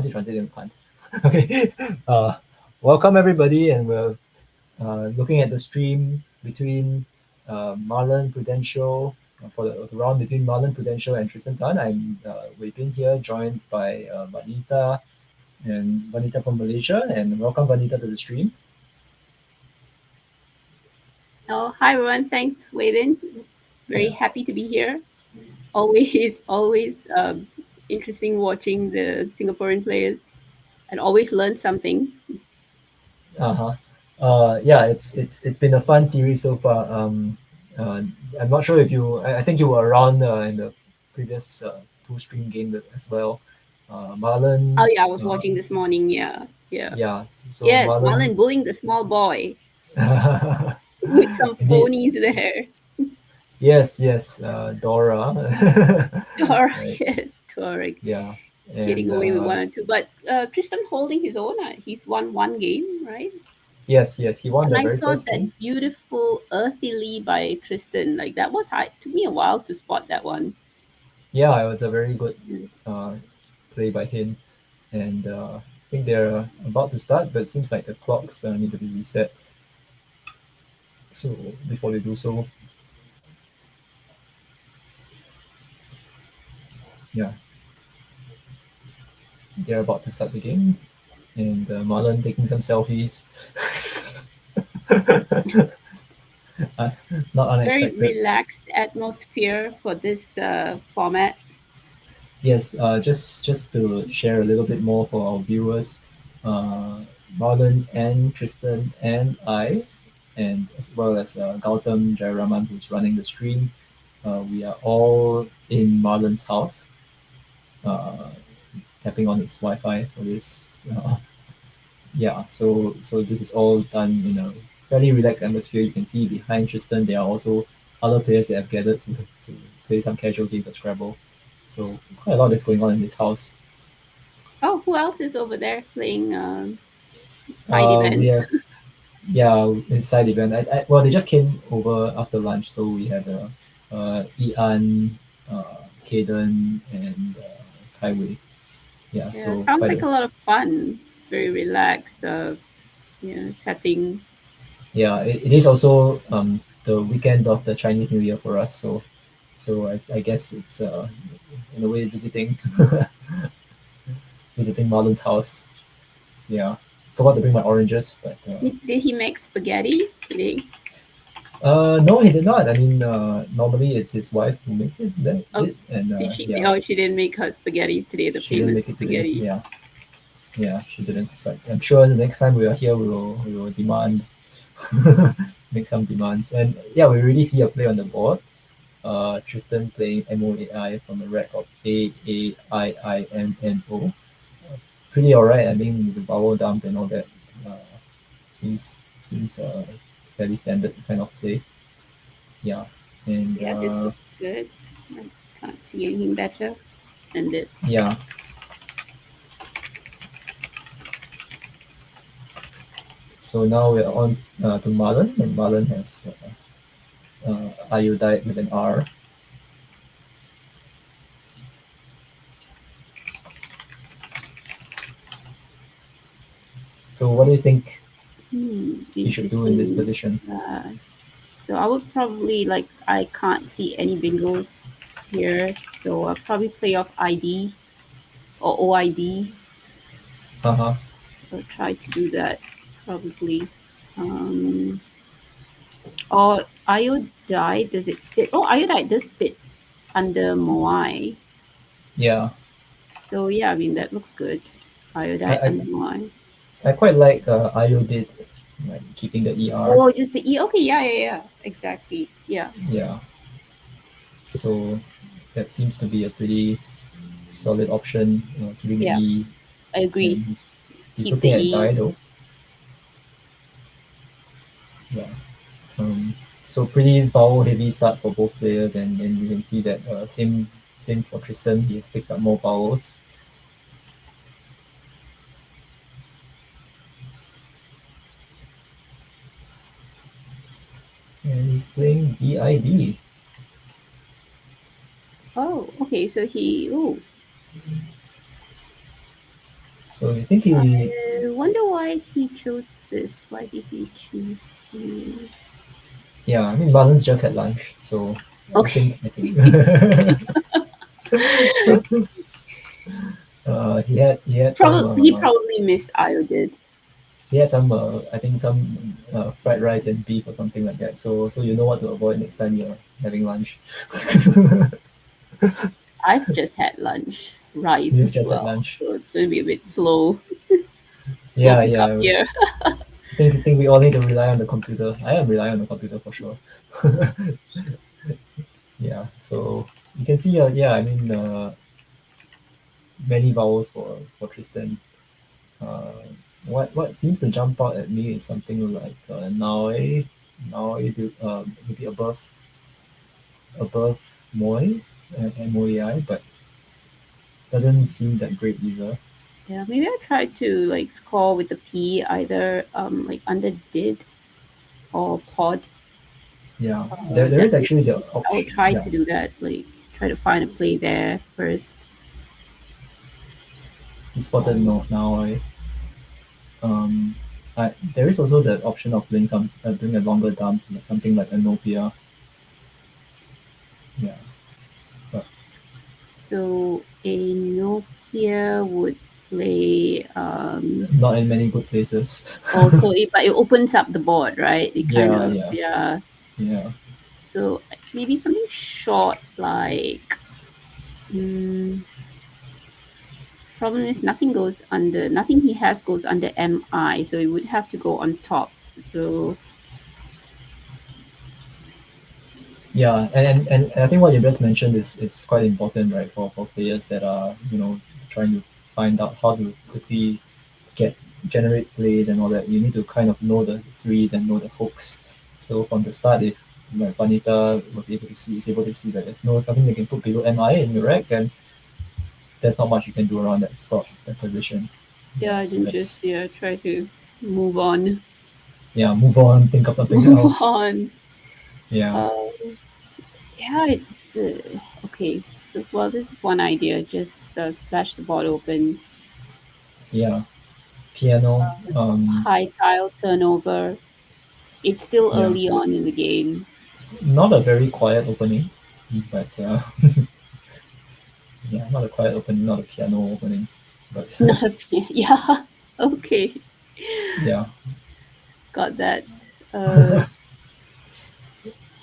once you translate, then can't. Okay. Welcome everybody, and we're looking at the stream between Marlon, Prudencio, for the round between Marlon, Prudencio, and Tristen Tan. I'm Wei Bin here, joined by Vanita and Vanita from Malaysia, and welcome Vanita to the stream. Oh, hi everyone. Thanks, Wayden. Very happy to be here. Always interesting watching the Singaporean players, and always learn something. Uh-huh. Yeah, it's been a fun series so far. I'm not sure if you. I think you were around in the previous two stream game as well. Oh Marlon. yeah, I was watching this morning. Yeah. Yeah. So Yes, Marlon. Marlon bullying the small boy with some Indeed. phonies there. Yes. Dora. Dora, Right. yes, Dora Yeah. getting And away with 1 or 2, but Tristan holding his own. He's won one game, right? yes, he won And the I very saw first game. that beautiful earthy lead by Tristan. Like that was hard. Took me a while to spot that one. Yeah, it was a very good uh, play by him. And I think they're about to start, but it seems like the clocks need to be reset. So before they do so, yeah, they're about to start the game, and Marlon taking some selfies. uh, Not Very unexpected. relaxed atmosphere for this format. Yes, just to share a little bit more for our viewers, uh, Marlon and Tristan and I, and as well as Gautam Jayaraman, who's running the stream, we are all in Marlon's house, uh, tapping on his Wi-Fi for this. Yeah, so this is all done in a fairly relaxed atmosphere. You can see behind Tristan, there are also other players that have gathered to play some casual games of Scrabble. So quite a lot that's going on in this house. Oh, who else is over there playing side We events? have, yeah, it's side event. Well, they just came over after lunch, so we had Ian, Kaden, and Kai Wei. Yeah, Yeah, so sounds quite like a a lot of fun. Very relaxed. Setting. yeah. It is also the weekend of the Chinese New Year for us, so I guess it's in a way visiting Marlon's house. Yeah, forgot to bring my oranges, but Did he make spaghetti today? no, he did not. I mean, normally it's his wife who makes Oh, and did she? yeah, Oh, she didn't make her spaghetti today. The she didn't famous make it today. spaghetti. Yeah, she didn't. But I'm sure the next time we are here, we will demand, make some demands, and yeah, we really see a play on the board. Tristan playing MOAI from a rack of AAIIMNO. Pretty alright. I mean, it's a vowel dump and all that. Uh, seems fairly standard kind of play. Yeah, and Yeah, this looks good. I can't see anything better than this. yeah. So now we're on to Marlon, and Marlon has iodide with an R. So what do you think he should do in this Interesting. position? So I would probably I can't see any bingos here, so I'll probably play off ID or OID. Uh-huh. I'll try to do that probably. Um, or iodide, does it fit? Oh, iodide does fit under Moai. Yeah. So yeah, I mean that looks good. I, Iodide I, under Moai. I quite like iodide, like keeping the ER. Oh, just the E. Okay, yeah, exactly. Yeah. Yeah. So that seems to be a pretty solid option, keeping the Yeah, E. I And agree. he's Keep the looking at E. die though. Yeah. So pretty vowel heavy start for both players, and you can see that same for Tristan. He has picked up more vowels. And he's playing BID. Oh, okay. So he. Oh, So I think he, I wonder why he chose this. Why did he choose to? yeah, I mean Marlon's just had lunch, so Okay. I think he had some Probably he probably misIoded. I think some fried rice and beef or something like that. So you know what to avoid next time you're having lunch. I've just had lunch, rice You've as just had well, lunch. so it's going to be a bit slow Yeah, pick up yeah. here. I think we all need to rely on the computer. I am relying on the computer for sure. Yeah. So you can see, yeah, I mean, many vowels for Tristan. Uh, what seems to jump out at me is something like Naoi, maybe above Moi, MOEI, but doesn't seem that great either. Yeah, maybe I try to like score with the P either like under did or pod. Yeah, there is actually the Definitely, I will option. try Yeah, to do that. Like try to find a play there first. he spotted Um, no now. Um, there is also the option of doing a longer dump, like something like a Nopia. Yeah, but so a Nokia would play not in many good places. also but it opens up the board, right? It kind Yeah, of yeah, yeah. yeah, So maybe something short like mm, problem is nothing he has goes under MI, so it would have to go on top. So yeah. And I think what you just mentioned is quite important, right? For players that are trying to find out how to quickly get generate plays and all that. You need to kind of know the threes and know the hooks. So from the start, if like Vanita is able to see that there's nothing they can put below MI in your rack, then there's not much you can do around that spot, that position. yeah, Yeah, I so didn't that's just try to move on. yeah. Move on, think of something Move else. on. Yeah, Uh, yeah, it's okay. So well, this is one idea. Just splash the board open. yeah. Piano. High tile turnover. It's still Yeah, early on in the game. not a very quiet opening, but yeah, not a quiet opening, not a piano opening, but Not a yeah. Okay, yeah. got that.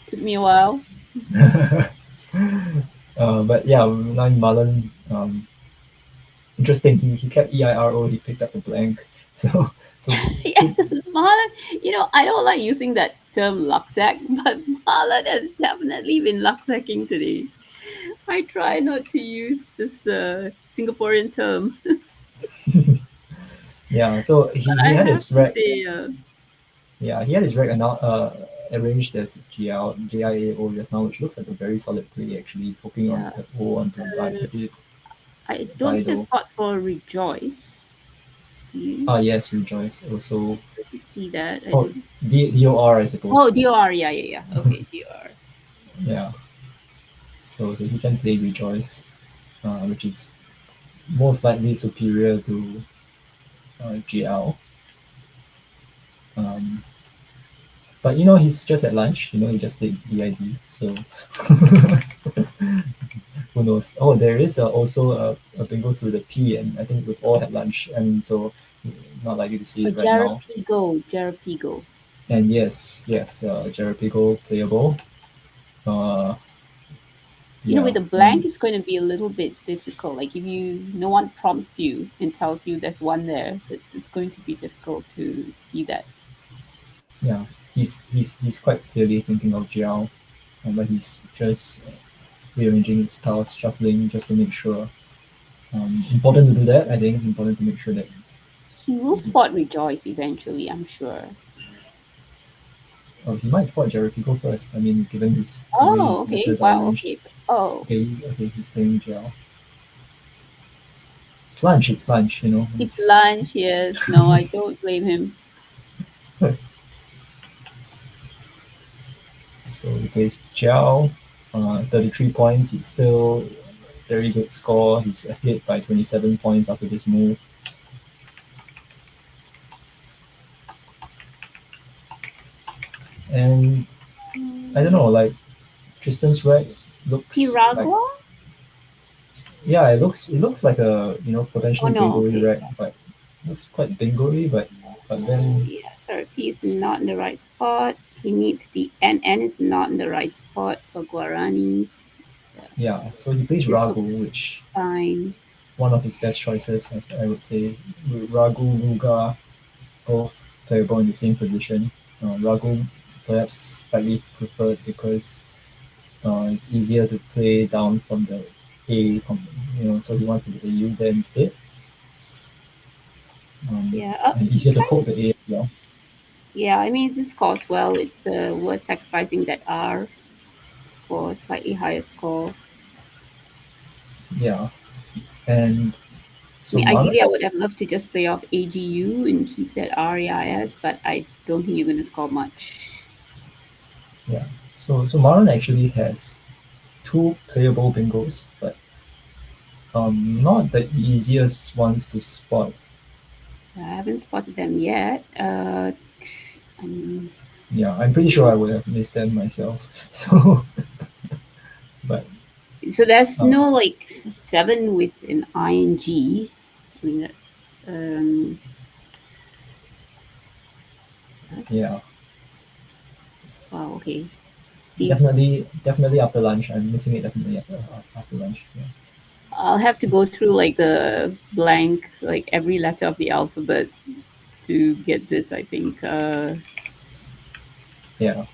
Took me a while. But yeah, Nine Marlon, interesting. He kept EIRO. He picked up the blank. So so Yeah, good. Marlon, I don't like using that term lucksack, but Marlon has definitely been lucksacking today. I try not to use this Singaporean term, Yeah. So but he I had have his to rack. say, Yeah, he had his rack arranged as GIAO just now, which looks like a very solid play actually, poking on yeah, the O onto uh, I don't see a Dido. spot for rejoice. Do you? Ah yes, Rejoice. Also Didn't see that. I oh didn't. DOR I Oh, suppose. DOR. Yeah, yeah, yeah. Okay, DOR. Yeah. So he can play Rejoice, which is most likely superior to GL. Um, but he's just at lunch. He just played BID, so who knows? Oh, there is also a bingo through the P, and I think we've all had lunch, and so not likely to see A it right now. Jarapigo. Jarapigo. And yes, Jerapigo playable. Uh, With yeah, a blank, and it's going to be a little bit difficult. Like if no one prompts you and tells you there's one there, it's going to be difficult to see that. yeah, he's quite clearly thinking of GL, but he's just rearranging his tiles, shuffling just to make sure. Important to do that. I think important to make sure that He will spot rejoice eventually, I'm sure. he might spot Jericho first. I mean, given the way Oh, his okay. letters are Wow. arranged. Okay. Oh, Okay, he's playing gel. It's lunch. It's lunch. it's It's lunch. Yes. No, I don't blame him. so he plays gel. 33 points. It's still a very good score. He's ahead by 27 points after this move. And I don't know, like Tristan's red looks like, Piragua? yeah, it looks like a Oh potentially no, bingo-y okay. red, but looks quite bingo-y, but Oh then yeah, sorry, P is not in the right spot. He needs the N is not in the right spot for Guaranis. Yeah, yeah, so he plays this Ragu, looks which fine. one of his best choices, I would say. Ragu, Ruga, both playable in the same position. Ragu perhaps slightly preferred because it's easier to play down from the A, so he wants to get the U there instead, Yeah, and he easier to kind poke of. the A as well. Yeah, I mean this scores well. It's worth sacrificing that R for a slightly higher score. Yeah, and I so mean, Marlon, ideally, I would have loved to just play off AGU and keep that RAIS, but I don't think you're going to score much. yeah, so Marlon actually has two playable bingos, but not the easiest ones to spot. I haven't spotted them yet. Um, Yeah, I'm pretty sure I would have missed them myself. So, but so there's uh, no like seven with an ing. I mean that's yeah, wow. Okay, see, definitely after lunch. I'm missing it definitely after lunch. Yeah, I'll have to go through like the blank, like every letter of the alphabet to get this. I think. yeah.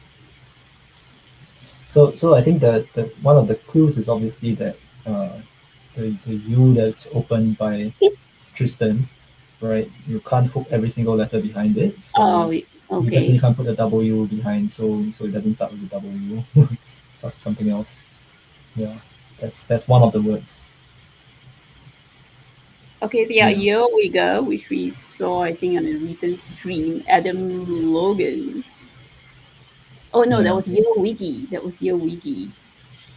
So I think that one of the clues is obviously that uh, the U that's opened by Is Tristan, right? You can't hook every single letter behind it, so oh you definitely okay. can't put a W behind, so it doesn't start with a W. It starts with something else. Yeah, that's one of the words. Okay, so yeah, Yeah, here we go, which we saw, I think, on a recent stream. Adam Logan. Oh no, that yeah. was So Yo Wiggy. That was Yo Wiggy.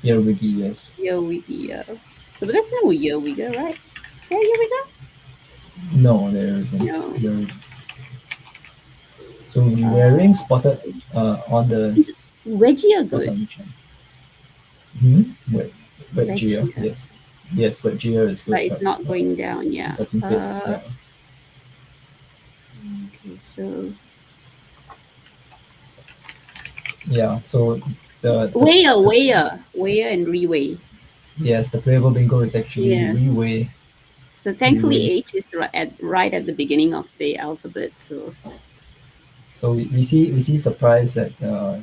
here Wiki, yes. Yo Wiggy, yeah. So, but that's not Yo Wigga, right? Is that Yo Wigga? No, there isn't. No. So we Uh, wearing spotted on the is Wedgia spotted good? on the channel. Hmm? Wet gear, Wedgia. yes. Yes, wet gear is good, But it's but not going down, it yeah. doesn't fit. Yeah, Okay, so. yeah. So the Weigher and reweigh. yes, the playable bingo is actually Yeah. reweigh, So thankfully reweigh. H is right at the beginning of the alphabet, so. So we see surprise at the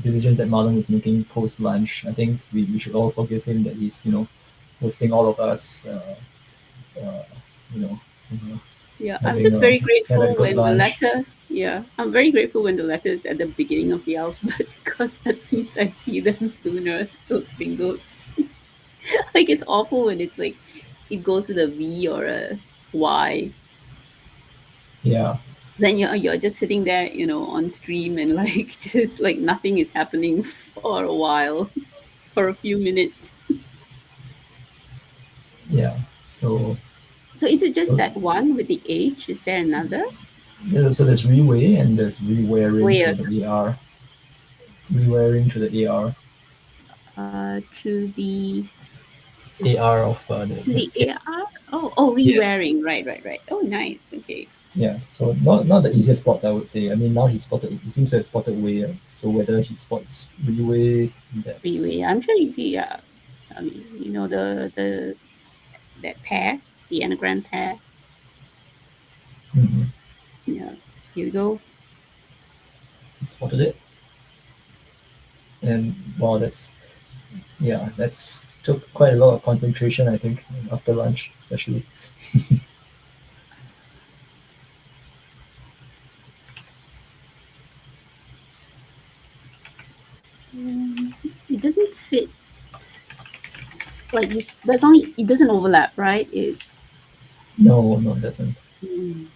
decisions that Marlon is making post lunch. I think we should all forgive him that he's hosting all of us. Uh, you know, uh, Yeah, I'm having just a very had a grateful good when the lunch. letter. Yeah, I'm very grateful when the letter is at the beginning of the alphabet because that means I see them sooner. Those bingos. Like it's awful when it's like it goes with a V or a Y. Yeah, Then you're just sitting there, on stream and like just like nothing is happening for a while, for a few minutes. yeah. So So is it just so that one with the H? Is there another? yeah, so there's reweigh and there's rewearing Where through the AR, rewearing through the to the AR of To the the AR? Oh, yes. re-wearing. Right. Oh, nice. Okay. Yeah, so not the easiest spots I would say. I mean now he seems to have spotted way. So whether he spots Reway, Re-weigh. that's I'm sure yeah. I mean, the that pair, the anagram pair. mhm, Yeah. Here we go. he spotted it. And wow, that's took quite a lot of concentration I think after lunch especially. It doesn't fit. Like that's only it doesn't overlap, right? No, it doesn't. Mm.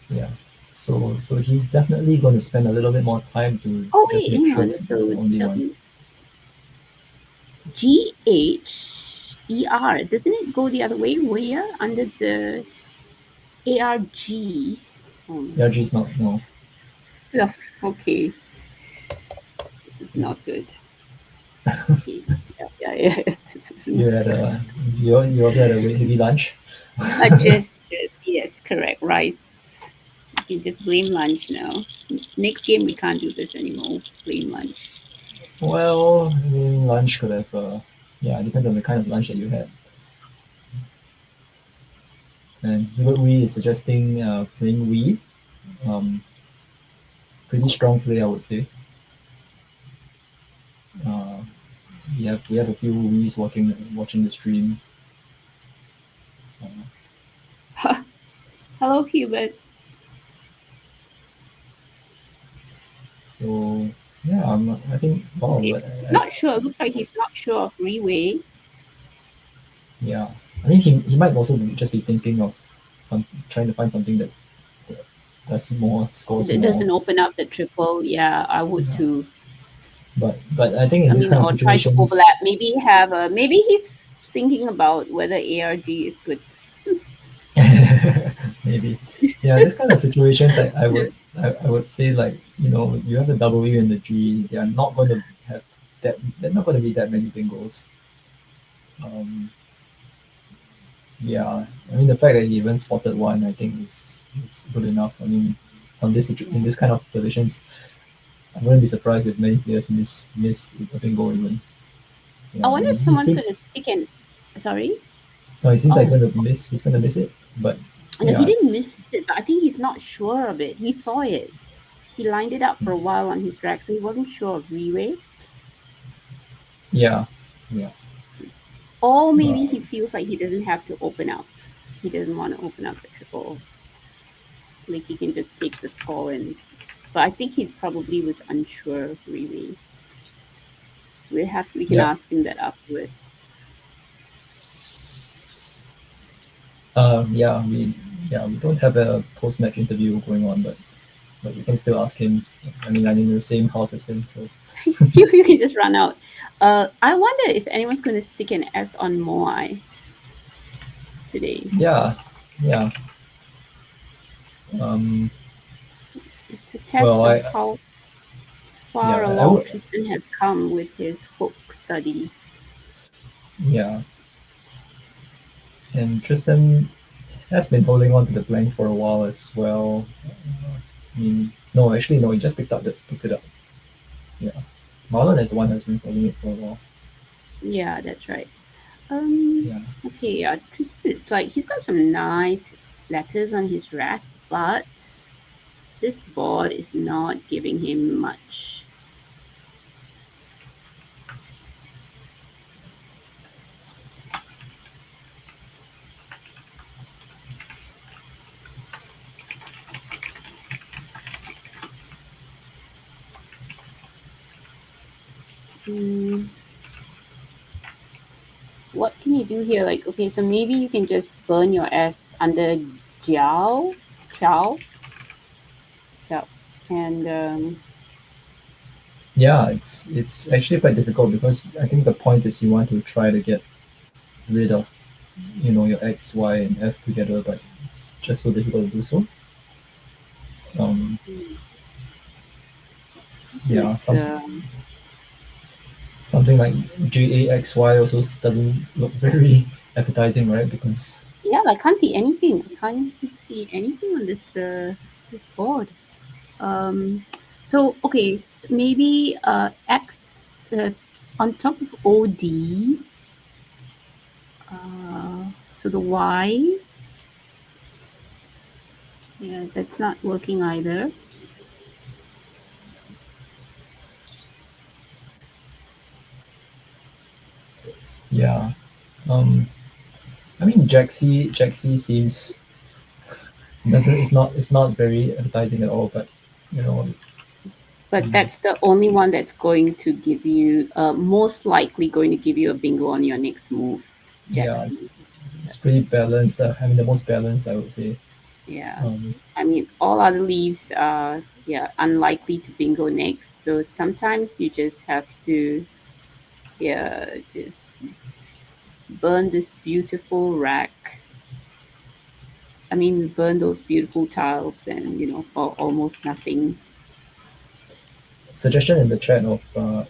Yeah. So he's definitely going to spend a little bit more time to Oh just wait, make hang sure on. that he's the So only tell one. me, GHER. Doesn't it go the other way? Where under the ARG? Oh, Yeah, he's not no. yeah, okay. It's not good. Okay. Yeah. It's You not had good. a you also had a very heavy lunch. Just yes, correct. Rice. You can just blame lunch now. Next game we can't do this anymore. Blame lunch. Well, I mean, lunch could have. Yeah, it depends on the kind of lunch that you had. And Hubert Wee is suggesting playing Wii. Um, Pretty strong play, I would say. Uh, we have a few Wii's watching the stream. Uh, Hello, Hubert. so yeah, I think wow, Okay, so he's not sure. Looks like he's not sure of Reway. yeah, I think he might also just be thinking of some trying to find something that does more, scores It more. doesn't open up the triple. Yeah, I would Yeah. too. But I think in I this mean, kind of or try to overlap. situations, Maybe have a. Maybe he's thinking about whether ARG is good. maybe yeah, this kind of situations I would say, like, you have the W and the G, they are not going to have that they're not going to be that many bingos. Um, yeah, I mean the fact that he even spotted one, I think is good enough. I mean, in Yeah. this kind of positions, I wouldn't be surprised if many players miss a bingo even. I Yeah, wonder and if someone's going to stick and. Sorry. no, it seems like Oh, he's gonna miss it, but no, he yeah, didn't it's miss it, but I think he's not sure of it. He saw it. He lined it up for a while on his rack, so he wasn't sure of Reway. yeah, yeah. Or maybe Uh, he feels like he doesn't have to open up. He doesn't want to open up the triple. Like he can just take the score and. But I think he probably was unsure of Reway. We can yeah. ask him that afterwards. Yeah, we don't have a post match interview going on, but we can still ask him. I mean, I'm in the same house as him, so You can just run out. I wonder if anyone's going to stick an S on Moai today. yeah, yeah. Um, It's a well, test of how far I along would, Tristen has come with his hook study. yeah. And Tristan has been holding on to the blank for a while as well. I mean, no, actually, no, he just picked it up. Yeah, Marlon is the one who's been holding it for a while. Yeah, that's right. Um. Yeah, Okay. Yeah. Tristen, it's like he's got some nice letters on his rack, but this board is not giving him much. Mm, what can you do here? Like, okay, so maybe you can just burn your S under Jiao, Chow, Chow, and yeah. It's actually quite difficult because I think the point is you want to try to get rid of your X, Y, and F together, but it's just so difficult to do so. Um, this yeah, is something like JAXY also doesn't look very appetizing, right? Because yeah. I can't see anything. I can't see anything on this board. Um, so okay, maybe X on top of OD. So the Y, yeah, that's not working either. yeah, um, I mean Jaxi seems doesn't it's not very appetizing at all, but you know, But mm, that's the only one that's going to give you, most likely going to give you a bingo on your next move, yeah, Jaxie. it's pretty balanced. I mean, the most balanced, I would say. Yeah. Um, I mean, all other leaves are, yeah, unlikely to bingo next. So sometimes you just have to, yeah, just burn this beautiful rack. I mean, burn those beautiful tiles and, for almost nothing. suggestion in the chat of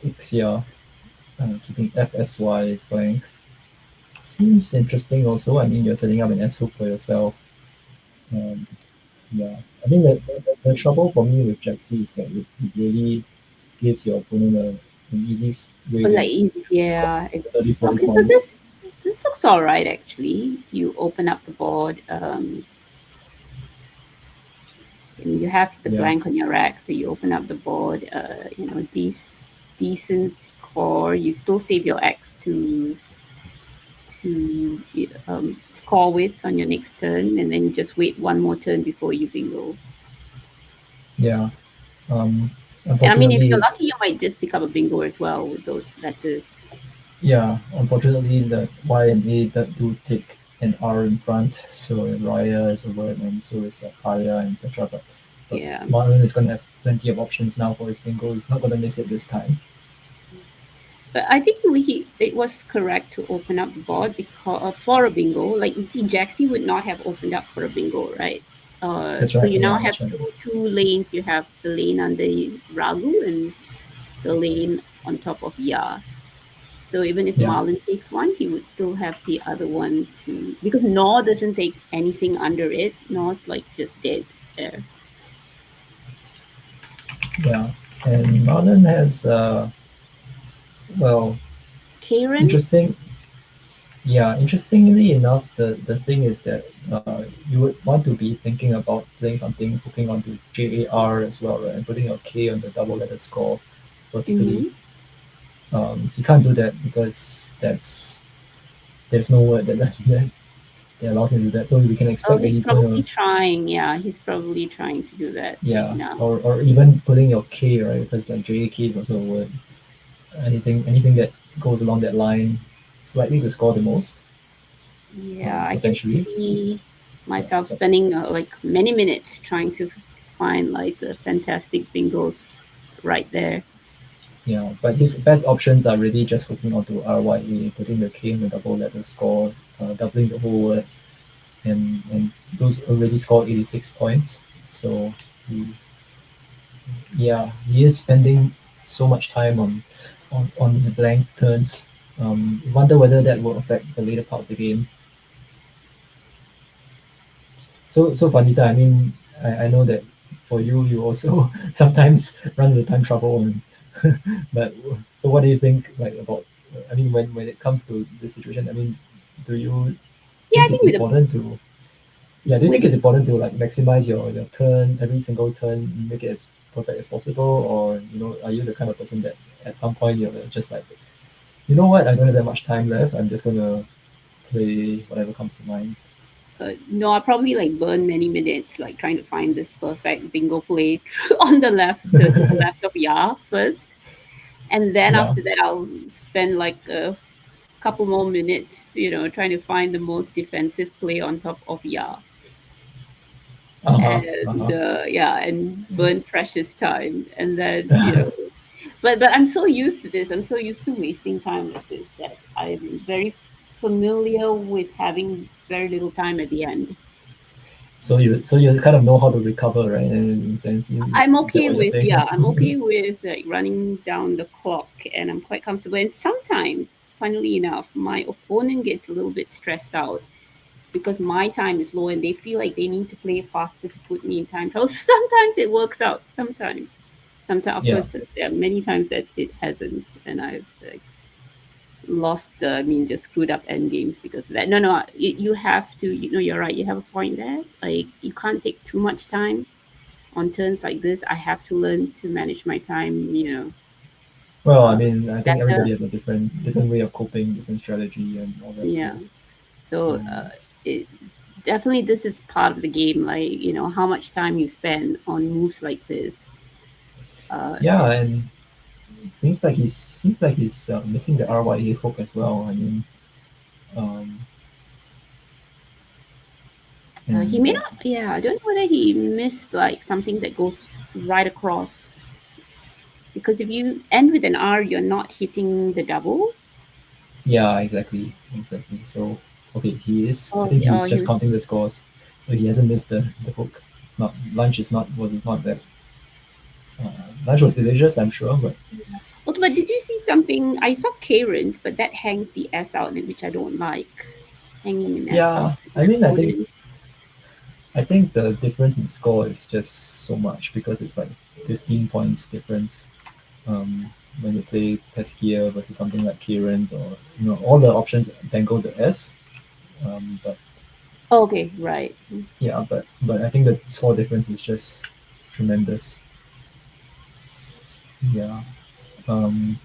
Ixia keeping FSY blank seems interesting also. I mean, you're setting up an S hook for yourself. Um, yeah, I think that the trouble for me with Jaxi is that it really gives your opponent an easy way But to like easy, score yeah. 30, 40 Okay, so points. this looks all right actually. You open up the board. And you have the Yeah, blank on your rack, so you open up the board. These decent score. You still save your X to score with on your next turn, and then just wait one more turn before you bingo. yeah. Um, And I mean, if you're unfortunately, lucky, you might just pick up a bingo as well with those letters. yeah, unfortunately, the Y and A that do take an R in front, so Raya is a word, and so is Kaya, and etc. But Yeah. Marlon is gonna have plenty of options now for his bingo. He's not gonna miss it this time. But I think it was correct to open up the board because for a bingo. Like you see, Jaxi would not have opened up for a bingo, right? That's So right. you now Yeah, have that's right. two lanes. You have the lane under Ragu and the lane on top of Ya. So even if Yeah, Marlon takes one, he would still have the other one to because Nor doesn't take anything under it. Nor's like just dead there. yeah. And Marlon has well, Karen's. interesting. Yeah, interestingly enough, the thing is that you would want to be thinking about playing something hooking onto JAR as well, right? And putting your K on the double letter score vertically. Mm-hmm. He can't do that because there's no word that allows him to do that. So we can Oh, expect that he's he's going probably to, trying. Yeah, he's probably trying to do that right yeah, now. or even putting your K, right? Because like JAK is also a word. Anything that goes along that line is likely to score the most, Yeah, I can potentially. see Yeah, myself but spending like many minutes trying to find like the fantastic bingos right there. yeah, but his best options are really just hooking onto RYA, putting the K in the double letter score, doubling the whole word, and those already scored 86 points. So he, yeah, he is spending so much time on these blank turns. Wonder whether that will affect the later part of the game. So Vanita, I mean, I know that for you, you also sometimes run into time trouble, and but so what do you think like about? I mean, when it comes to this situation, I mean, do you Yeah, I think think it's important to? Yeah, do you with think it's important to like maximize your turn every single turn, make it as perfect as possible, or are you the kind of person that at some point you're just like, you know what, I don't have that much time left. I'm just gonna play whatever comes to mind. no, I probably like burn many minutes like trying to find this perfect bingo play on the left to the left of Ya first, and then Yeah. after that I'll spend like a couple more minutes, trying to find the most defensive play on top of Ya. Uh huh. Uh And huh. yeah, and burn precious time, and then but I'm so used to this. I'm so used to wasting time like this that I'm very familiar with having very little time at the end. So you kind of know how to recover, right? And in a sense, I'm is that okay what you're with saying? yeah, I'm okay with like running down the clock, and I'm quite comfortable. And sometimes, funnily enough, my opponent gets a little bit stressed out because my time is low and they feel like they need to play faster to put me in time trouble. Sometimes it works out. Sometimes, of Yeah. course, there are many times that it hasn't, and I've lost the, I mean, just screwed up end games because of that. No, no, you have to, you're right. You have a point there. Like, you can't take too much time on turns like this. I have to learn to manage my time, Well, I uh, mean, I think better. everybody has a different way of coping, different strategy, and all that. So, Yeah. So, so it, definitely this is part of the game. Like, how much time you spend on moves like this. yeah, Is and it seems like he's missing the RYA hook as well. I mean, um, he and may not. Yeah, I don't know whether he missed like something that goes right across. Because if you end with an R, you're not hitting the double. yeah, exactly. So, okay, he is. I Oh, think he's he just was. counting the scores, so he hasn't missed the hook. It's not lunch. Is not was not that. Lunch was delicious, I'm sure, but Also, but did you see something? I saw Karen's, but that hangs the S out, which I don't like. Hanging an S yeah, out for the opponent. I think the difference in score is just so much because it's like 15 points difference. When you play Peskia versus something like Kieran's, or all the options dangle the S. But Okay, right. yeah, but I think the score difference is just tremendous. Yeah. Um,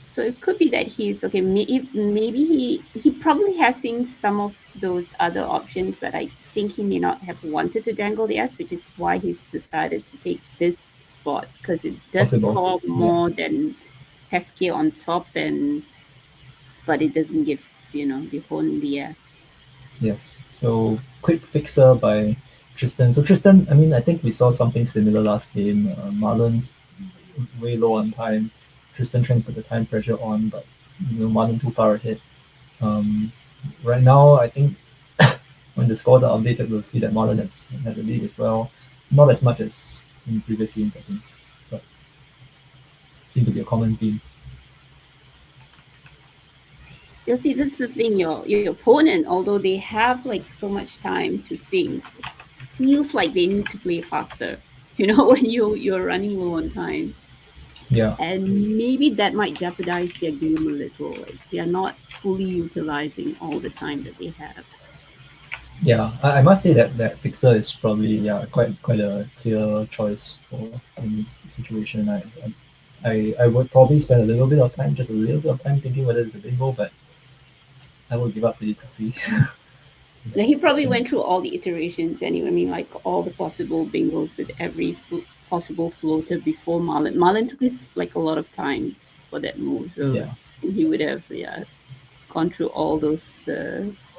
So it could be that he's okay. Maybe he probably has seen some of those other options, but I think he may not have wanted to dangle the S, which is why he's decided to take this spot because it does possible. score Yeah. more than Pesky on top, and but it doesn't give the opponent the S. Yes. So quick fixer by Tristen. So Tristen, I mean, I think we saw something similar last game. Marlon's way low on time. Tristen trying to put the time pressure on, but Marlon too far ahead. Um, right now, I think when the scores are updated, we'll see that Marlon has a lead as well. Not as much as in previous games, I think, but seems to be a common theme. You'll see, this is the thing. Your opponent, although they have like so much time to think, feels like they need to play faster. When you're running low on time. Yeah, And maybe that might jeopardize their game a little. Like they are not fully utilizing all the time that they have. yeah. I must say that fixer is probably quite a clear choice for in this situation. I would probably spend a little bit of time, just a little bit of time thinking whether it's a bingo, but I will give up pretty quickly. Like he So I probably think went through all the iterations anyway. I mean, like all the possible bingos with every possible floater before Marlon. Marlon took his like a lot of time for that move, so yeah, he would have gone through all those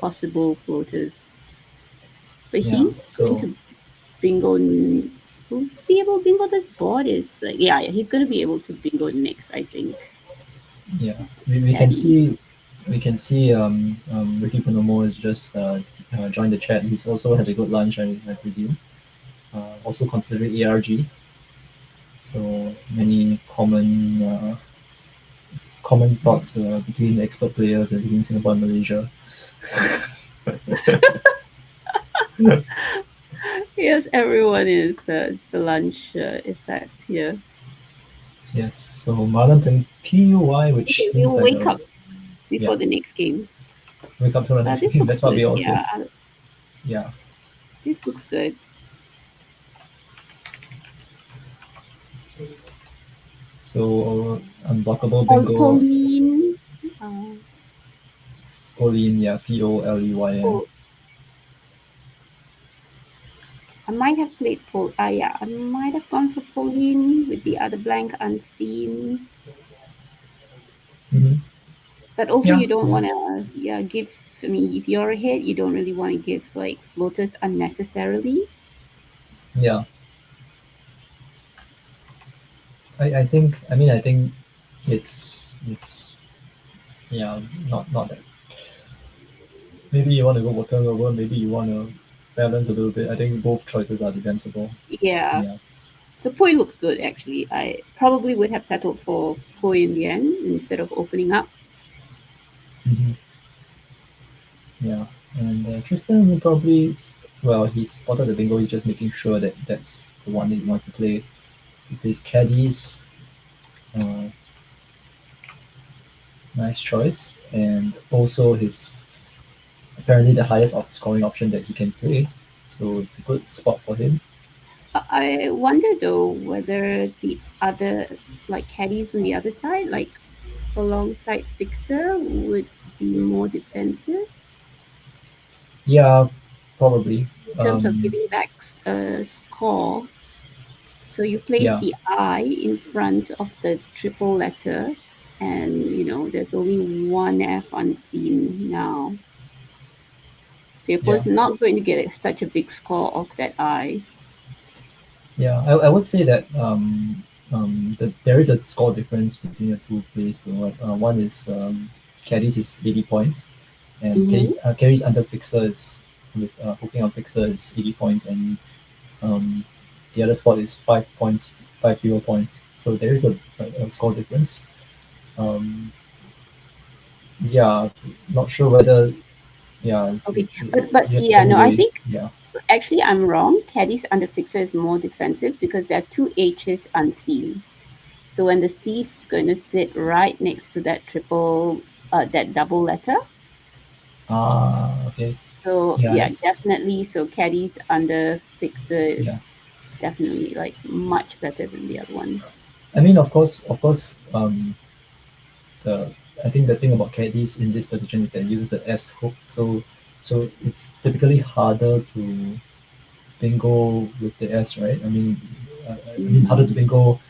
possible floaters. But yeah. he's going So to bingo. Will he be able to bingo this board? Is yeah, he's going to be able to bingo next. I think. yeah, we can Caddies. see Ricky Ponomo is just joined the chat. He's also had a good lunch, I presume. Also considering ARG. So many common thoughts between expert players and between Singapore and Malaysia. Yes, everyone is. It's the lunch effect here. Yes. So Marlon playing PUY, which Okay, seems we'll like wake a up before yeah. the next game. Wake up to the next This game. looks That's what we good. all say. Yeah, Yeah. this looks good. So unblockable bingo. Pauline. Uh, Polyn, yeah, Poleyn. oh, I might have played Paul. Yeah, I might have gone for Pauline with the other blank unseen. Mm-hmm. But also, Yeah, you don't yeah, want to, yeah, give. I mean, if you're ahead, you don't really want to give like floaters unnecessarily. yeah. I think it's yeah, not that. Maybe you want to go for turnover. Maybe you want to balance a little bit. I think both choices are defensible. Yeah. Yeah. So Poi looks good actually. I probably would have settled for Poi in the end instead of opening up. Hmm. Yeah. And Tristan will probably, well, he spotted the bingo. He's just making sure that that's the one that he wants to play. He plays caddies. Uh, nice choice. And also his apparently the highest scoring option that he can play. So it's a good spot for him. I wonder though whether the other like caddies on the other side, like alongside Fixer, would be more defensive Yeah, probably. in terms of Um, giving back a score. So you place yeah, the I in front of the triple letter, and there's only one F unseen now. So your yeah, opponent's not going to get such a big score off that I. yeah. I would say that there is a score difference between the two plays. One is Caddies is 80 points, and Mm-hmm. Caddies under Fixer is with hooking on Fixer is 80 points, and the other spot is 5 points by fewer points. So there is a score difference. Um, yeah, not sure whether yeah Okay, but you have to yeah, tell me no, I the think yeah. actually I'm wrong. Caddy's under fixer is more defensive because there are two H's unseen. So when the C is going to sit right next to that triple, that double letter. Okay. So Yeah, yeah, it's definitely. So Caddy's under fixer yeah. is definitely like much better than the other one. I mean, of course, the I think the thing about caddies in this position is that it uses the S hook, so it's typically harder to bingo with the S, right? I mean harder to Mm, bingo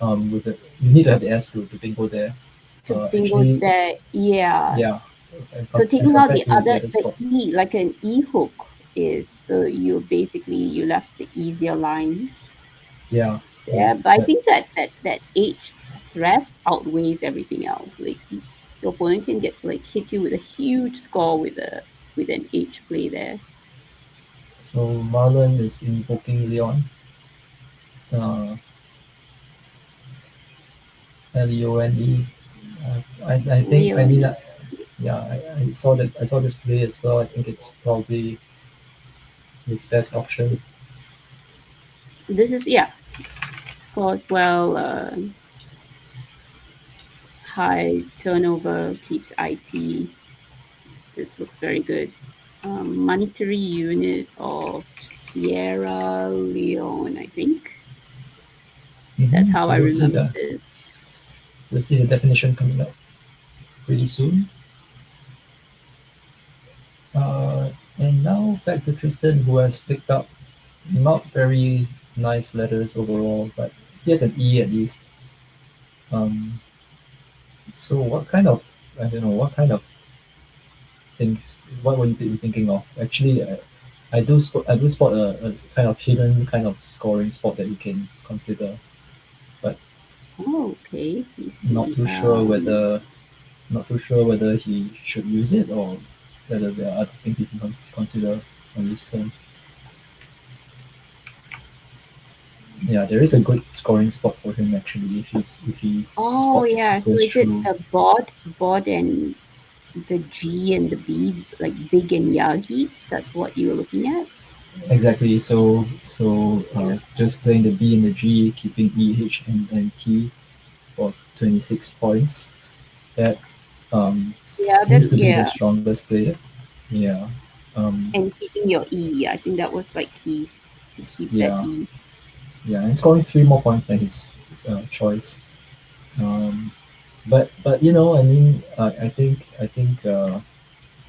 with the you need to have the S to bingo there. to bingo Actually, there, yeah. yeah, So as taking out compared the to the other, other the spot. E, like an E hook is, so you basically you left the easier line. Yeah, yeah, Yeah, but I but think that H threat outweighs everything else. Like your opponent can get like hit you with a huge score with an H play there. so Marlon is invoking Leon, uh, Leone. I think I mean Really, yeah, I saw that I saw this play as well. I think it's probably his best option. this is yeah scored well. High turnover keeps IT. This looks very good. Monetary unit of Sierra Leone, I think. That's how I We'll see remember the this. definition coming up pretty soon. Uh, and now back to Tristan, who has picked up not very nice letters overall, but he has an E at least. Um, so what kind of I don't know what kind of things what would you be thinking of? Actually, I do spot a kind of hidden kind of scoring spot that you can consider, but Oh, okay. Let me not see. too sure whether not too sure whether he should use it or whether there are other things he can consider on this turn. Yeah, there is a good scoring spot for him actually if he Oh, spots yeah. So goes is it through. the bod and the G and the B, like big and Yagi? Is that what you were looking at? Exactly. Yeah. Just playing the B and the G, keeping E, H, and T for 26 points. That Yeah, seems then to be the yeah. strongest player. Yeah. Um, And keeping your E. I think that was like key to keep that yeah. E. Yeah. And scoring 3 more points than his choice. Um, but you know, I mean, I think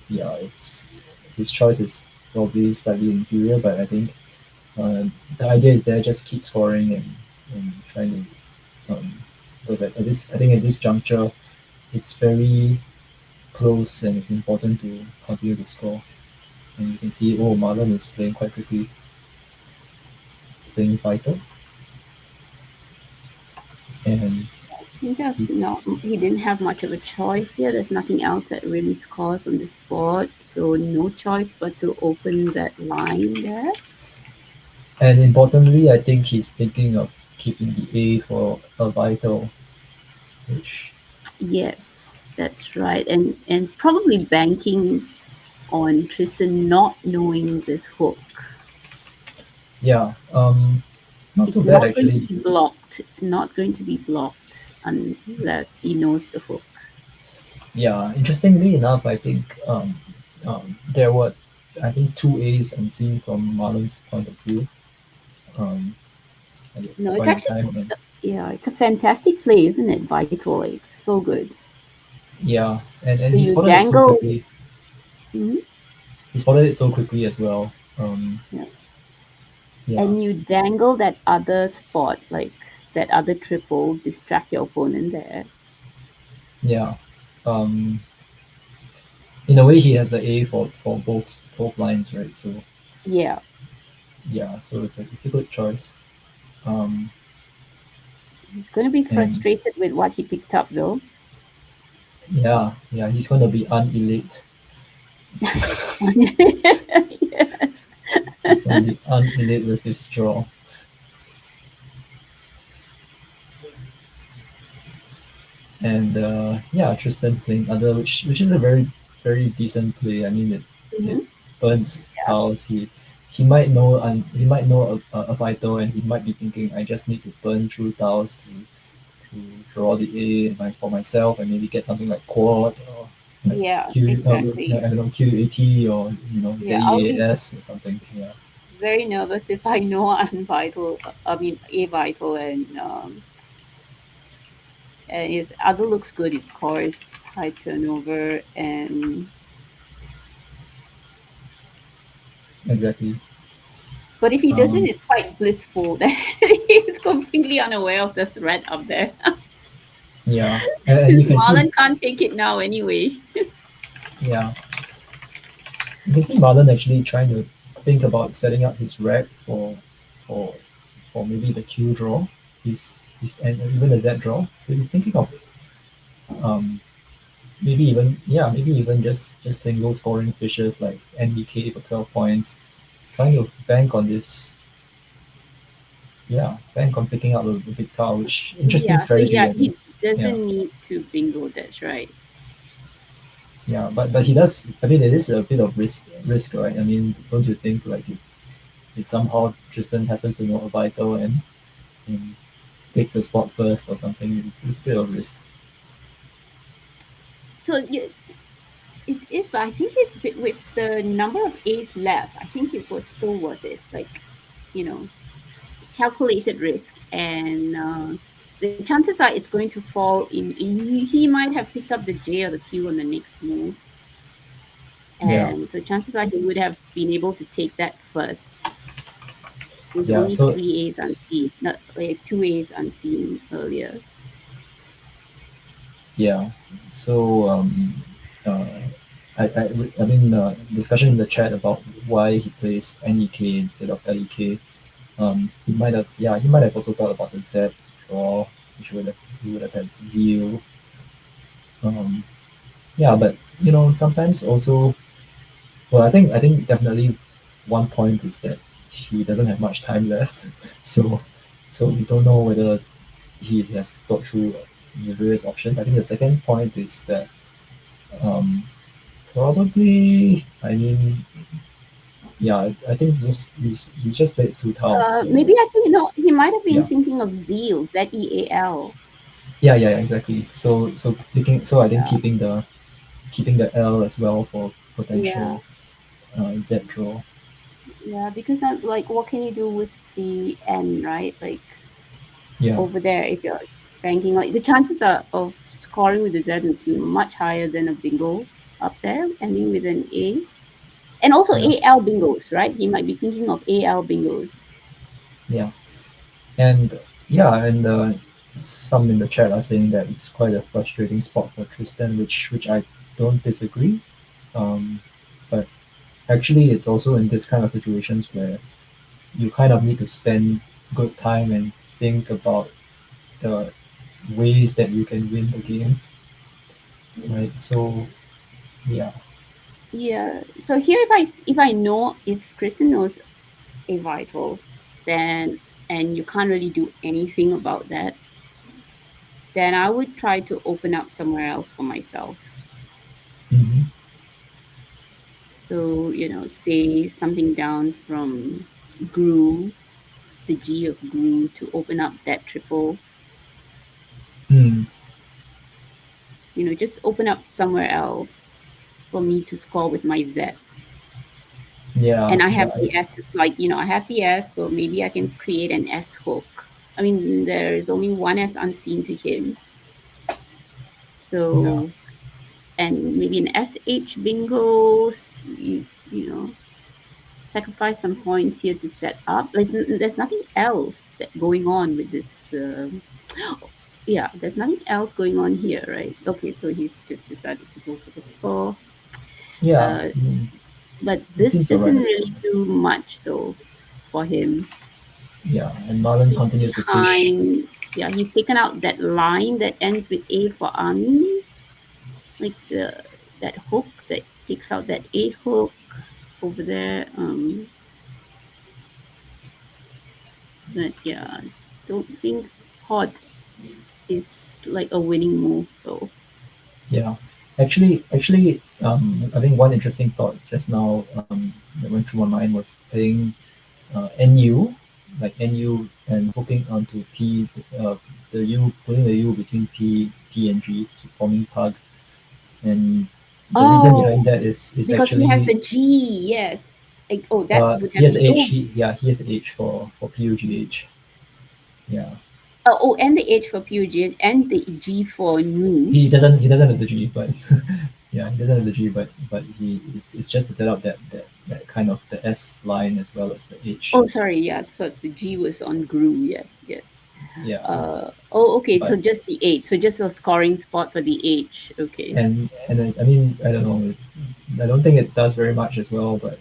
yeah, it's his choice is probably slightly inferior, but I think the idea is there just keep scoring and trying to because at this I think at this juncture it's very close and it's important to continue to score. And you can see oh Marlon is playing quite quickly. He's playing vital and He he, does not. He didn't have much of a choice here. There's nothing else that really scores on this board, so no choice but to open that line there. and importantly I think he's thinking of keeping the A for a vital, which Yes, that's right, and probably banking on Tristan not knowing this hook. yeah not too It's bad not going to actually. be blocked. It's not going to be blocked unless he knows the hook. Yeah, interestingly enough, I think there were, I think, two A's unseen from Marlon's point of view um, at the No, it's point in actually time. And yeah, it's a fantastic play, isn't it? Vital, like so good. yeah, and So he you spotted it so dangle. quickly. Mhm. He spotted it so quickly as well. Yeah. Yeah, And you dangle that other spot, like that other triple, distract your opponent there. yeah. Um, in a way, he has the A for both lines, right? So Yeah, yeah, so it's a good choice. Um, he's going to be and frustrated with what he picked up, though. yeah, yeah, he's gonna be unelate. He's gonna be unelate with his draw. and yeah, Tristan playing other, which is a very decent play. I mean, it Hmm. burns Yeah. tiles. He might know a vital, and he might be thinking, I just need to burn through tiles to draw the A for myself, and maybe get something like quad or like Yeah, Q I exactly. don't know, QAT, or Yeah, I'll be ZEAS or something. Yeah, very nervous if I know I'm vital. I mean, a vital, and his other looks good. His core is high turnover, and exactly. but if he doesn't, Um, it's quite blissful that he's completely unaware of the threat up there. yeah, and you Since can see, Marlon can't take it now anyway. yeah, you can see Marlon actually trying to think about setting up his rack for for maybe the Q draw, his and even the Z draw. So he's thinking of um, maybe even just playing low scoring fishes like NDK for 12 points, trying to bank on this, yeah, bank on picking up a big tower, which interesting Yeah, so strategy, yeah, I think. he Yeah, doesn't need to bingo. That's right. yeah, but he does. I mean, it is a bit of risk, right? I mean, don't you think, like, if somehow Tristan happens to know a vital and takes the spot first or something, it's a bit of risk. So yeah, it is, but I think it with the number of A's left, I think it was still worth it. Like, you know, calculated risk, and the chances are it's going to fall in. He might have picked up the J or the Q on the next move, Yeah, and so chances are he would have been able to take that first with yeah. only So three A's unseen, not like two A's unseen earlier. yeah, so uh, I mean, discussion in the chat about why he plays NEK instead of LEK. He might have also thought about the Z draw, which he would have had Zeal. Um, yeah, but sometimes also, well, I think definitely one point is that he doesn't have much time left, so we don't know whether he has thought through the various options. I think the second point is that um, probably, I mean, yeah, I think he's just played two tiles, so Maybe I think no, he might have been yeah, thinking of Zeal, Zeal. yeah, exactly. So I think Yeah, keeping the L as well for yeah, potential Z draw. yeah. Because I'm like, what can you do with the N, right? Like Yeah, over there, if you're banking, like the chances are of scoring with the Z and Q much higher than a bingo up there, ending with an A. And also yeah, AL bingos, right? He might be thinking of AL bingos. yeah, and yeah, and some in the chat are saying that it's quite a frustrating spot for Tristan, which I don't disagree. Um, but actually, it's also in this kind of situations where you kind of need to spend good time and think about the ways that you can win the game, right? So yeah, Yeah. So here, if I know if Kristen knows a vital, then and you can't really do anything about that, then I would try to open up somewhere else for myself. hmm, So say something down from Gru, the G of Gru, to open up that triple. hmm, Just open up somewhere else for me to score with my Z. yeah, And I yeah, have the S. It's like I have the S, so maybe I can create an S hook. I mean, there is only one S unseen to him, yeah, so and maybe an SH bingo. Sacrifice some points here to set up. There's nothing else going on with this. Yeah, there's nothing else going on here, right? Okay, so he's just decided to go for the score. yeah. Uh, Mm, but it this seems alright doesn't as well. really do much though for him. Yeah, and Marlon He's continues to fish. behind. Yeah, he's taken out that line that ends with A for army, like that hook that takes out that A hook over there. But yeah, don't think hot. is like a winning move though. Yeah, actually, I think one interesting thought just now that went through my mind was playing NU, like NU, and hooking onto P, uh, the U, putting the U between P and G, forming pug. And the reason behind Oh, that is because he has actually the G, yes. Like, oh, that would he have has been the H. oh, He has the H for PUGH. Yeah, oh, and the H for PUG and the G for new. he doesn't have the G, but yeah, he doesn't have the G, but it's just to set up that kind of the S line as well as the H. Oh, sorry, yeah, I thought the G was on Gru. Yes, yes. Yeah, Oh, okay. So but just the H. So just a scoring spot for the H. Okay. I mean I don't know. I don't think it does very much as well, but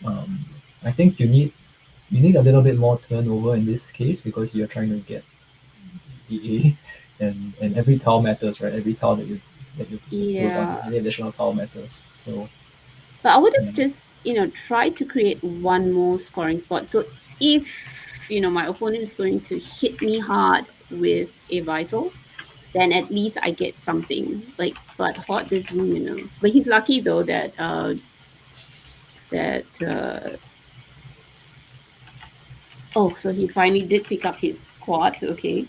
um, I think you need a little bit more turnover in this case because you're trying to get the A, and every tile matters, right? Every tile that you put on, Yeah. any additional tile matters. So But I would yeah, have just, tried to create one more scoring spot. So if, my opponent is going to hit me hard with a vital, then at least I get something. Like, but hot doesn't, But he's lucky though that oh, so he finally did pick up his quad. Okay.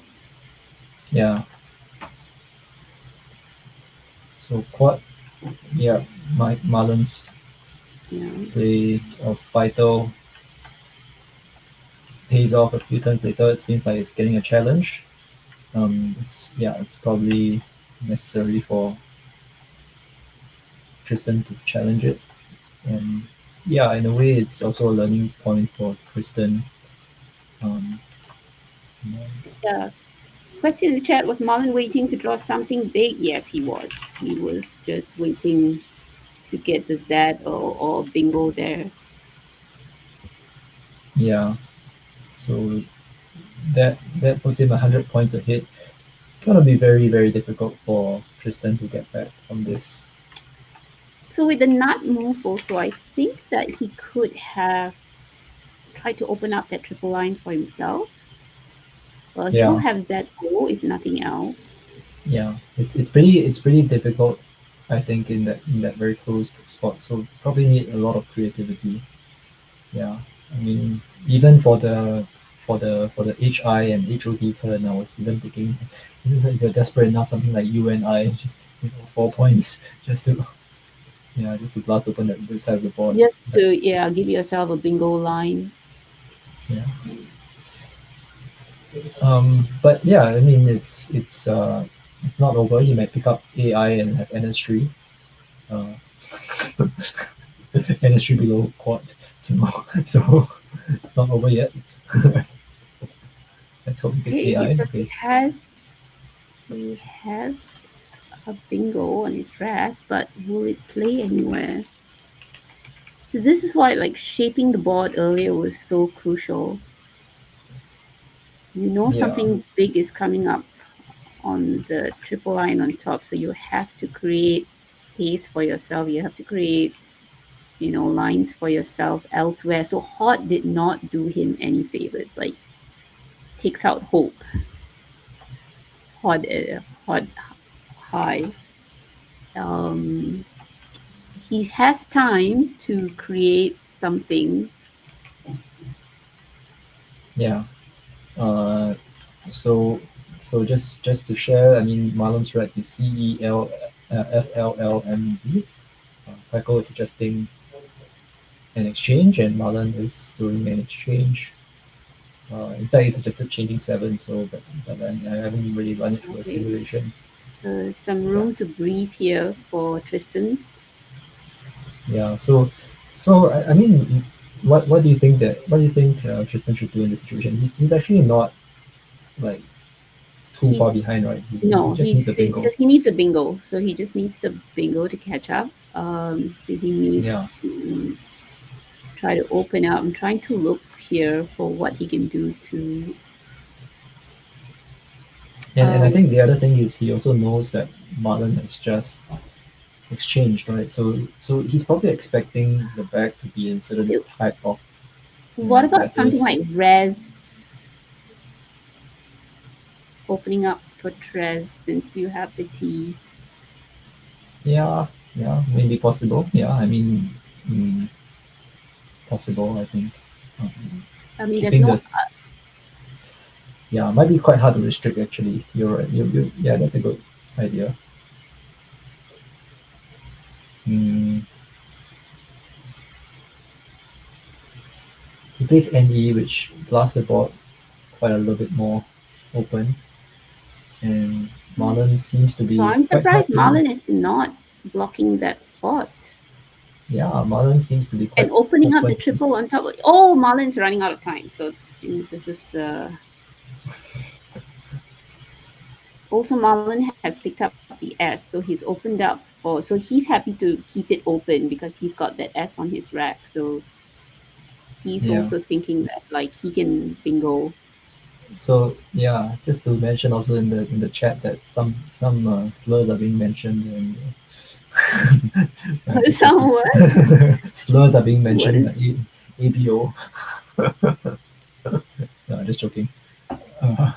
yeah. So quad, yeah. Marlon's Yeah. play of vital pays off a few turns later. It seems like it's getting a challenge. It's probably necessary for Tristan to challenge it, and yeah, in a way, it's also a learning point for Tristan. Um, you know, Yeah. Question in the chat, was Marlon waiting to draw something big? Yes, he was. He was just waiting to get the Z or bingo there. yeah, so that puts him 100 points ahead. Gonna be very very difficult for Tristan to get back from this. So with the nut move also, I think that he could have tried to open up that triple line for himself. Well, he will Yeah, have Z0 if nothing else. yeah, it's pretty difficult. I think in that very closed spot, so probably need a lot of creativity. Yeah, I mean even for the HI and HOT turn, I was even thinking, if you're desperate enough, something like UNI, 4 points just to just to blast open the side of the board. Just But to, yeah, give yourself a bingo line. yeah, but yeah, I mean it's not over. He might pick up AI and have NS3, uh, NS3 below quad. So so it's not over yet. Let's hope he gets Okay, AI. so Okay. he has a bingo on his rack, but will it play anywhere? So this is why like shaping the board earlier was so crucial. Yeah, Something big is coming up on the triple line on top, so you have to create space for yourself. You have to create, lines for yourself elsewhere. So hot did not do him any favors. Like takes out hope. Hot high. Um, he has time to create something. yeah. Uh, so just to share, I mean Marlon's right is CELFLLMV. Michael is suggesting an exchange, and Marlon is doing an exchange. In fact, he suggested changing seven, but I haven't really run it through a Okay, simulation. so some Yeah, room to breathe here for Tristan. yeah. So I mean, what do you think Tristan should do in this situation? He's actually not like too far He's behind, right? He No, just needs a it's bingo. just he needs a bingo. So he just needs the bingo to catch up. So he needs Yeah, to try to open up. I'm trying to look here for what he can do to. and I Um, think the other thing is he also knows that Marlon has just exchanged, right? So he's probably expecting the bag to be in certain type of what about something letters. like res opening up for Trez since you have the T. Yeah, yeah, maybe possible. Yeah, I mean, mm, possible. I think um, I mean, there's keeping no. the yeah might be quite hard to restrict. Actually, you're right. Yeah, that's a good idea. Mm, he plays NE, which blasts the board quite a little bit more open, and Marlon seems to So be I'm quite surprised happy. Marlon is not blocking that spot Yeah, Marlon seems to be and quite opening up the open. triple on top. Oh, Marlon's running out of time. So this is also Marlon has picked up the S, so he's opened up for. So he's happy to keep it open because he's got that S on his rack. So he's Yeah. also thinking that like he can bingo. So yeah, just to mention also in the chat that some slurs are being mentioned and just joking. Some what? Slurs are being What mentioned is like ABO. No, just joking. Uh,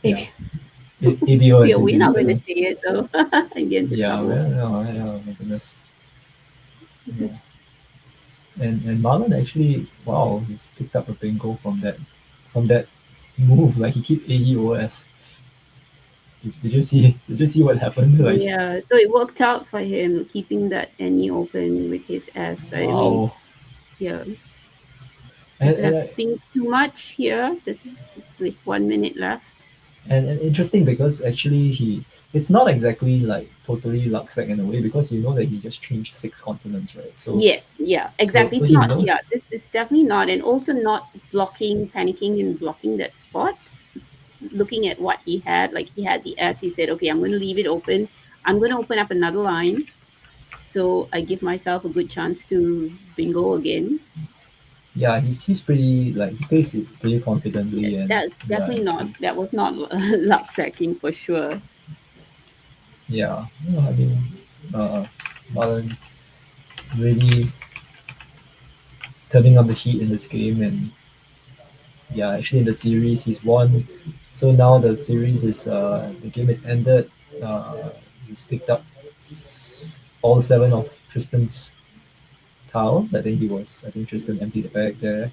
yeah, ABO has yeah, been we're not going to deleted. say it though and get into Yeah, trouble. well, yeah, my goodness. Yeah, and Marlon actually, wow, he's picked up a bingo from that move. Like he keep AEOS. Did you see? Did you see what happened? Like, Yeah, so it worked out for him keeping that any open with his S. I mean, wow. yeah, doesn't And have to think too much here. This is with 1 minute left. and interesting because actually it's not exactly like totally Luxec in a way because you know that he just changed six consonants, right? Yes, yeah, exactly. So It's he not. knows. Yeah, this is definitely not, and also not blocking, panicking, and blocking that spot. Looking at what he had, like he had the S. He said, "Okay, I'm going to leave it open. I'm going to open up another line, so I give myself a good chance to bingo again." Yeah, he's pretty like he plays it pretty Yeah, confidently and that's yeah, definitely not. That was not luck sacking for sure. yeah. No, I mean, uh, Marlon really turning up the heat in this game and yeah, actually in the series he's won. So now the series is the game is ended. He's picked up all seven of Tristan's tiles. I think Tristan emptied the bag there,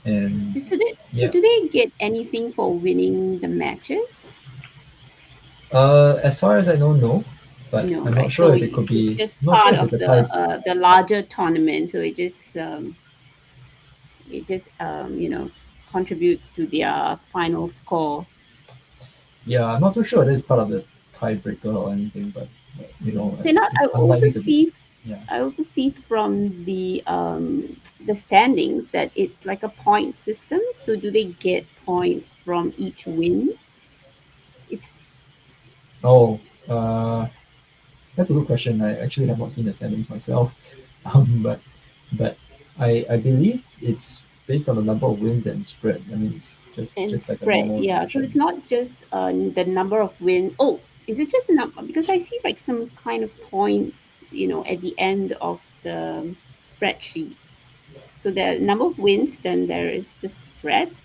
and So yeah. do they get anything for winning the matches? As far as I know, no, but No, I'm not right? sure So if it could it's be. just I'm not sure part if it's of a tie. the larger tournament. So it just contributes to their final score. Yeah, I'm not too sure that it's part of the tiebreaker or anything, but So not I it's also unlikely to be. see Yeah. I also see from the standings that it's like a point system. So do they get points from each win? It's Oh, uh, that's a good question. I actually have not seen the standings myself, but I believe it's based on the number of wins and spread. I mean, it's and just like a spread, normal yeah. So division. it's not just the number of wins. Oh, is it just a number? Because I see like some kind of points, at the end of the spreadsheet. So there are number of wins, then there is the spread.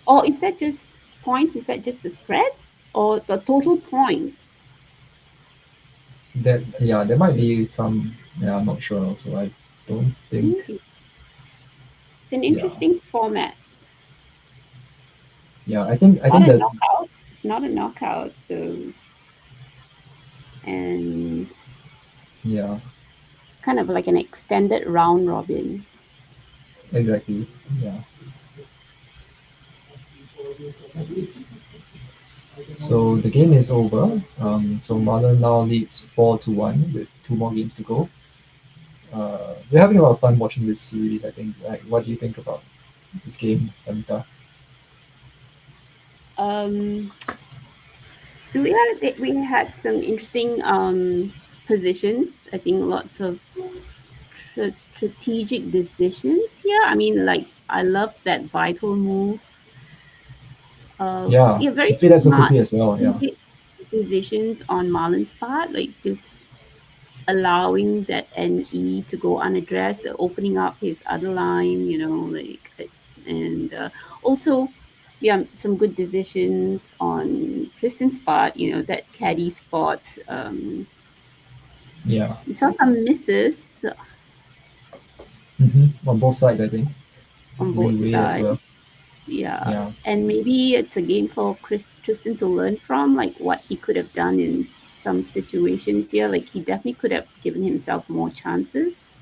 Or is that just points? Is that just the spread or the total points? That yeah, there might be some. Yeah, I'm not sure. Also, I don't think. Hmm. It's an Yeah, interesting format. yeah. It's I not think a that knockout. It's not a knockout. So and yeah, it's kind of like an extended round robin. exactly. Yeah. So the game is over. So Marlon now leads 4-1 with two more games to go. We're having a lot of fun watching this series. I think. Like, what do you think about this game, Anita? Um, we had some interesting positions. I think lots of strategic decisions here. I mean, like I loved that vital move. Yeah, Yeah, he very played that so smart quickly as well. Yeah, strategic decisions on Marlon's part, like just allowing that NE to go unaddressed, opening up his other line, and also. yeah, some good decisions on Tristen's part. That caddy spot. Yeah. We saw some misses On both sides, I think. on both Leeway as sides. well. Yeah, Yeah. and maybe it's a game for Tristan to learn from, like what he could have done in some situations here. Like he definitely could have given himself more chances.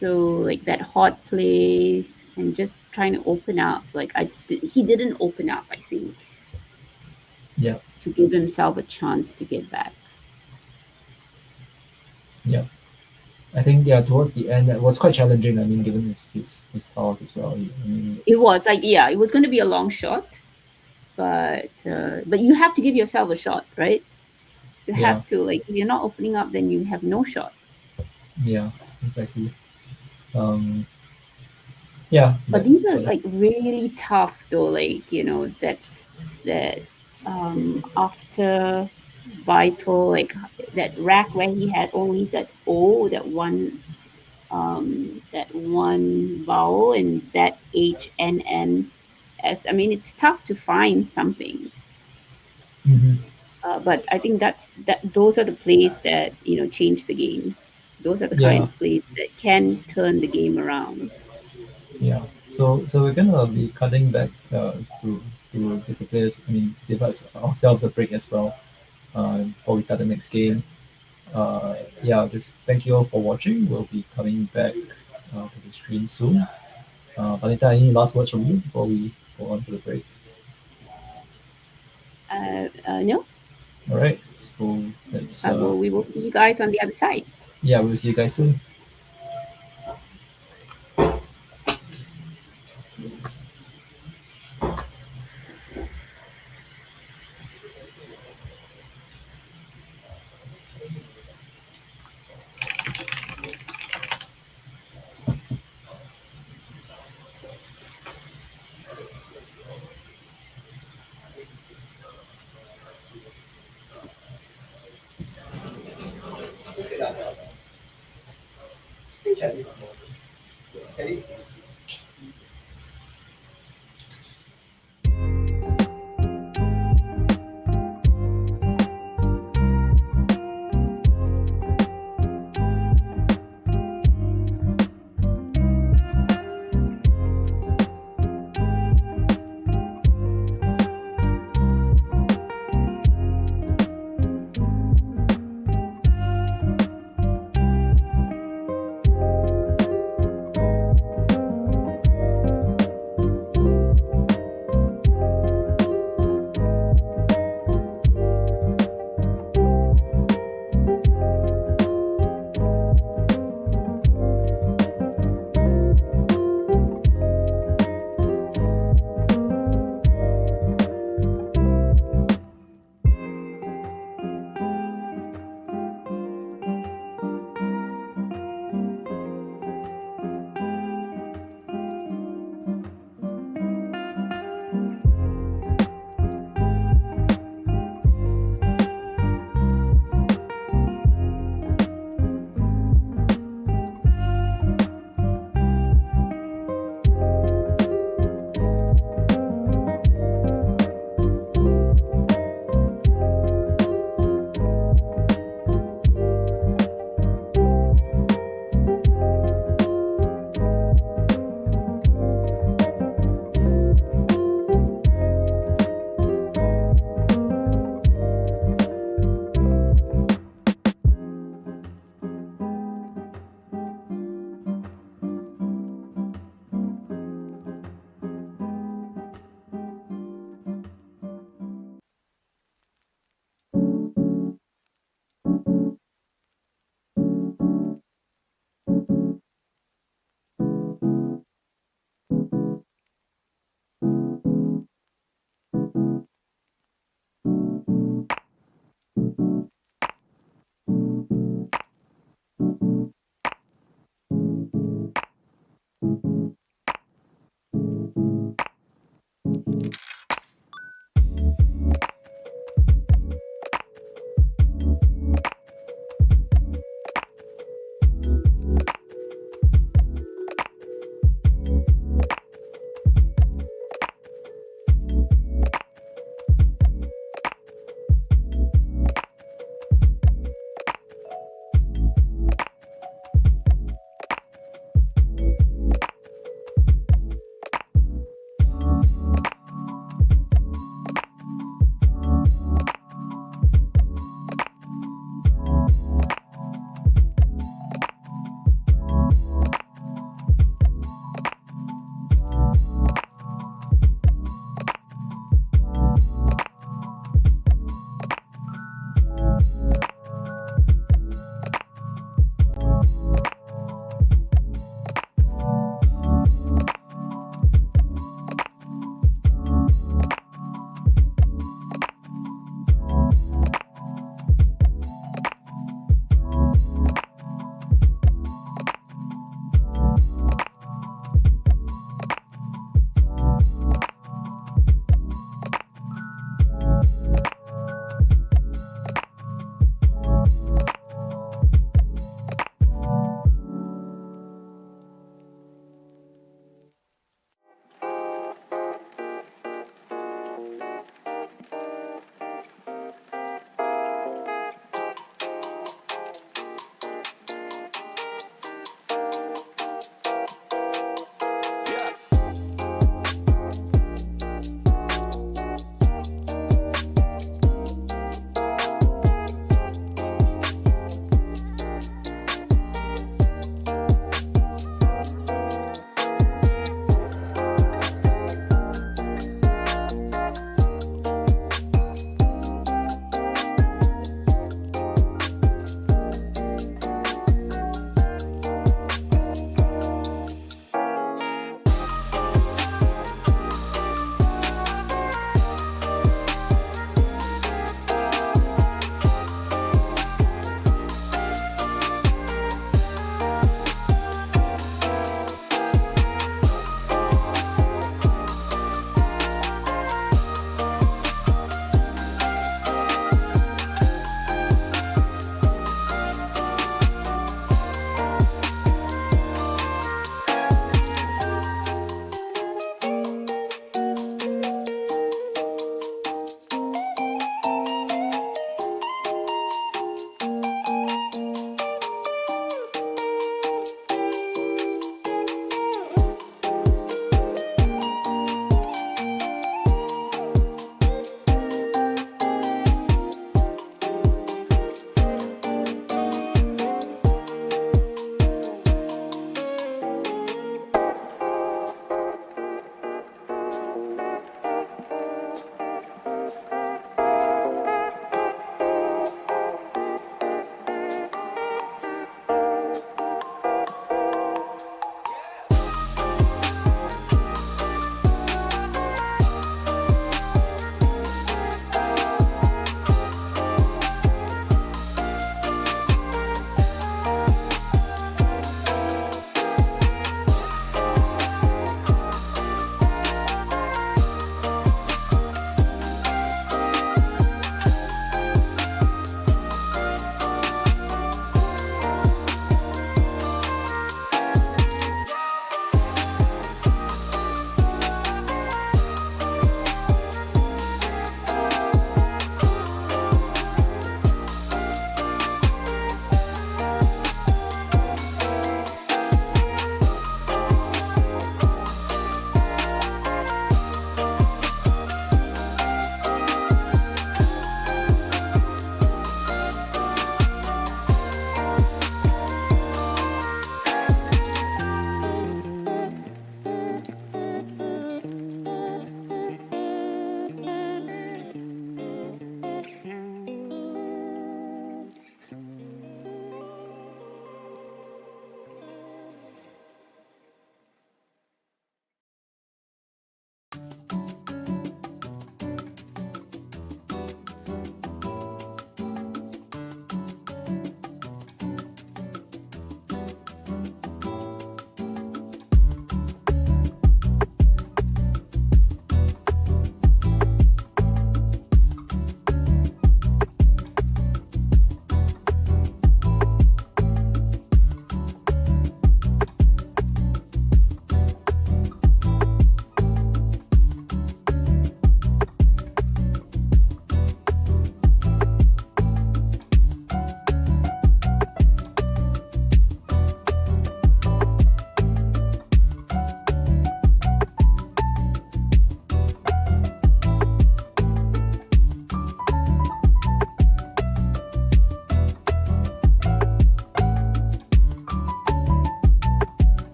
So like that hot play and just trying to open up. Like he didn't open up. I think Yeah. to give himself a chance to get back. Yeah. I think yeah, towards the end that was quite challenging. I mean, given his fouls as well. I mean, It was like, yeah, it was going to be a long shot, but you have to give yourself a shot, right? You yeah, have to, like, if you're not opening up, then you have no shots. yeah, exactly. Um, yeah, But but these are but like really tough though. Like that after Vital, like that rack where he had only that one vowel in ZHNNS. I mean, it's tough to find something. mhm, But I think those are the plays that change the game. Those are the kind yeah, of plays that can turn the game around. yeah. So we're gonna be cutting back to give the players. I mean, give us ourselves a break as well. Before we start the next game. Yeah, just thank you all for watching. We'll be coming back to the stream soon. Vanita, any last words from you before we go on to the break? No, All right. So let's we will see you guys on the other side. yeah, we'll see you guys soon.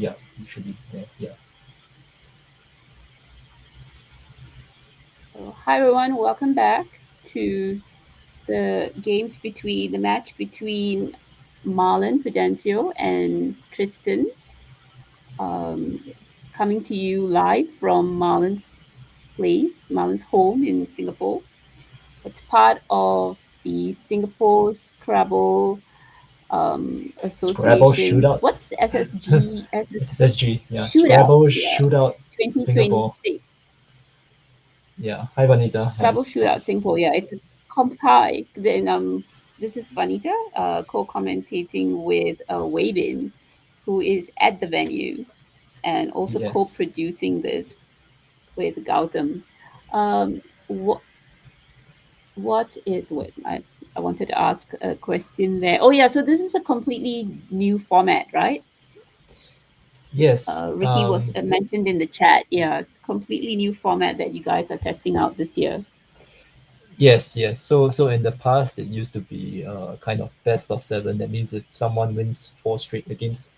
yeah, you should be there. Yeah. So, hi everyone, welcome back to the match between Marlon, Prudencio, and Tristen. Um, Coming to you live from Marlon's place, Marlon's home in Singapore. It's part of the Singapore Scrabble Scrabble Association. What's shootouts. SSG? SSSG. Yeah. Shootout, Scrabble yeah, shootout Singapore. 2026. Yeah. Hi Vanita. Hi. Scrabble Shootout Singapore. Yeah, it's a compile. Then this is Vanita, co-commentating with Wabin, who is at the venue and also Yes. co-producing this with Gautam. Um, what I wanted to ask a question there. Oh yeah, so this is a completely new format, right? Yes. Ricky was mentioned in the chat. Yeah, completely new format that you guys are testing out this year. Yes, yes. So in the past, it used to be kind of best of seven. That means if someone wins four straight games,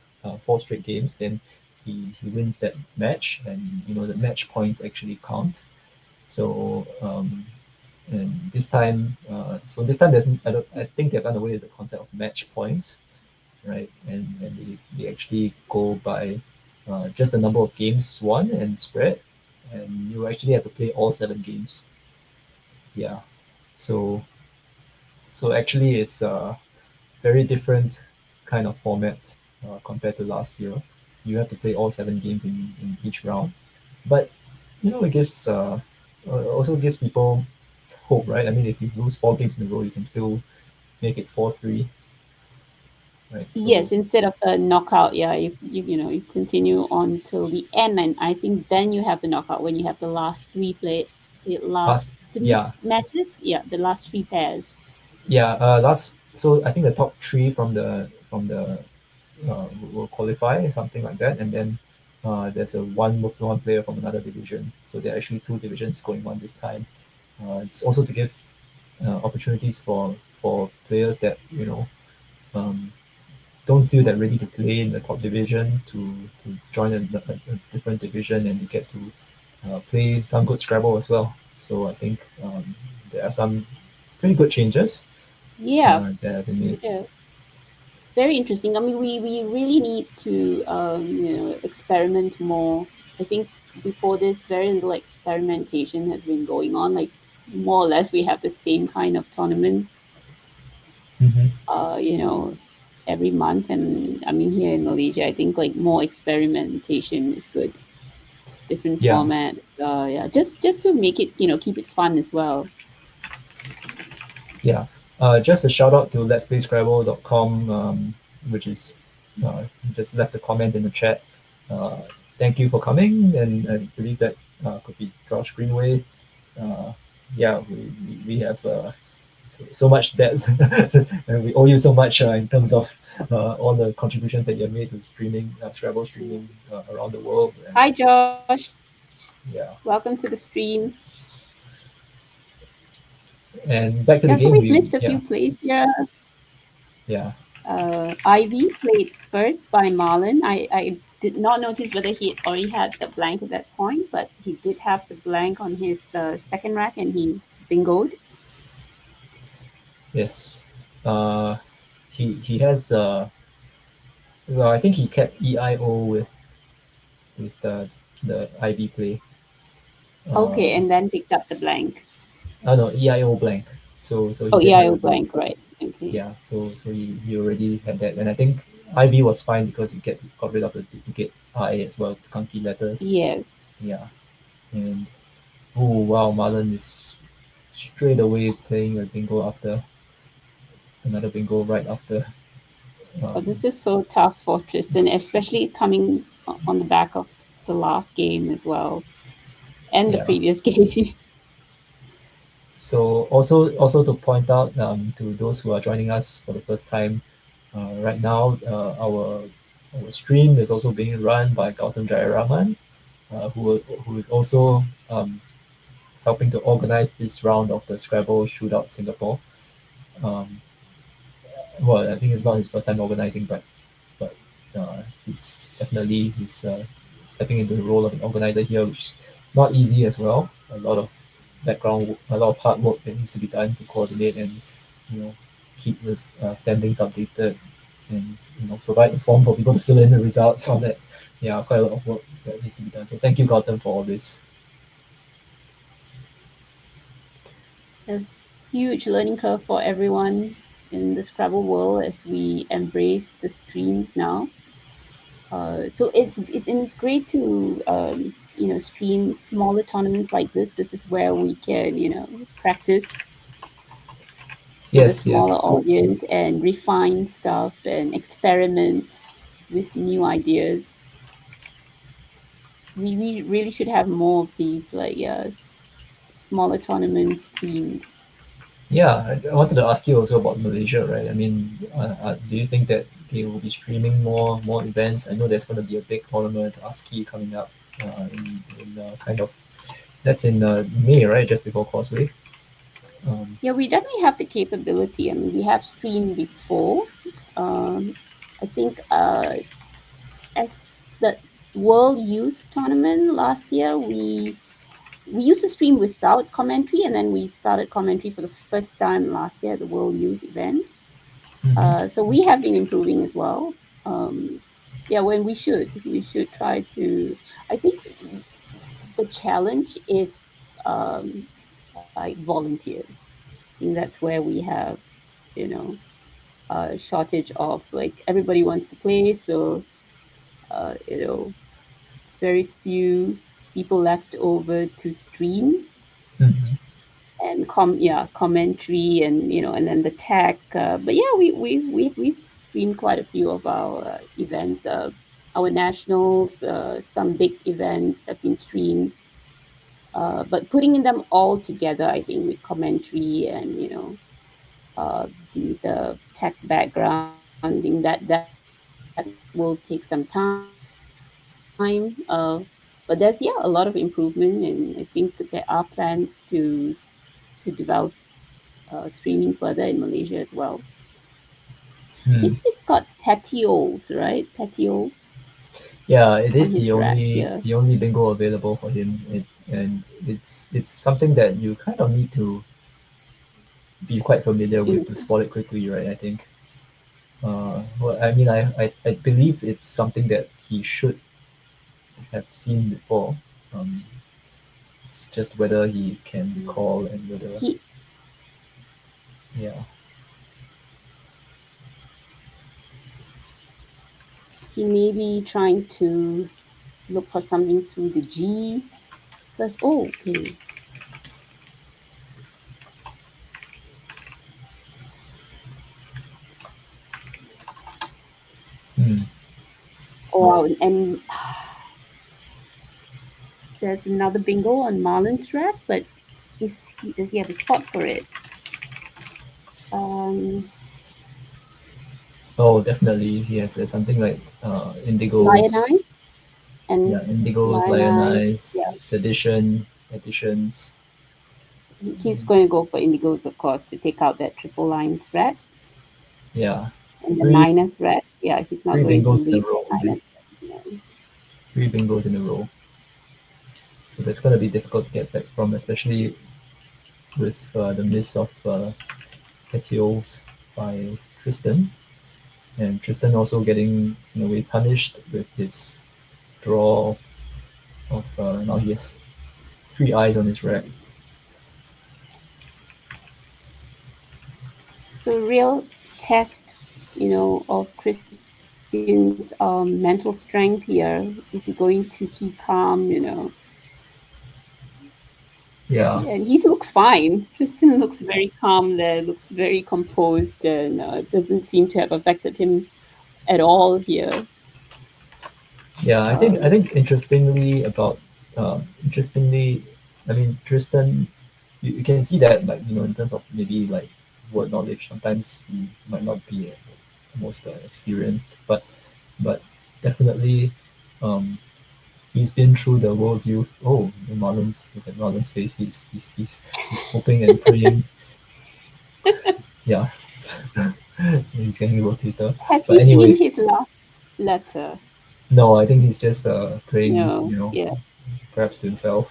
then he wins that match, and the match points actually count. So and this time I think they've done away with the concept of match points, right? And they actually go by just the number of games won and spread, and you actually have to play all seven games. Yeah. So actually, it's a very different kind of format compared to last year. You have to play all seven games in each round, but it also gives people hope, right? I mean, if you lose four games in a row, you can still make it 4-3, right? So Yes, instead of the knockout, yeah, you continue on till the end, and I think then you have the knockout when you have the last last, three yeah, matches, yeah, the last three pairs. yeah, last. So I think the top three from the will qualify, something like that, and then there's a one player from another division. So there are actually two divisions going on this time. It's also to give opportunities for players that um, don't feel that ready to play in the top division to join a different division, and you get to play some good Scrabble as well. So I think there are some pretty good changes Yeah, that have been made. yeah, very interesting. I mean, we really need to experiment more. I think before this, very little experimentation has been going on. Like more or less, we have the same kind of tournament Hmm. you know, every month. And I mean, here in Malaysia, I think like more experimentation is good. Different Yeah, formats. Yeah, just to make it, keep it fun as well. yeah. Just a shout out to letsplayscrabble.com, which is just left a comment in the chat. Uh, Thank you for coming, and I believe that could be Josh Greenway. Uh, yeah, we have so much debt, and we owe you so much in terms of all the contributions that you have made to streaming, Scrabble streaming around the world. And Hi, Josh. yeah, Welcome to the stream. and back to Yeah, the so game, we've missed a yeah, few plays here. yeah. Ivy played first by Marlon. I did not notice whether he already had the blank at that point, but he did have the blank on his second rack and he bingoed. Yes. Uh, he has well, I think he kept EIO with the IB play. Okay, Uh, and then picked up the blank. no, EIO blank. So he Oh, did have EIO a blank, right. Okay. yeah. So he already had that, and I think IB was fine because he got rid of the duplicate I as well, the clunky letters. Yes. Yeah, and oh wow, Marlon is straight away playing a bingo after another bingo right after. Oh, Um, this is so tough for Tristan, especially coming on the back of the last game as well and the yeah. previous game. So also to point out to those who are joining us for the first time, right now our stream is also being run by Gautam Jayaraman, who is also helping to organize this round of the Scrabble Shootout Singapore. Um, well, I think it's not his first time organizing, but He's stepping into the role of an organizer here, which is not easy as well. A lot of a lot of hard work that needs to be done to coordinate and keep the standings updated and provide a form for people to fill in the results on that. Yeah, quite a lot of work that needs to be done. So thank you, Gautam, for all this. There's huge learning curve for everyone in the Scrabble world as we embrace the streams now. So it's great to stream smaller tournaments like this. This is where we can practice with a Yes, smaller yes. audience and refine stuff and experiment with new ideas. We really should have more of these like smaller tournaments streamed. Yeah, I wanted to ask you also about Malaysia, right? I mean, do you think that they will be streaming more events? I know there's going to be a big tournament, ASCII, coming up in kind of that's in May, right? Just before Causeway. Yeah, we definitely have the capability. I mean, we have streamed before. Um, I think as the World Youth Tournament last year, we used to stream without commentary, and then we started commentary for the first time last year at the World Youth event. Mm-hmm. So we have been improving as well. Um, yeah, when we should try to. I think the challenge is like volunteers. I think that's where we have, you know, a shortage of like everybody wants to play, so uh, you know, very few people left over to stream Mm-hmm. and commentary and and then the tech. But yeah, we've streamed quite a few of our events. Our nationals, some big events have been streamed. But putting them all together, I think with commentary and the tech background, I think that will take some time. But there's a lot of improvement, and I think that there are plans to develop streaming further in Malaysia as well. I think he's Mm. got petioles, right? Petioles Yeah, it on is his the rack only here. the only bingo available for him, and it's something that you kind of need to be quite familiar with to spot it quickly, right? I think. Well, I mean, I believe it's something that he should have seen before. Um, it's just whether he can recall and whether, He yeah. he may be trying to look for something through the G. Because okay. Hmm. Oh, and there's another bingo on Marlon's rack, but does he have a spot for it? Um, Oh, definitely. Yes, there's something like Indigo's, Lionize and yeah, Indigo's, Lionize. Lionize, Yeah, Sedition, Editions. he's going to go for Indigos, of course, to take out that triple line threat Yeah, and the three niner threat. Yeah, he's not three going to bingos in a leave row, that right? niner threat. Yeah. 3 bingos in a row. So that's gonna be difficult to get back from, especially with the miss of Petioles by Tristen, and Tristen also getting in a way punished with his draw of now he has 3 eyes on his rack. So real test, of Christian's mental strength here. Is he going to keep calm? Yeah, And he looks fine. Tristan looks very calm there, looks very composed, and it doesn't seem to have affected him at all here. yeah. I Um, think interestingly, I mean Tristan, you can see that like in terms of maybe like word knowledge, sometimes he might not be the most experienced, but definitely um, he's been through the world youth. Oh, Marlon's look at Marlon's face. He's hoping and praying. Yeah, he's getting rotator. has But he seen anyway, his last? letter. No, I think he's just playing, No, yeah, perhaps to himself.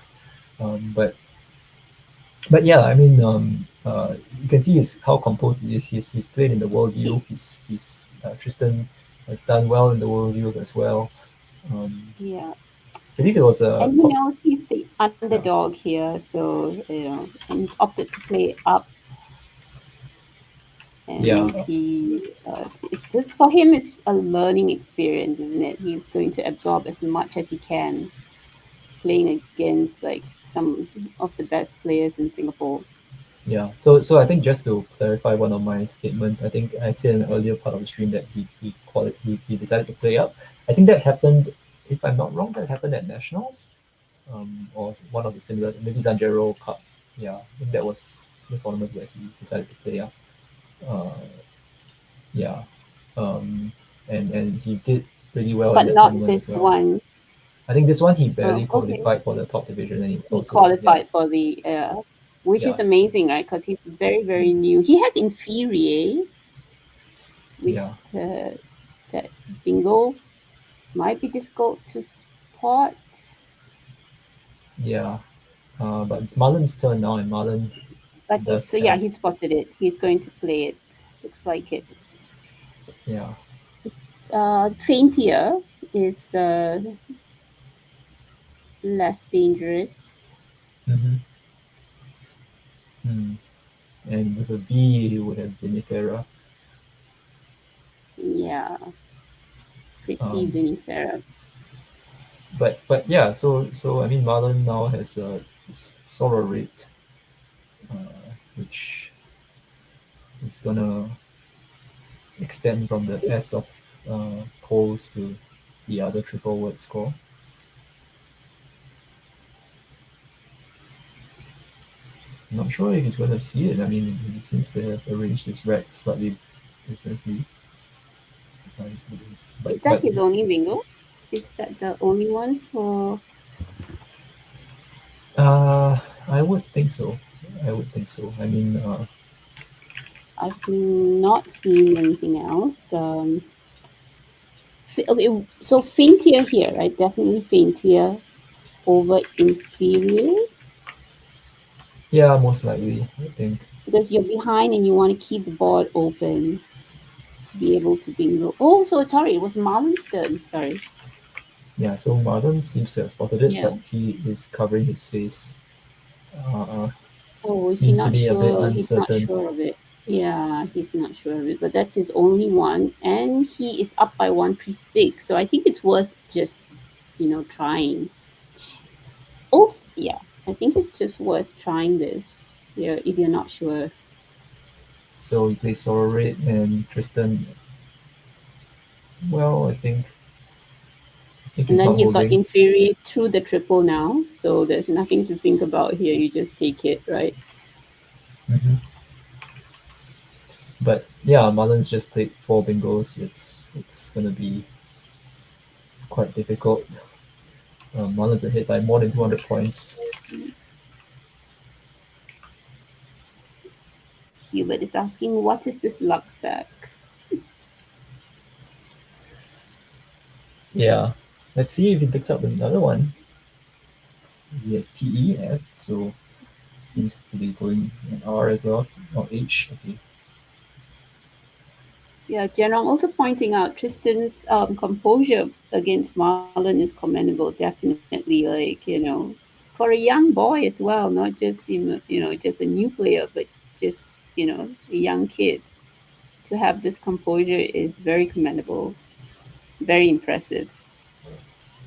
But yeah, I mean, you can see how composed he is. He's played in the World he, Youth. Tristan has done well in the World Youth as well. yeah. I believe it was a And he top. knows he's the Yeah, underdog here, so and he's opted to play up, and yeah, this for him is a learning experience, isn't it? He's going to absorb as much as he can, playing against like some of the best players in Singapore. yeah. So I think just to clarify one of my statements, I think I said in an earlier part of the stream that he decided to play up. I think that happened, if I'm not wrong, that happened at nationals, or one of the similar, maybe Zanjero Cup. Yeah, I think that was the tournament where he decided to play up. Uh, yeah, um, and he did pretty well in But that not tournament as this well. one. I think this one he barely Okay. qualified for the top division, and he He also qualified for which yeah, is so amazing, right? Because he's very, very new. He has inferior with yeah, uh, that bingo might be difficult to spot. yeah. But it's Marlon's turn now, and Marlon But does so yeah, have he spotted it. He's going to play it. Looks like it. yeah. His faintier is less dangerous. Mm-hmm. Mm. And with a V, it would have been Ifera. Yeah, pretty Um, Vinifera. but yeah, so I mean, Marlon now has a solo rate, which is gonna extend from the S of poles to the other triple word score. I'm not sure if he's gonna see it. I mean, he seems to have arranged his racks slightly differently. Is that But his only bingo? Is that the only one for? uh, I would think so. I would think so. I mean, I've not seen anything else. Okay, so faintier here, right? Definitely faintier over inferior yeah, most likely, I think. because you're behind and you want to keep the board open to be able to bingo. Oh, so sorry, it was Marlon's turn. Sorry. Yeah, so Marlon seems to have spotted it, Yeah. but he is covering his face. Uh, Oh, is he seems to not be a bit sure? He's not uncertain. sure of it. Yeah, he's not sure of it, but that's his only one, and he is up by 136. So I think it's worth just trying. Also, yeah, I think it's just worth trying this. Yeah, if you're not sure. So he plays Sororate and Tristan. Well, I think And he's then not he's got holding. inferior through the triple now, so there's nothing to think about here. You just take it, right? Hmm. But yeah, Marlon's just played 4 bingos. It's gonna be quite difficult. Marlon's ahead by more than 200 points. Hubert is asking, what is this luck sack? Yeah, let's see if he picks up another one. He has TEF, so seems to be going an R as well, or H. Okay. Yeah, General also pointing out Tristan's composure against Marlon is commendable. Definitely, like for a young boy as well, not just just a new player, but just a young kid. To have this composure is very commendable, very impressive.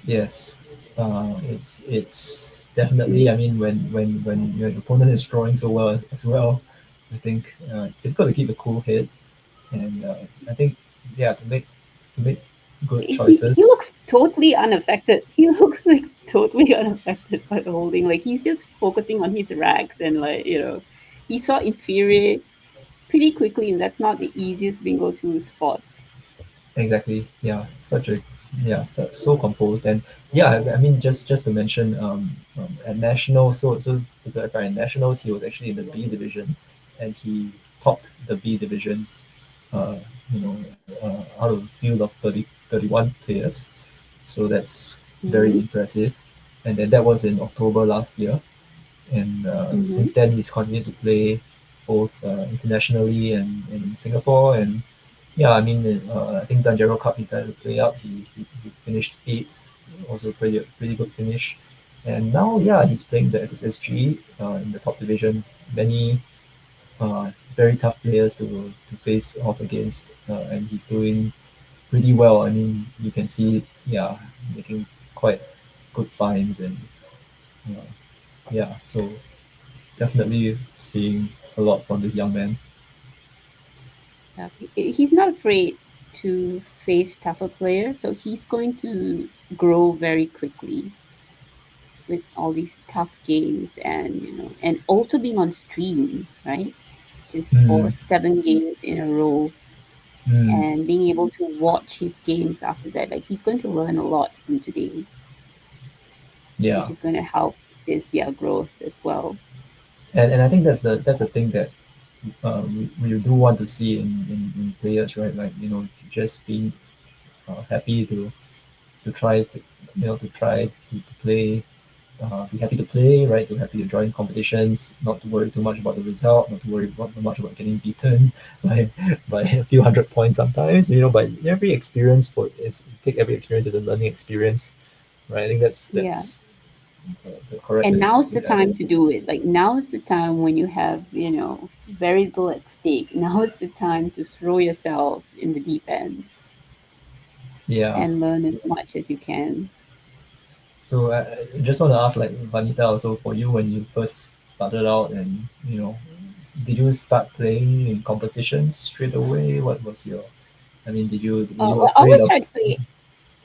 Yes, it's definitely. I mean, when your opponent is drawing so well as well, I think it's difficult to keep a cool head, and I think yeah, to make good He choices. looks totally unaffected. He looks like totally unaffected by the holding. Like he's just focusing on his racks and he saw inferior pretty quickly, and that's not the easiest bingo to spot. Exactly. Yeah, such a yeah, so composed, and yeah, I mean, just to mention, at nationals, so to clarify, at nationals, he was actually in the B division, and he topped the B division, uh, out of a field of 31 players. So that's very Mm-hmm. impressive. And then that was in October last year. And Mm-hmm. since then, he's continued to play both internationally and in Singapore. And yeah, I mean, I think Zanjaro Cup he decided to play up. He finished eighth, also pretty good finish. And now, yeah, he's playing the SSSG in the top division. Many very tough players to face off against, and he's doing pretty well. I mean, you can see, yeah, making quite good finds and uh, yeah, so definitely seeing a lot from this young man. Yeah, he's not afraid to face tougher players, so he's going to grow very quickly with all these tough games, and and also being on stream, right? Just for Mm, 7 games in a row, mm, and being able to watch his games after that. Like, he's going to learn a lot from today, which yeah, is going to help his, yeah, growth as well. and I think that's the thing that we do want to see in players, right? Like just being happy to try to to play, be happy to play, right? To happy to join competitions, not to worry too much about the result, not to worry much about getting beaten by by a few hundred points sometimes. But every experience take every experience as a learning experience, right? I think that's Yeah. that's the correct And way to now's the look at it. time to do it. Like, now is the time when you have, very little at stake. Now is the time to throw yourself in the deep end Yeah. and learn as much as you can. So I just want to ask, like Vanita, also for you when you first started out, and did you start playing in competitions straight away? What was your I mean, were you Well, I afraid always of? try to play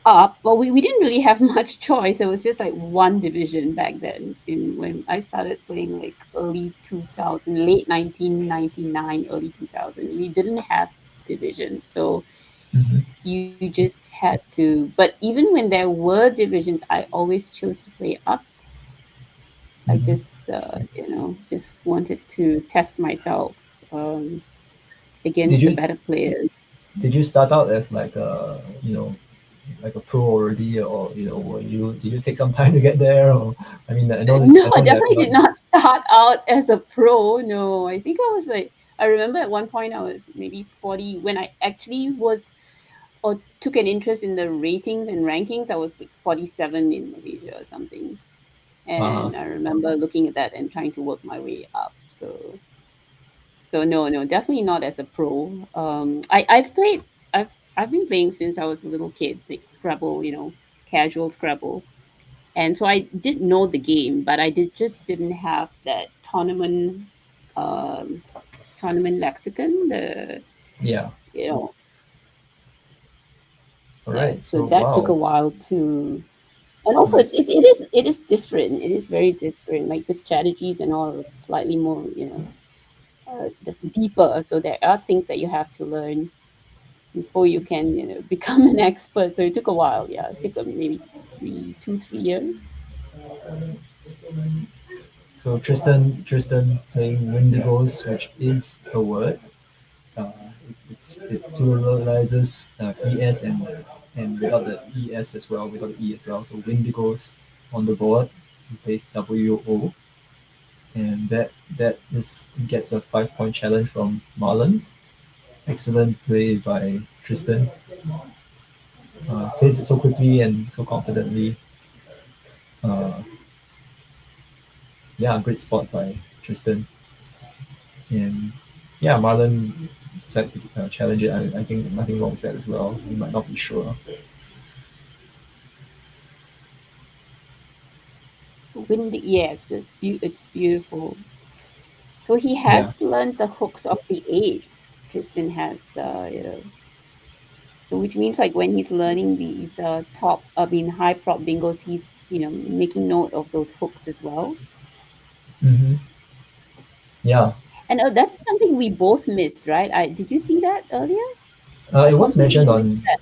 up, but we didn't really have much choice. It was just like one division back then. In when I started playing, like early 2000, late 1999, early 2000, we didn't have divisions, so Mhm, you just had to. But even when there were divisions, I always chose to play up. I mhm. just just wanted to test myself Did against the you better players. did you start out as like like a pro already, or did you take some time to get there? Or I mean, No, I I know that a definitely lot. did not start out as a pro. No, I think I was like, I remember at one point I was maybe 40 when I actually was or took an interest in the ratings and rankings. I was like 47 in Malaysia or something. Uh-huh. And I remember looking at that and trying to work my way up. So no, no, definitely not as a pro. I've been playing since I was a little kid, like Scrabble, casual Scrabble. And so I did know the game, but I didn't have that um, tournament lexicon. The Yeah. you know All right. So So that took wow. a while to. And also, Mm, it is different. It is very different. Like, the strategies and all are slightly more, just deeper. So there are things that you have to learn before you can, become an expert. So it took a while. Yeah, it took maybe 3 2 3 years. so Tristan playing Windigos, which is a word. Uh, it pluralizes ES and without the ES as well, without the E as well. So Windigos on the board, he plays WO, and that is gets a 5 point challenge from Marlon. Excellent play by Tristan. Plays it so quickly and so confidently. Uh, yeah, great spot by Tristan. And yeah, Marlon decides to challenge it. I think nothing wrong with that as well. He might not be sure. Yes, it's beautiful. So he Yeah. has learned the hooks of the eights. Tristan has, so which means, like, when he's learning these high prop bingos, he's making note of those hooks as well. Mm-hmm. Yeah. And that's something we both missed, right? I Did you see that earlier? I It was completely mentioned missed on that.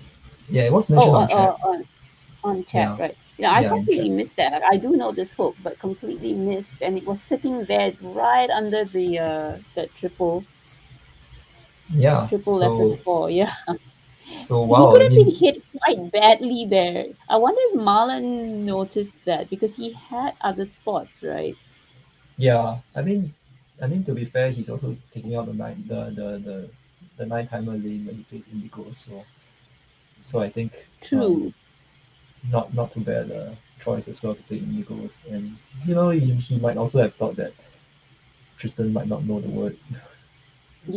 yeah, it was Oh, mentioned on chat. on chat, Yeah. right? I Yeah, in completely chat. missed that. I do know this hook, but completely missed, and it was sitting there right under the triple. Yeah. Triple letters 4, yeah. He Wow. could I have been mean, hit quite badly there. I wonder if Marlon noticed that because he had other spots, right? yeah. To be fair, he's also taking out the nine timer lane when he plays Indigo. So I think True. not too bad choice as well to play Indigos. And he might also have thought that Tristan might not know the word. Yeah,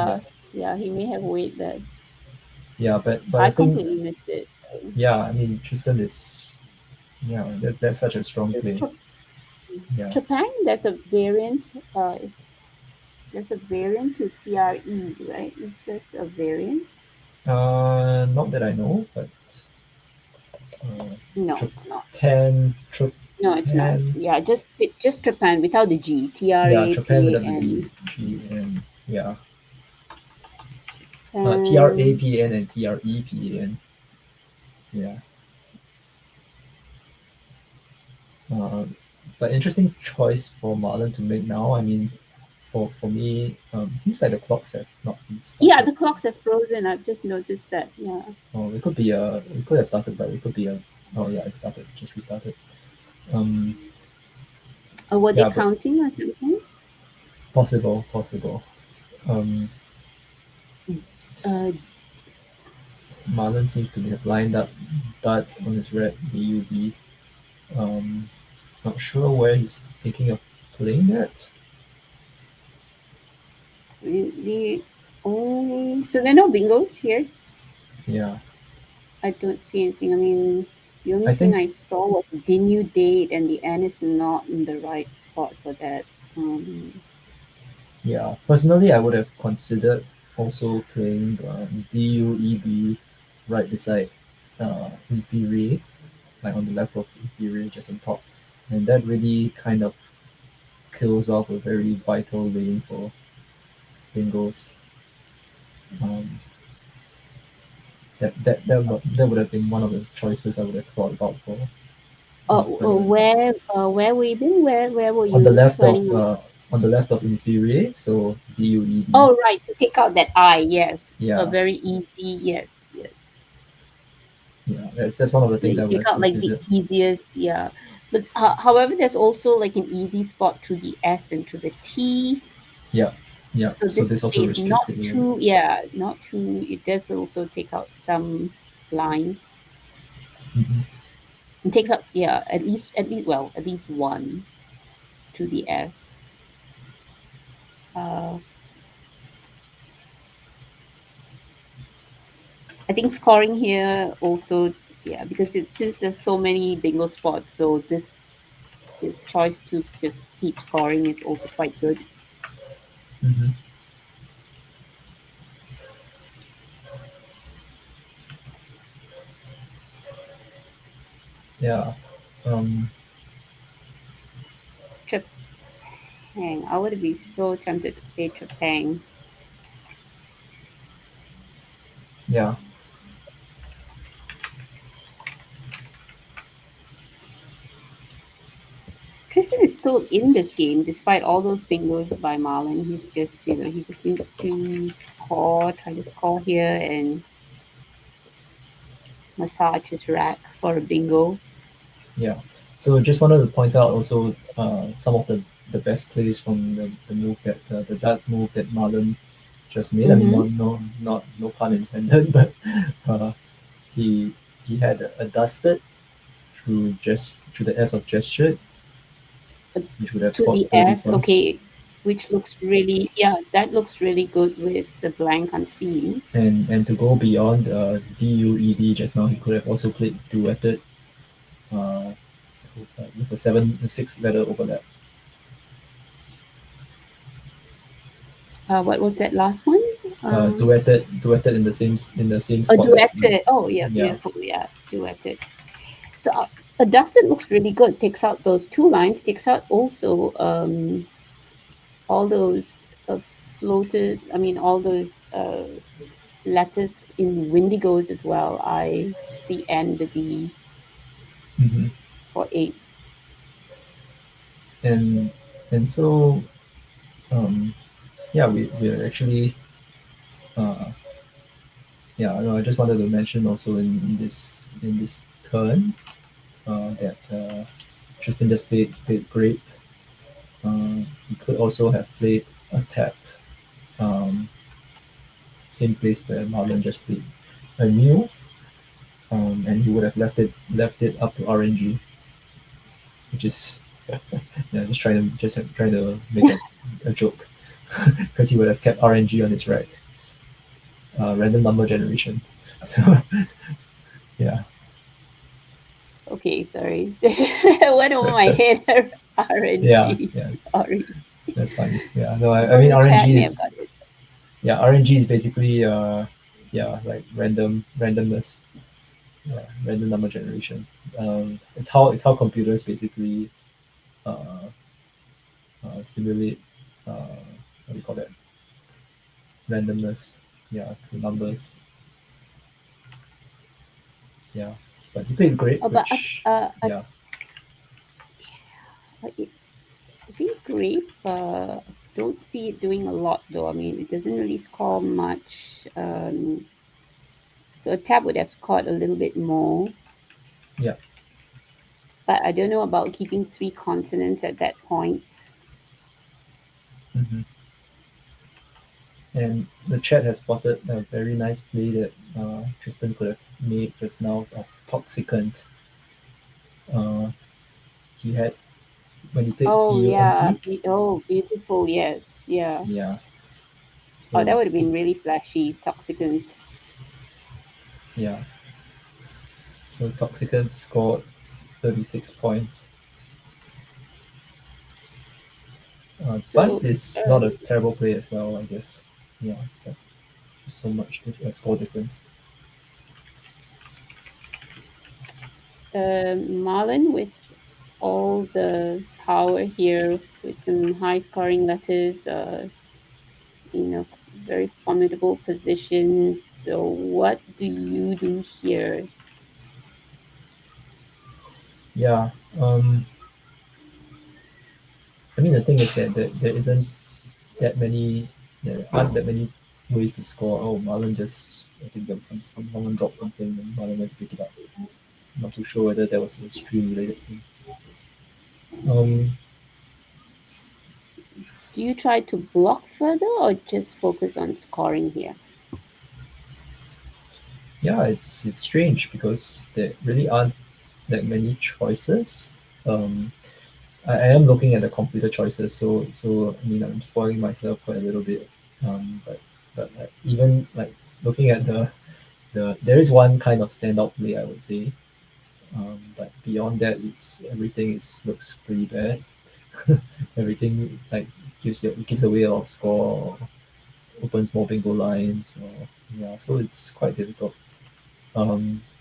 Yeah, yeah, he may have weighed that. yeah. But I I think completely missed it. yeah. Tristan is yeah. That's such a strong So play. Yeah. Trepang, there's a variant to TRE, right? Is this a variant? Not that I know, but uh, No, it's not. Japan, No, it's not. Japan, Yeah, just Japan without the G. T R yeah, A Japan P A without the N. G, and yeah, And TRAPN and TREPAN. Yeah. Uh, but interesting choice for Marlon to make now. For me, seems like the clocks have not been yeah, started. the clocks have frozen. I've just noticed that. Yeah. Oh, it could have started, but it could be a. Oh yeah, it started. Just restarted. Um, Or were they yeah, but counting or something? possible. Um, Uh, Marlon seems to have lined up Dart on his red BUD. Um, Not sure where he's thinking of playing that. the only so there are no bingos here. Yeah, I don't see anything. I mean, the only I thing think I saw was did you date, and the N is not in the right spot for that. yeah. Personally, I would have considered also playing DUEB right beside Inferior, like on the left of Inferior, just on top, and that really kind of kills off a very vital lane for Bengals. Um, that would have been one of the choices I would have thought about for whether Where were you been? Where were on the you left planning of on? Inferior, so DUEB. Oh, right, to take out that I. Yes, a Yeah, very easy. Yes, yes. yeah. That's one of the Yeah, things you I would take have out like the considered. easiest. Yeah, but however, there's also like an easy spot to the S and to the T. Yeah, yeah. So So this this also is restricts not it a little bit. too. Yeah, not too. It does also take out some lines. Hmm. It takes up, yeah, at least one to the S. Uh, I think scoring here also, yeah, because it's since there's so many bingo spots, so this choice to just keep scoring is also quite good. Hmm. Yeah. Um, Trepang, I would be so tempted to play Trepang. yeah. Tristan is still in this game despite all those bingos by Marlon. He's just, he just needs to try to score here and massage his rack for a bingo. Yeah. So just wanted to point out also some of the best plays from the move that the dart move that Marlon just made. I mean, Mm-hmm. no pun intended, but uh, he he had a dusted through the S of gesture, which would have To scored the 30 S, points. okay, which looks really, yeah, that looks really good with the blank unseen. And to go beyond DUED just now, he could have also played duetted uh, with a 6 letter overlap. What was that last one? Duetted in the same A spot as duetted. Oh, yeah, yeah. beautiful. Yeah, duetted. So a dusted looks really good. Takes out those two lines. Takes out also all those floaters. I mean, all those letters in Windigos as well. The N, the D Hmm. for eights. And so um, yeah, we're actually Uh, yeah, no, I just wanted to mention also in this turn that Tristan just played grape. He could also have played a tap, um, same place where Marlon just played a new, and he would have left it up to RNG, which is yeah, trying to make a joke because he would have kept RNG on his right, random number generation. So yeah, Okay, sorry. It went over my head. yeah, RNG. yeah, Sorry. that's funny. Yeah, no, I People in mean the chat RNG may have is got it. yeah, RNG is basically yeah, like randomness, yeah, random number generation. It's how computers basically uh, simulate what do you call that, randomness, yeah, to numbers, yeah. But he played great, But which yeah, I think grape. Don't see it doing a lot though. I mean, it doesn't really score much. So a tab would have scored a little bit more. yeah. But I don't know about keeping three consonants at that point. Hmm. And the chat has spotted a very nice play that Tristan could have made just now of Toxicant. Uh, he had when he played Oh yeah. EUNT, Oh, beautiful. Yes. Yeah. yeah. Oh, So that would have he, been really flashy. Toxicant. yeah, so Toxicant scored 36 points. Bunt So is not a terrible play as well, I guess. Yeah, but so much score difference. Marlon with all the power here with some high scoring letters. In a very formidable position. So what do you do here? Yeah, I mean the thing is that there isn't that many, there aren't that many ways to score. Oh, Marlon just, I think there was someone dropped something and Marlon went to pick it up. I'm not too sure whether that was a stream related thing. Um, Do you try to block further or just focus on scoring here? yeah, it's strange because there really aren't that many choices. Um, I am looking at the computer choices, so I mean I'm spoiling myself quite a little bit. But like, even like looking at the there is one kind of standout play I would say, but beyond that it's everything is looks pretty bad. Everything like gives away a lot of score, opens more bingo lines, or yeah, so it's quite difficult.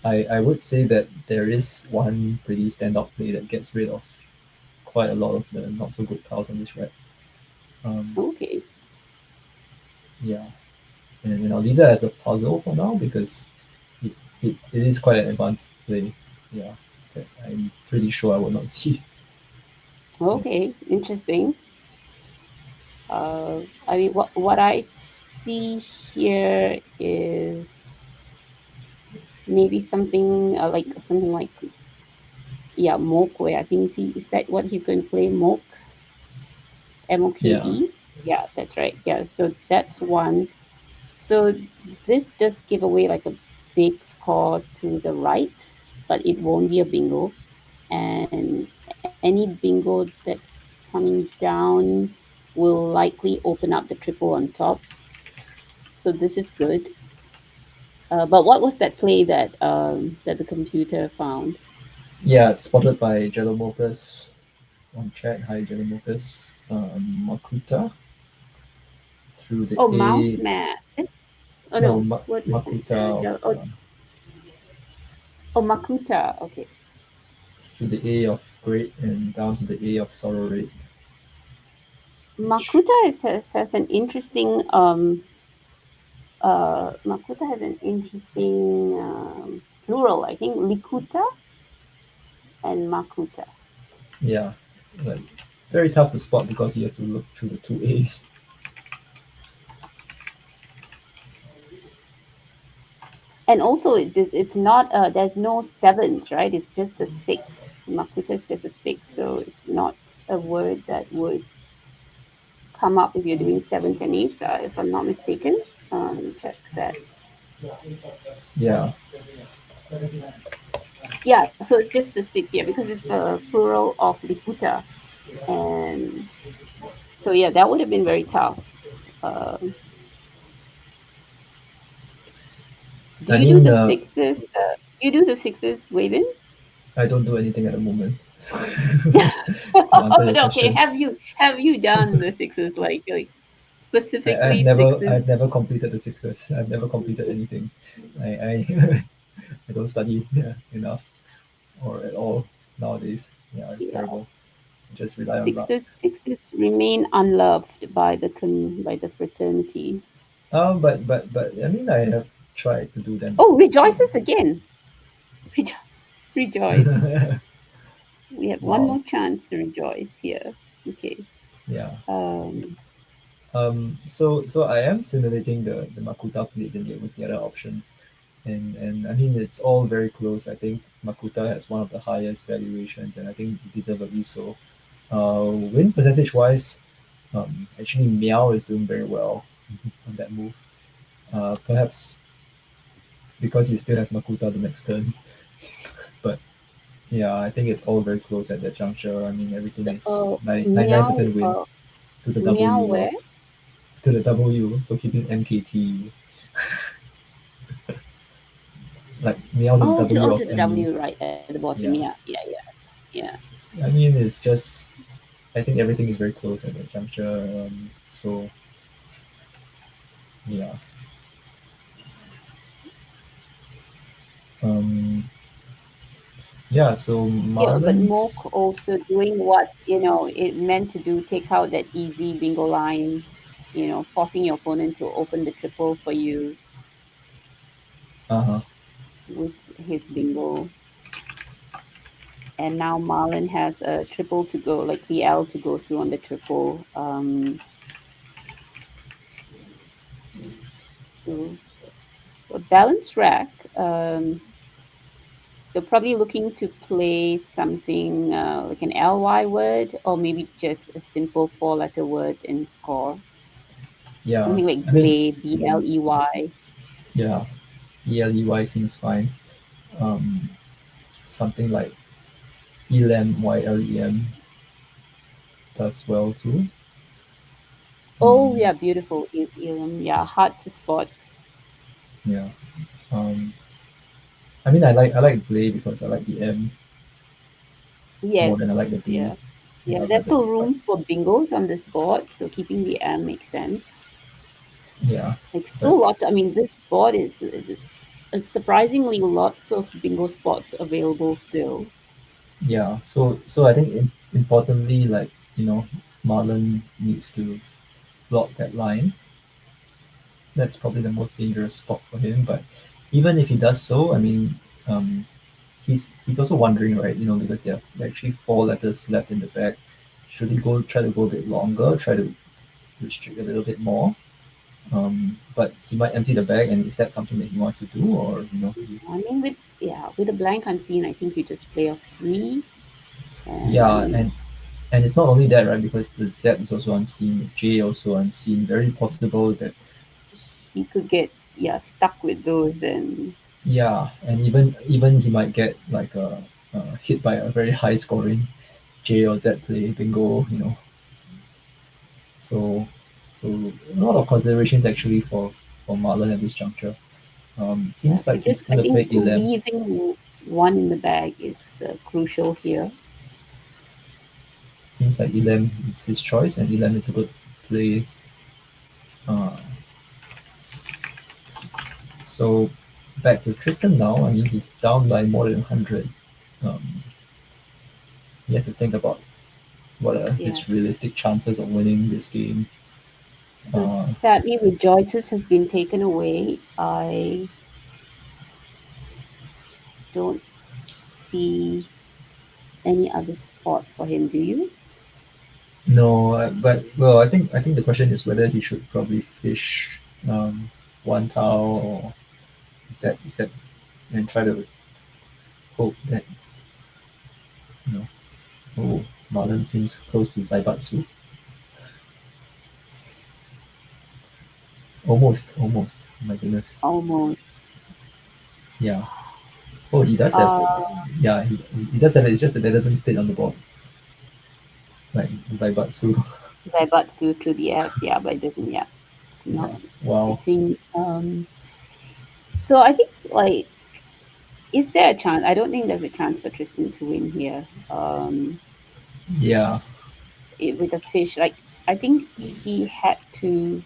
I would say that there is one pretty standout play that gets rid of quite a lot of the not so good tiles on this rack. Um, Okay. yeah, and I'll leave that as a puzzle for now because it is quite an advanced play. Yeah, that I'm pretty sure I will not see. Yeah, Okay. Interesting. I mean, what I see here is maybe something like yeah, moke. I think is that what he's going to play? Moke, yeah, MOKE. Yeah, that's right. Yeah, so that's one. So this does give away like a big score to the right, but it won't be a bingo. And any bingo that's coming down will likely open up the triple on top. So this is good. But what was that play that the computer found? yeah. It's spotted by Jelomocus on chat. Hi, Jelomocus. Makuta through the Oh, mouse A. mat. Oh No, no, what was it? Makuta of Oh, Makuta. Okay. through the A of Great and down to the A of Sorrow Rate, which Makuta has an interesting Makuta has an interesting plural. I think Likuta and Makuta. yeah, like very tough to spot because you have to look through the two A's. And also, it's not there's no sevens, right? It's just a six. Makuta is just a six, so it's not a word that would come up if you're doing sevens and eights, if I'm not mistaken. Let me check that. Yeah. Yeah, so it's just the six, yeah, because it's the plural of liputa, and so yeah, that would have been very tough. Um, do I you do mean, the sixes? Do you do the sixes, Wavin? I don't do anything at the moment. To answer your Okay, question, have you done the sixes like I've specifically never sixes? I've never completed the sixes. I've never completed anything. I I don't study enough or at all nowadays. Yeah, it's Yeah, terrible. I just rely on luck. sixes remain unloved by by the fraternity. But I mean, I have tried to do them. Oh, So rejoices again. Rejo- Rejoice. We have one wow, more chance to rejoice here. Okay. yeah. Um, So I am simulating the Makuta plays in it with the other options, and I mean it's all very close. I think Makuta has one of the highest valuations, and I think deservedly so. Win percentage wise, actually Meow is doing very well on that move. Perhaps because you still have Makuta the next turn, but yeah, I think it's all very close at that juncture. I mean everything so, is meow, 99% win to the meow W where? to the W. So keeping MKT like Meow to the W To of the MU. W right at the bottom. Yeah, Yeah. I mean it's just I think everything is very close at that juncture. So yeah. Um, yeah. So Yeah, but Marlon's. Mook also doing what it meant to do, take out that easy bingo line, forcing your opponent to open the triple for you Uh huh. with his bingo. And now Marlon has a triple to go, like the L to go through on the triple. So a balanced rack. So probably looking to play something like an ly word, or maybe just a simple four-letter word and score. Yeah. Something like I mean, Bley, Bley. yeah. ELEY seems fine. Um, something like ELEM YLEM does well too. Oh Um, yeah, beautiful. Yeah, hard to spot. yeah. Um, I mean, I like Blade because I like the M more than I like the Yes, B. yeah. Yeah, But there's still room for bingos on this board, so keeping the M makes sense. yeah, Like but still lots. I mean, this board is it's surprisingly lots of bingo spots available still. yeah. So I think importantly, like Marlon needs to block that line. That's probably the most dangerous spot for him. But even if he does so, I mean, um, he's also wondering, right? Because there are actually four letters left in the bag. Should he try to go a bit longer, try to restrict a little bit more? But he might empty the bag, and is that something that he wants to do, or I mean, with a blank unseen, I think you just play off three, and I yeah, mean, and it's not only that, right? Because the Z is also unseen, the J also unseen. Very possible that he could get stuck with those, and yeah, and even he might get like hit by a very high scoring J or Z play bingo, So, so a lot of considerations actually for Marlon at this juncture. yeah. Seems So like he's just I gonna play think Elam. leaving one in the bag is crucial here. Seems like Elam is his choice, and Elam is a good play. Uh, so back to Tristan now. I mean, he's down by more than 100. Um, he has to think about what are Yeah. his realistic chances of winning this game. So Uh, sadly, Rejoices has been taken away. I don't see any other spot for him. Do you? no, but well, I think the question is whether he should probably fish one towel Is that and try to hope that you know. Oh, Marlon seems close to Zaibatsu. Almost, almost. My goodness. Almost. Yeah. Oh, he does have it. Uh, Yeah, he does have it. It's just that it doesn't fit on the board. Like Zaibatsu. Zaibatsu through the S, yeah, but it doesn't, yeah. It's not Yeah. Wow. fitting. So I think, like, is there a chance? I don't think there's a chance for Tristan to win here. Yeah. With a fish, like, I think he had to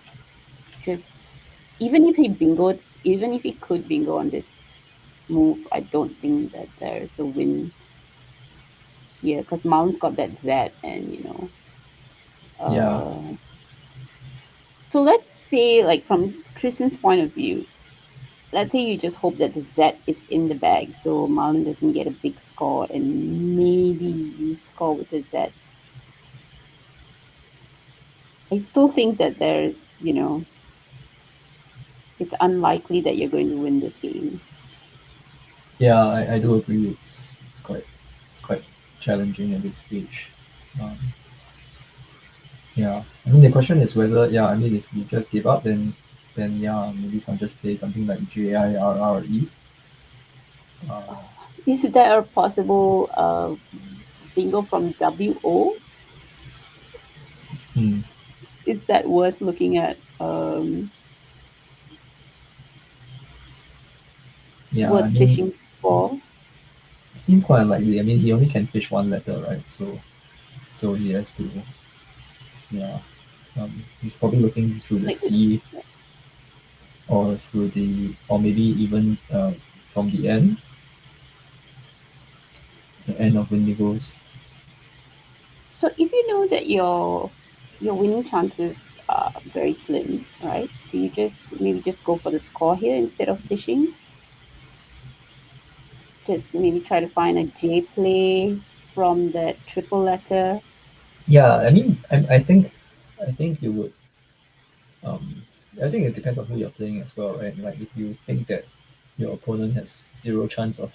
just, even if he bingoed, even if he could bingo on this move, I don't think that there's a win here because Marlon's got that Z, and Yeah. uh, so let's say, like, from Tristan's point of view, let's say you just hope that the Z is in the bag, so Marlon doesn't get a big score, and maybe you score with the Z. I still think that it's unlikely that you're going to win this game. Yeah, I do agree. It's quite challenging at this stage. Um, yeah. I mean the question is whether yeah, I mean if you just give up then yeah, maybe some just play something like JIRRE. Uh, Is there a possible bingo from WO? hmm. Is that worth looking at? Yeah, I Worth mean fishing for? it seemed quite unlikely. I mean he only can fish one letter, right? So he has to yeah. He's probably looking through the Like, sea or through the or maybe even from the end of Wendigos. so if you know that your winning chances are very slim, right? Do you just maybe just go for the score here instead of fishing? Just maybe try to find a J play from that triple letter. Yeah, I mean, I think you would. Um, I think it depends on who you're playing as well, right? Like if you think that your opponent has zero chance of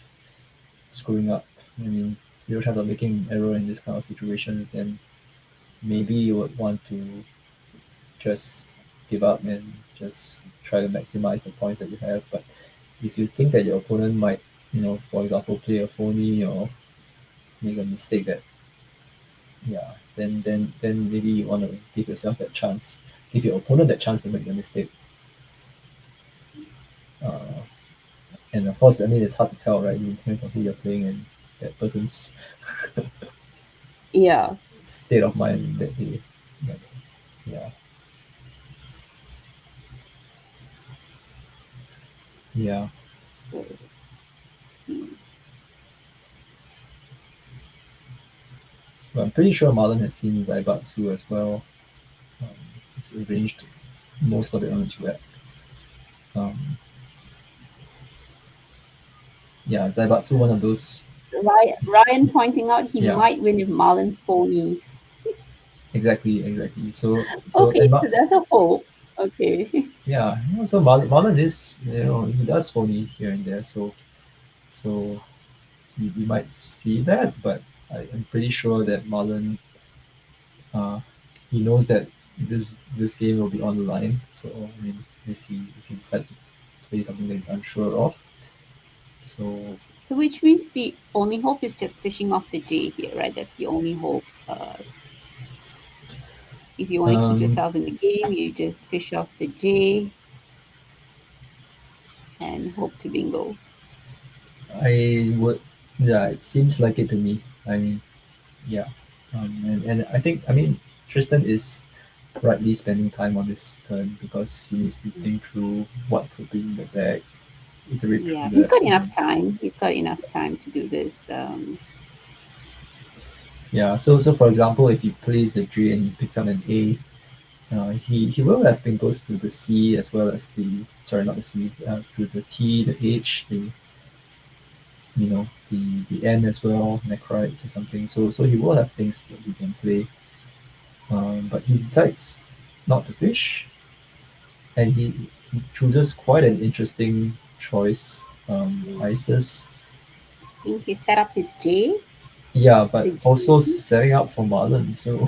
screwing up, I mean, zero chance of making an error in this kind of situations, then maybe you would want to just give up and just try to maximize the points that you have. But if you think that your opponent might, for example, play a phony or make a mistake that yeah, then maybe you want to give yourself that chance, give your opponent that chance to make the mistake. Uh, and of course, I mean it's hard to tell, right? It depends on who you're playing and that person's Yeah. state of mind that day. But, yeah, yeah. So, hmm. So I'm pretty sure Marlon has seen Zaibatsu as well. Um, he's arranged most of it on his rep. Um, yeah, Zaibatsu, one of those. Ryan pointing out he Yeah, might win if Marlon phonies. exactly, exactly. So Okay, and so there's a hope. Okay. yeah, so Marlon is he does phony here and there. So we might see that, but I'm pretty sure that Marlon uh, he knows that this game will be on the line. So I mean, if he decides to play something that he's unsure of, so So which means the only hope is just fishing off the J here, right? That's the only hope. If you want to keep um, yourself in the game, you just fish off the J and hope to bingo. I would yeah, it seems like it to me. I mean, yeah, and I think I mean Tristan is rightly spending time on this turn because he needs to think through what could be in the bag, iterate Yeah, through he's that. got enough time. He's got enough time to do this. Yeah, so for example, if he plays the G and he picks up an A, he will have Pinkos through the C as well as the sorry not the C through the T, the H, the N as well, Necroids or something. So he will have things that he can play, but he decides not to fish, and he chooses quite an interesting. choice. Isis. I think he set up his J, Yeah, but the also G. setting up for Marlon. So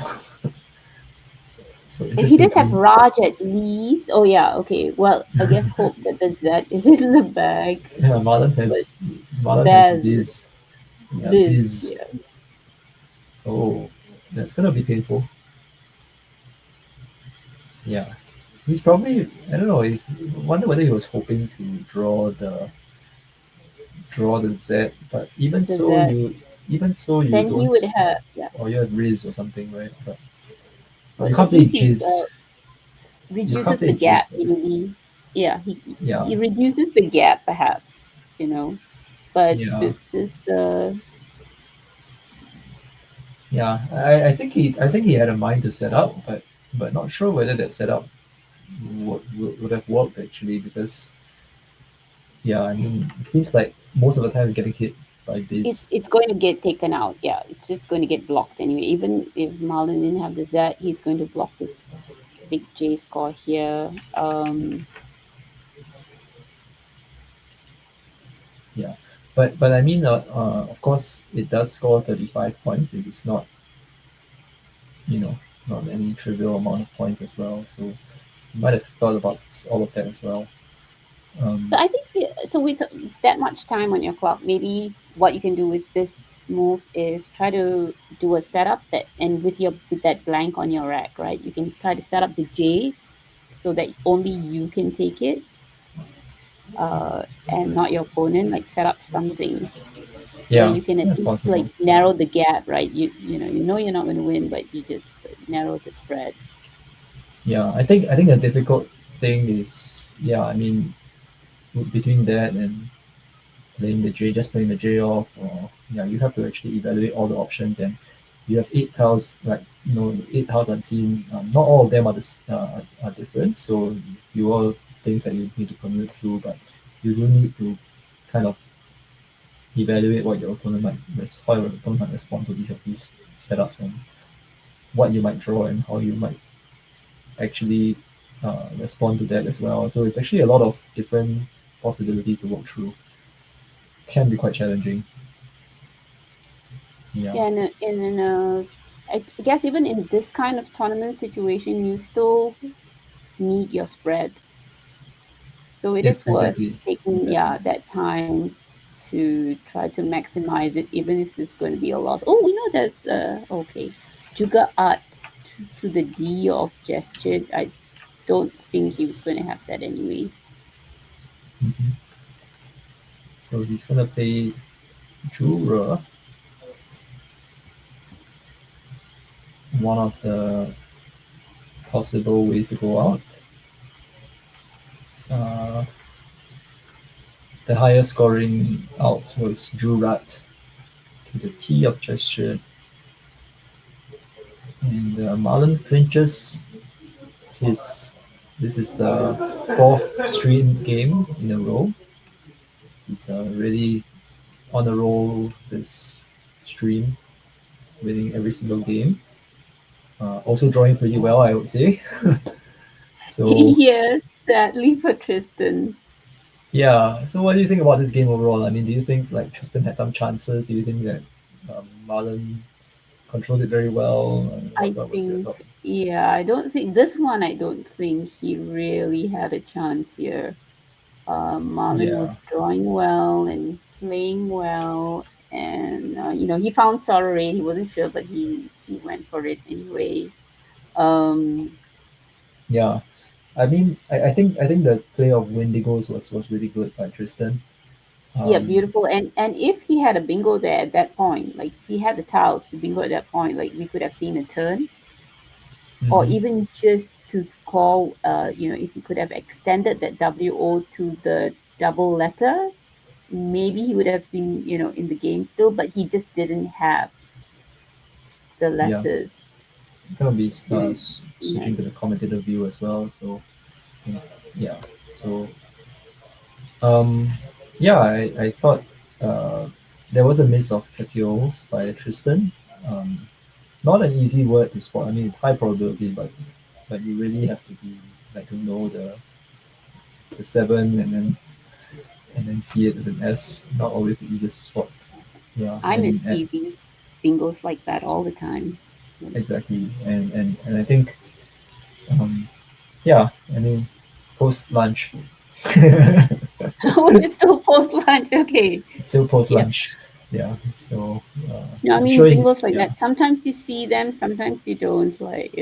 so And he interesting does to have me. Raj at least. Oh yeah, okay. Well, I guess hope that the Z is in the bag. Yeah, But Marlon has Baz, Biz. Yeah, Biz, Biz. yeah. Oh, that's gonna be painful. Yeah, he's probably, I don't know. Wonder whether he was hoping to draw the Z, but The Z. even so you Then he would don't, have, yeah. or you have Riz or something, right? But you But can't at play least he Jizz. You can't reduces play the Jizz gap, there. maybe. Yeah, Yeah, he reduces the gap, perhaps, you know. But yeah, this is, yeah. I think he had a mind to set up, but not sure whether that setup would have worked actually because yeah, I mean it seems like most of the time getting hit by this. it's going to get taken out. Yeah, it's just going to get blocked anyway. Even if Marlon didn't have the Z, he's going to block this big J score here. Yeah, but I mean of course it does score 35 points. It is not, you know, not any trivial amount of points as well. So you might have thought about all of that as well. So Um, I think so. With that much time on your clock, maybe what you can do with this move is try to do a setup that, and with that blank on your rack, right? You can try to set up the J so that only you can take it, and not your opponent. Like set up something where yeah, you can at that's least possible. like narrow the gap, right? You know you're not going to win, but you just narrow the spread. Yeah, I think a difficult thing is yeah. I mean between that and playing the J, just playing the J off, or yeah, you have to actually evaluate all the options, and you have eight tiles, like you know, eight tiles unseen. Not all of them are different, so fewer things that you need to commute through, but you do need to kind of evaluate what your opponent how your opponent might respond to each of these setups and what you might draw and how you might actually respond to that as well. So it's actually a lot of different possibilities to work through. Can be quite challenging. Yeah. Yeah, I guess even in this kind of tournament situation, you still need your spread. So it Yes, is worth exactly. taking, Exactly. yeah, that time to try to maximize it, even if it's going to be a loss. Oh, we know there's okay, Juga art to the D of gesture. I don't think he was going to have that anyway. Hmm. So he's gonna play Jura, one of the possible ways to go out. Uh, the highest scoring out was Jurat to the T of gesture, and Marlon clinches his. This is the fourth streamed game in a row. He's really on a roll this stream, winning every single game. Also drawing pretty well, I would say. So Yes, sadly for Tristan. yeah. So what do you think about this game overall? I mean, do you think like Tristan had some chances? Do you think that Marlon controlled it very well? I What was your thought? think, yeah, I don't think this one, I don't think he really had a chance here. Marlon Yeah. was drawing well and playing well, and he found Sorrow Rain. He wasn't sure, but he went for it anyway. Um, Yeah. I mean, I think the play of Wendigos was really good by Tristan. yeah, Um, beautiful. And if he had a bingo there at that point, like if he had the tiles to bingo at that point, like we could have seen a turn, or mhm. even just to score. If he could have extended that WO to the double letter, maybe he would have been, in the game still, but he just didn't have the Yeah. letters Gonna be to switching to the commentator view as well. So yeah. So um, yeah, I thought uh, there was a miss of Petios by Tristan. Um, not an easy word to spot. I mean, it's high probability, but you really have to be like to know the seven and then and then C it with an S, not always the easiest spot. Yeah, I miss easy bingos like that all the time. exactly. And I think, um, yeah, I mean, post lunch, Oh, it's still post lunch. Okay. still post Yep. lunch. Yeah, so No, I I'm mean sure he, bingos like yeah, that. Sometimes you see them, sometimes you don't. Like,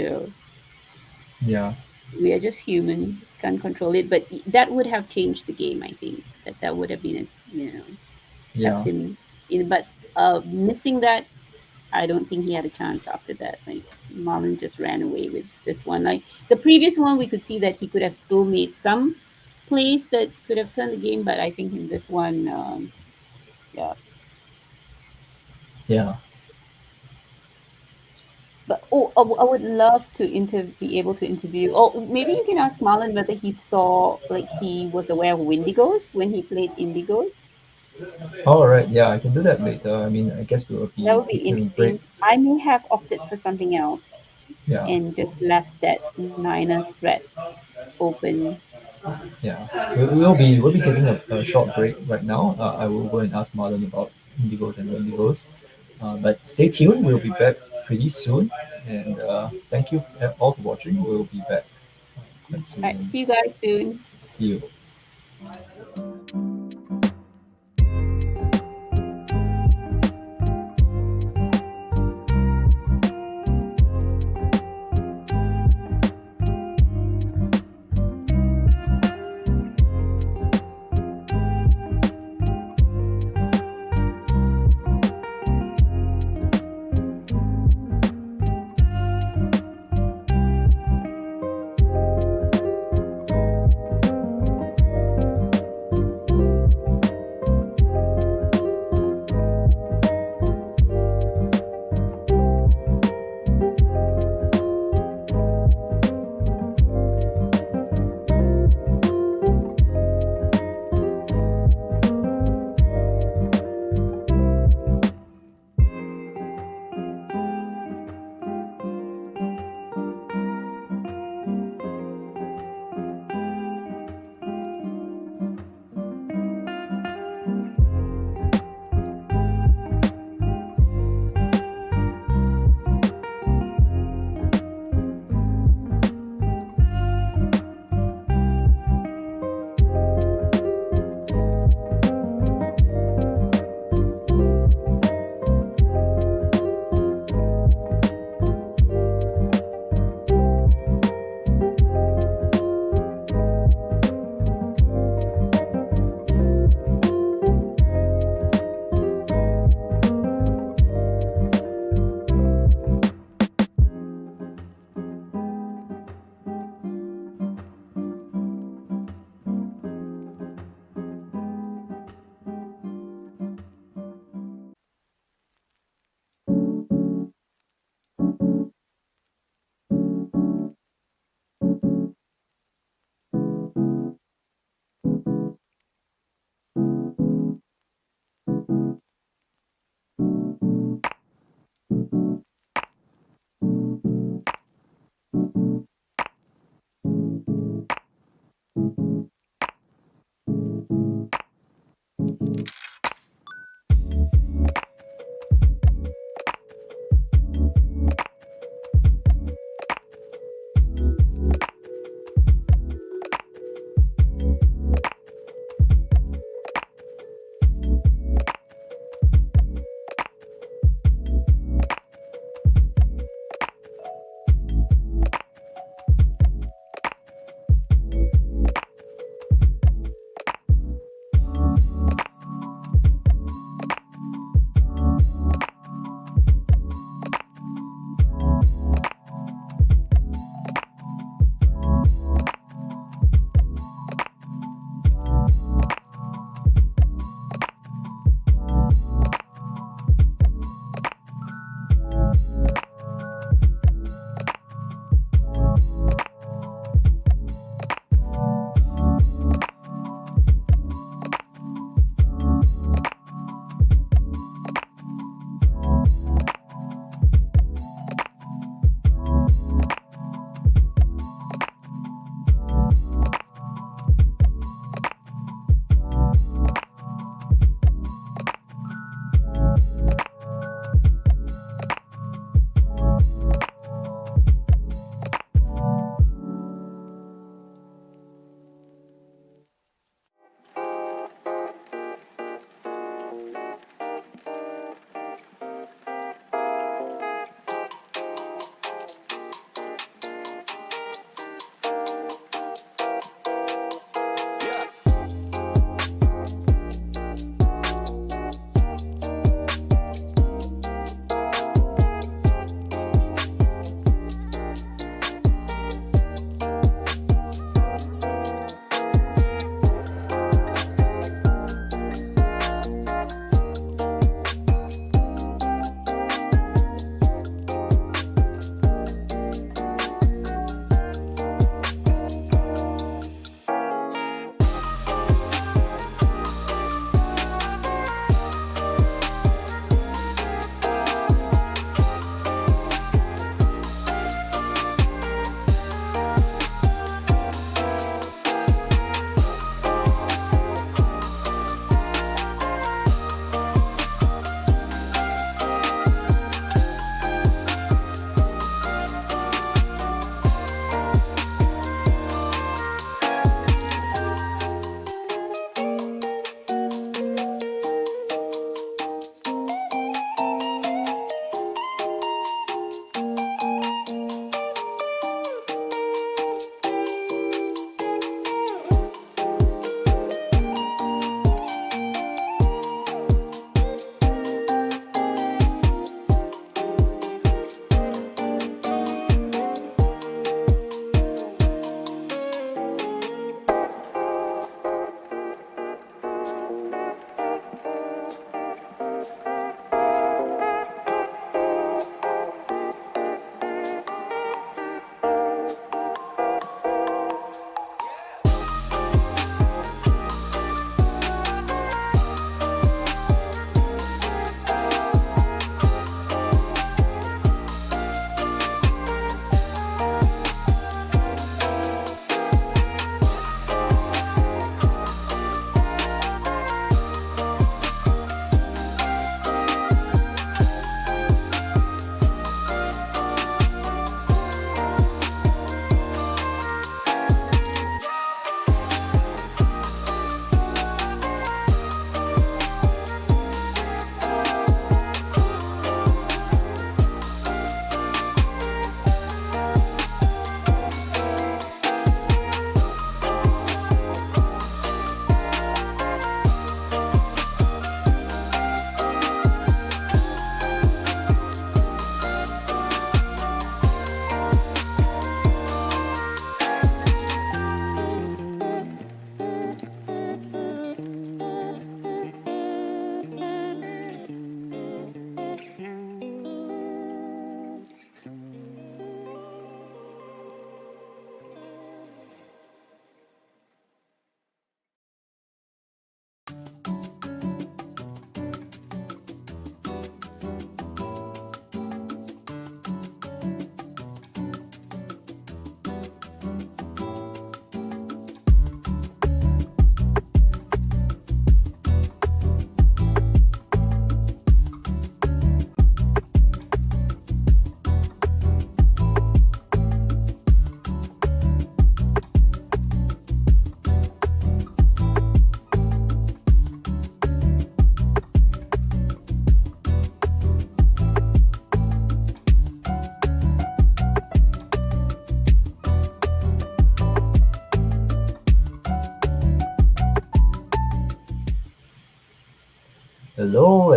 yeah, we are just human, can't control it. But that would have changed the game. I think that would have been, kept yeah, him in. But missing that, I don't think he had a chance after that. Like Marlon just ran away with this one. Like the previous one, we could see that he could have still made some plays that could have turned the game. But I think in this one, yeah. yeah. But oh, I would love to be able to interview. Or maybe you can ask Marlon whether he saw, like, he was aware of Wendigos when he played Indigos. All right, yeah, I can do that later. I mean, I guess we'll That be would be taking a break. interesting. I may have opted for something else Yeah, and just left that Niner threat open. yeah. We'll be taking a short break right now. I will go and ask Marlon about Indigos and Wendigos. But stay tuned. We'll be back pretty soon. And thank you all for watching. We'll be back quite All right, soon. see you guys soon. See you.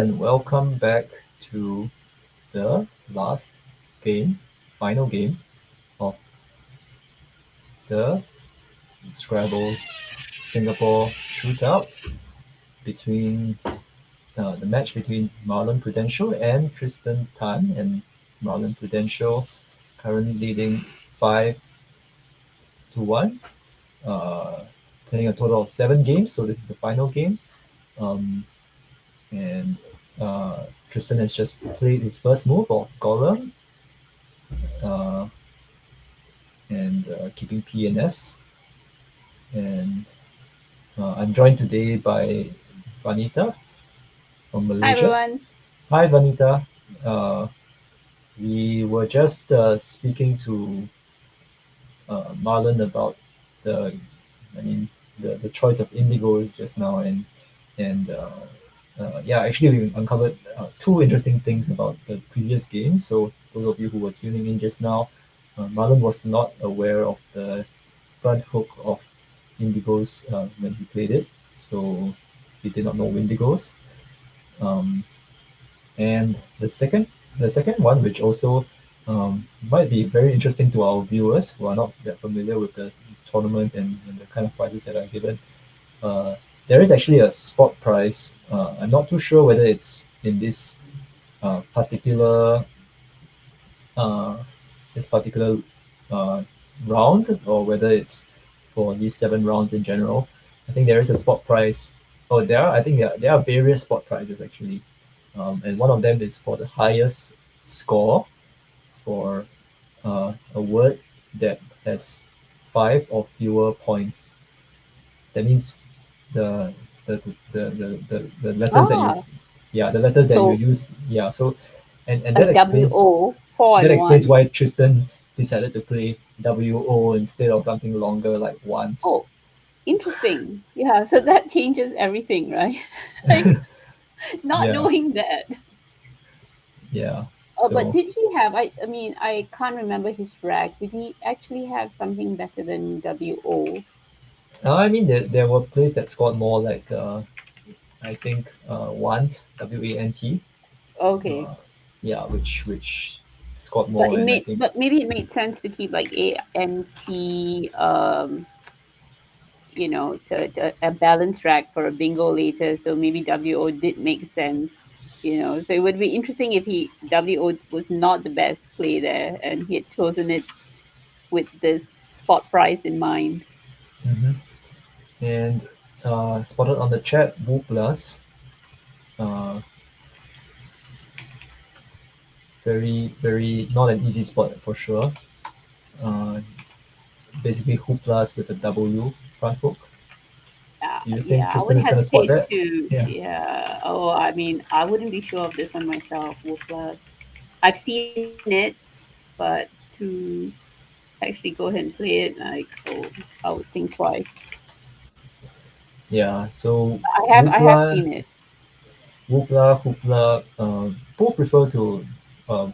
and welcome back to the last game, final game of the Scrabble Singapore shootout between the match between Marlon Prudencio and Tristen Tan, and Marlon Prudencio currently leading 5-1, uh, playing a total of 7 games. So this is the final game, um, and Tristan has just played his first move of Golem, uh, and keeping P and S. And I'm joined today by Vanita from Hi Malaysia. everyone. Hi, Vanita. Uh, we were just speaking to Marlon about the, I mean, the choice of indigos just now, and yeah, actually we uncovered two interesting things about the previous game. So those of you who were tuning in just now, Marlon was not aware of the front hook of indigos when he played it, so he did not know windigos. Um, and the second one, which also might be very interesting to our viewers who are not that familiar with the tournament and the kind of prizes that are given. Uh, there is actually a spot prize. I'm not too sure whether it's in particular uh, this particular uh, round, or whether it's for these 7 rounds in general. I think there is a spot prize. Oh, I think there are various spot prizes actually, and one of them is for the highest score for a word that has 5 or fewer points. That means the the letters that you Ah, yeah, the letters that you so use, yeah. So and a that W explains O 4 that and explains 1. why Tristan decided to play WO instead of something longer like want. Oh, interesting. Yeah, so that changes everything, right? Like not Yeah, knowing that. yeah. Oh, but So did he have I mean, I can't remember his rank. Did he actually have something better than WO? I mean there were plays that scored more, like I think want, WANT. Okay. Uh, yeah, which scored more, and I think But maybe it made sense to keep like ANT a balance rack for a bingo later. So maybe WO did make sense, So it would be interesting if he WO was not the best play there and he had chosen it with this spot price in mind. mhm. And spotted on the chat, Wu Plus, uh, very not an easy spot for sure. Uh, Basically Hooplas with a W front hook. Do you think Yeah, I Tristan would is gonna spot hesitate that? to. Yeah. Yeah. Oh, I mean, I wouldn't be sure of this one myself. Wolf Plus. I've seen it, but to actually go ahead and play it, like, oh, I would think twice. Yeah. So I have Whoopla, seen it. Hoopla, both refer to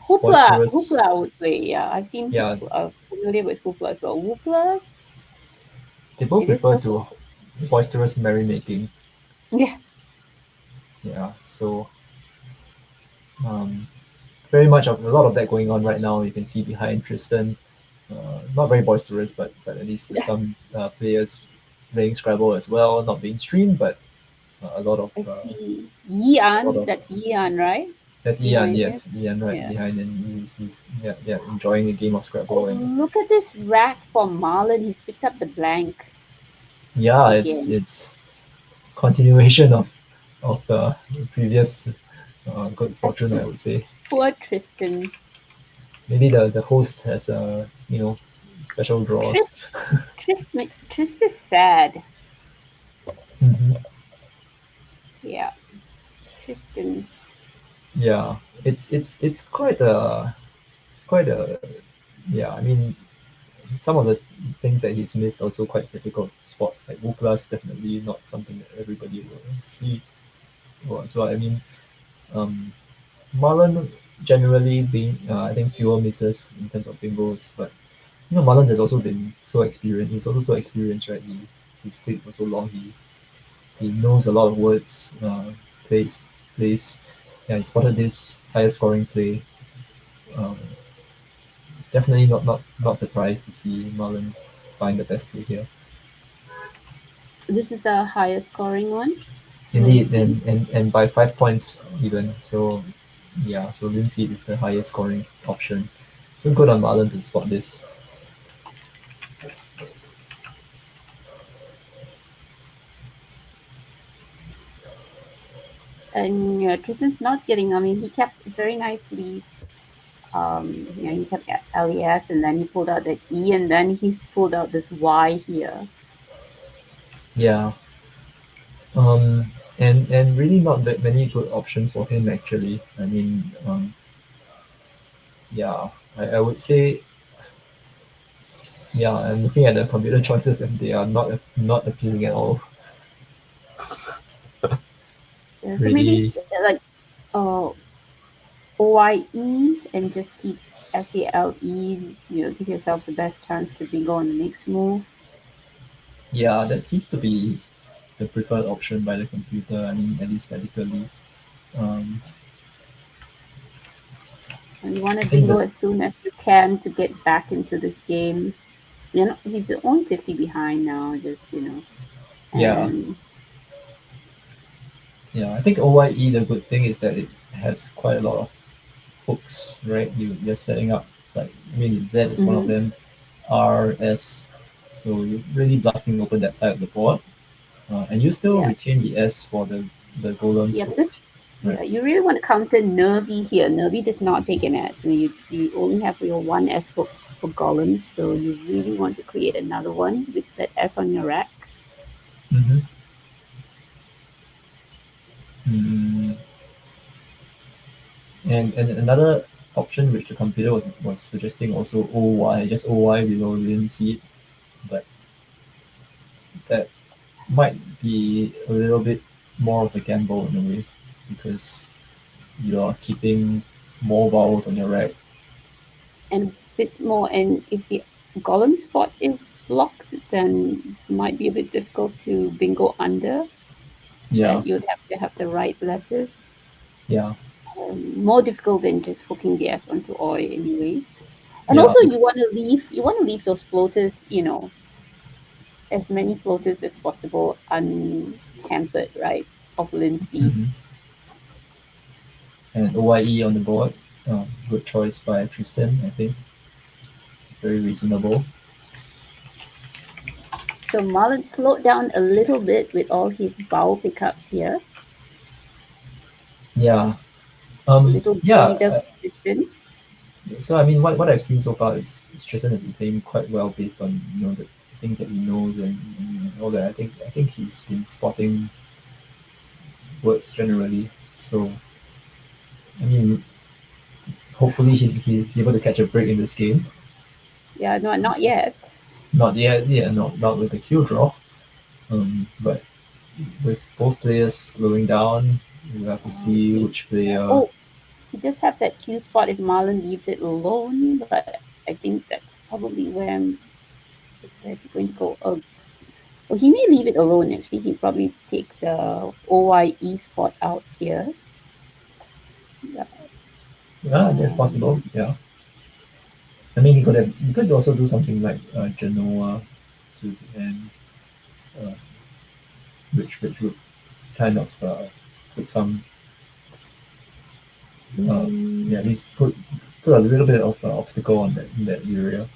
Hoopla, boisterous. Hoopla I would play. Yeah, I've seen Yeah, Hoopla. Familiar with Hoopla as well. Hooplas, they both it is refer the to boisterous merrymaking. yeah. Yeah. So um, very much of a lot of that going on right now. You can see behind Tristan, not very boisterous, but at least some players playing Scrabble as well, not being streamed, but a lot of I see a lot Yian. of That's Yian, right? that's Ian, Behind him. yes, Ian right Yeah. behind, and he's yeah, yeah, enjoying a game of Oh, Scrabble. And look at this rack for Marlon. He's picked up the blank yeah, it's again. it's continuation of previous good fortune, I would say. Poor Tristan. Maybe the host has special draws. Trist, Trist is sad. Hmm. Yeah, Tristan. Yeah, it's quite a yeah. I mean, some of the things that he's missed also quite difficult spots. Like Wuklas, definitely not something that everybody will see. So I mean, um, Marlon generally being I think fewer misses in terms of bingos, but Marlon has also been so experienced. He's also so experienced, right? He's played for so long. He knows a lot of words. Plays plays yeah, I spotted this higher scoring play. Um, Definitely not surprised to see Marlon find the best play here. This is the highest scoring one. Indeed, Lindsay. and by 5 points even. So yeah, so Lindsay is the highest scoring option. So good on Marlon to spot this. And Tristan's not getting. I mean, he kept very nicely. He kept LES, and then he pulled out the E, and then he's pulled out this Y here. Yeah. And really not that many good options for him actually. I mean, yeah, I would say, yeah, I'm looking at the computer choices and they are not appealing at all. Yeah, so maybe Really, like uh, OYE and just keep SALE. Give yourself the best chance to bingo on the next move. yeah, that seems to be the preferred option by the computer. I mean, at least statically. Um, And you want I to think bingo that as soon as you can to get back into this game. He's only 50 behind now, yeah, and yeah, I think OYE, the good thing is that it has quite a lot of hooks, right? You're setting up, like, I mean, Z is one of mhm. them, R, S, so you're really blasting open that side of the board. And you still Yeah, retain the S for the golem's yeah, hook, because right? yeah, you really want to counter Nervy here. Nervy does not take an S. You only have your one S for golems, so you really want to create another one with that S on your rack. Mm-hmm. Mm. And another option which the computer was suggesting also OY, just OY below, we didn't see it, but that might be a little bit more of a gamble in a way because you're keeping more vowels on your rack. And a bit more. And if the golem spot is blocked, then might be a bit difficult to bingo under. Yeah, That you'd have to have the right letters. yeah, More difficult than just hooking the S onto OI anyway. And yeah. also, you want to leave those floaters, as many floaters as possible unhampered, right? Of Lindsay. Mhm. And OYE on the board, good choice by Tristen, I think. Very reasonable. So Marlon slowed down a little bit with all his bow pickups here. Yeah. A little Yeah. breather for Tristan. So I mean, what I've seen so far is Tristan has been playing quite well based on the things that he knows and all that. I think he's been spotting words generally. So I mean, hopefully he's able to catch a break in this game. Yeah, no, not yet. Not yet, yeah, not with the Q draw. But with both players slowing down, we have to see Okay. which player. Oh, he does have that Q spot if Marlon leaves it alone, but I think that's probably where's he going to go? Well, he may leave it alone. Actually, he probably take the OYE spot out here. Yeah. Yeah, that's possible. Yeah, I mean he could also do something like Genoa to and uh, which would kind of put some uh, yeah, at Mm, least put a little bit of obstacle on that in that area.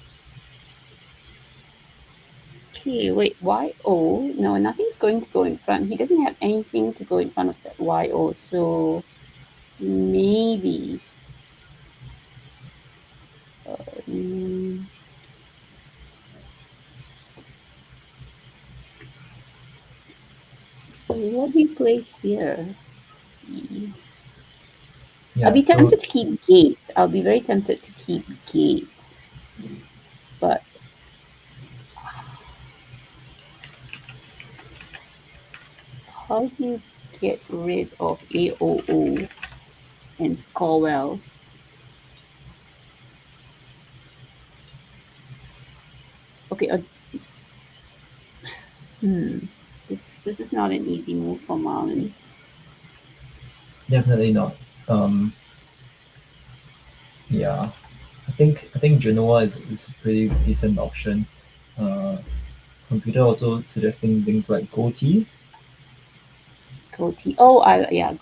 okay, wait, YO? No, nothing's going to go in front. He doesn't have anything to go in front of that YO, so maybe. Mm, what do you play here? Let's see. I'll Yeah, be so tempted to keep Gates. I'll be very tempted to keep Gates, but how do you get rid of AOO and score well? Okay, hmm. This is not an easy move for Marlon. definitely not. Um, yeah, I think Genoa is a pretty decent option. Uh, Computer also suggesting things like Goatee. Goatee. Oh,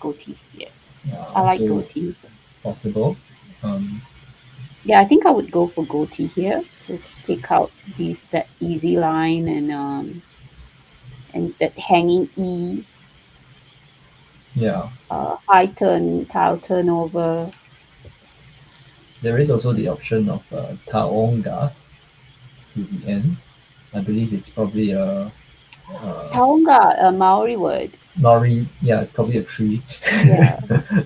goatee. Yes, Yeah, I like also goatee. possible. Um, Yeah, I think I would go for goatee here. Just take out these that easy line and that hanging E, yeah, high turn, tile turnover. there is also the option of Taonga to the end. I believe it's probably a Taonga, a Maori word. Maori. Yeah, it's probably a tree. Yeah,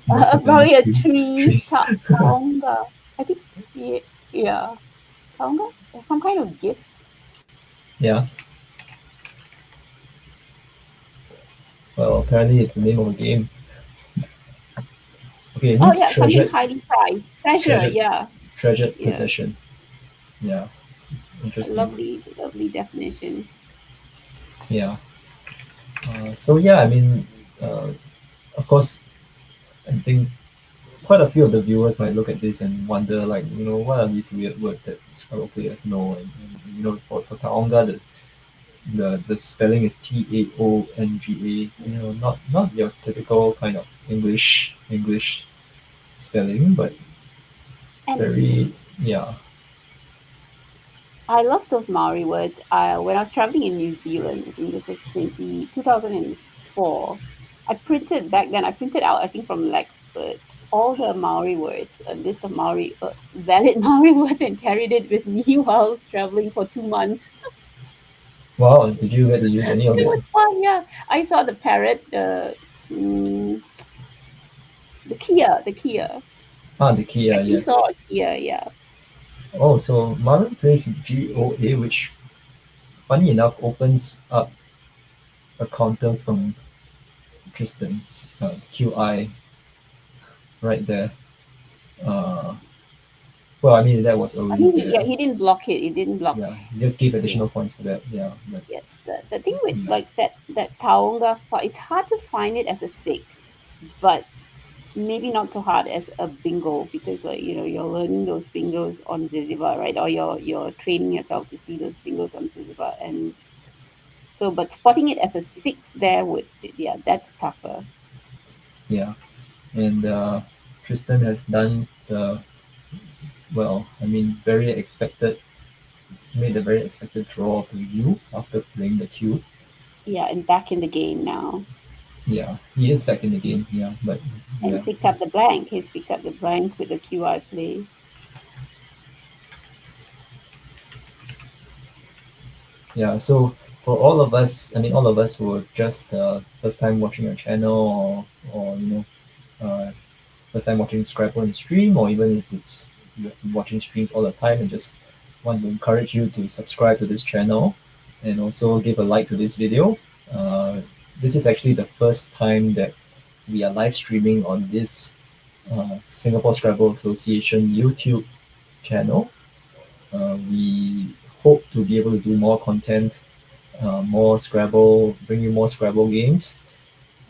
Most of them are probably a trees. tree. Trees. Taonga. I think yeah, Taonga. Some kind of gift. Yeah. Well, apparently it's the name of a game. Okay, it Oh means yeah, something treasured, highly prized. Treasure. treasured, Yeah, treasured yeah. possession. Yeah, A interesting. lovely, lovely definition. Yeah. So yeah, I mean, uh, of course, I think quite a few of the viewers might look at this and wonder, like, what are these weird words that Scrabble players know? And for Taonga, the spelling is Taonga. Not your typical kind of English spelling, but And very, yeah. I love those Maori words. When I was traveling in New Zealand, I think this was 2004, I printed out, I think from Lexpert, all the Maori words, a list of Maori, valid Maori words, and carried it with me while I was traveling for 2 months. Wow, did you get to use any of It it? was fun, yeah. I saw the parrot, mm, the Kia. Ah, the key, I actually yes. saw a Kia, yeah. Oh, so Marlon plays GOA, which, funny enough, opens up a counter from Tristen, QI, right there. Uh, well, I mean, that was I already mean, there. he didn't block it. He didn't block. Yeah, he just gave Yeah. additional points for that. Yeah, but Yeah, the thing with yeah. like that Taonga it's hard to find it as a six, but maybe not so hard as a bingo because like you're learning those bingos on Ziziba, right? Or you're training yourself to see those bingos on Ziziba, and so but spotting it as a six there would yeah that's tougher. Yeah. And Tristan has done the, well, I mean, very expected, made a very expected draw to you after playing the cube. Yeah, and back in the game now, Yeah, he is back in the game. Yeah, but yeah, and picked up the blank. He's picked up the blank with the QI play. yeah. So for all of us, I mean, all of us who are just first time watching your channel, or uh, first time watching Scrabble in stream, or even if it's you've been watching streams all the time and just want to encourage you to subscribe to this channel and also give a like to this video. Uh, this is actually the first time that we are live streaming on this Singapore Scrabble Association YouTube channel. We hope to be able to do more content, more Scrabble, bring you more Scrabble games,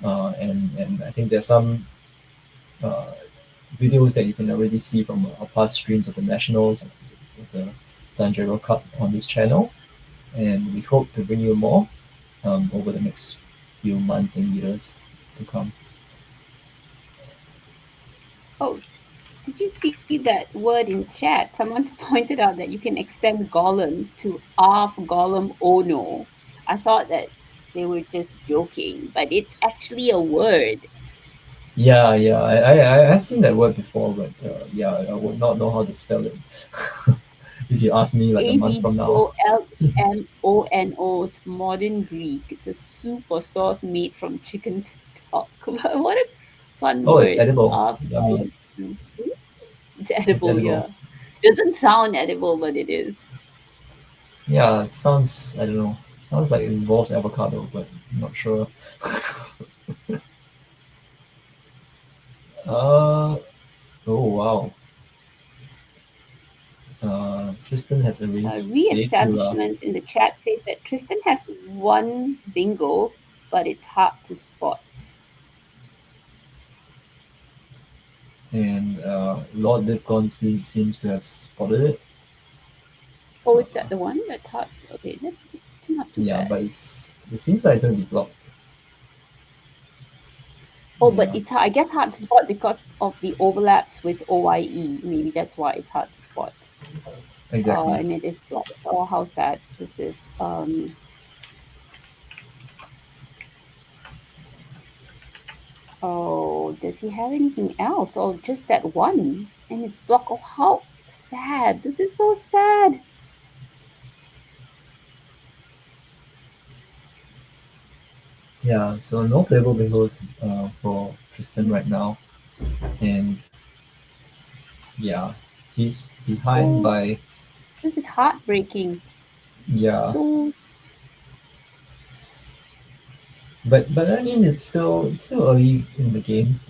and I think there's some uh, videos that you can already see from our past streams of the nationals, of the Sanjaro Cup on this channel, and we hope to bring you more over the next few months and years to come. Oh, did you see that word in chat? Someone pointed out that you can extend Gollum to Arf Gollum Ono. I thought that they were just joking, but it's actually a word. Yeah, yeah, I've seen that word before, but yeah, I would not know how to spell it if you ask me like a month from now. Avgolemono. It's modern Greek. It's a soup or sauce made from chicken stock. What a fun Oh, it's word. edible. Arf Yummy. Gollum. Mhm. It's It's edible, edible. yeah. Doesn't sound edible, but it is. Yeah, it sounds, I don't know, sounds like it involves avocado, but I'm not sure. Uh, oh wow. Tristan has arranged saved to Re-establishments in the chat says that Tristan has one bingo, but it's hard to spot. and Lord Livgone seems to have spotted it. Oh, is Uh, that the one? That's hard. Okay, that's not too yeah, bad. but it seems like it's going to be blocked. Oh, but Yeah, it's hard, I guess hard to spot because of the overlaps with OYE. Maybe that's why it's hard to spot. exactly. And it is blocked. Oh, how sad this is. Oh, does he have anything else? Oh, just that one, and it's blocked. Oh, how sad! This is so sad. Yeah, so no playable bingos for Tristen right now, and yeah, he's behind Oh, by this is heartbreaking. This is yeah, so. but I mean it's still early in the game.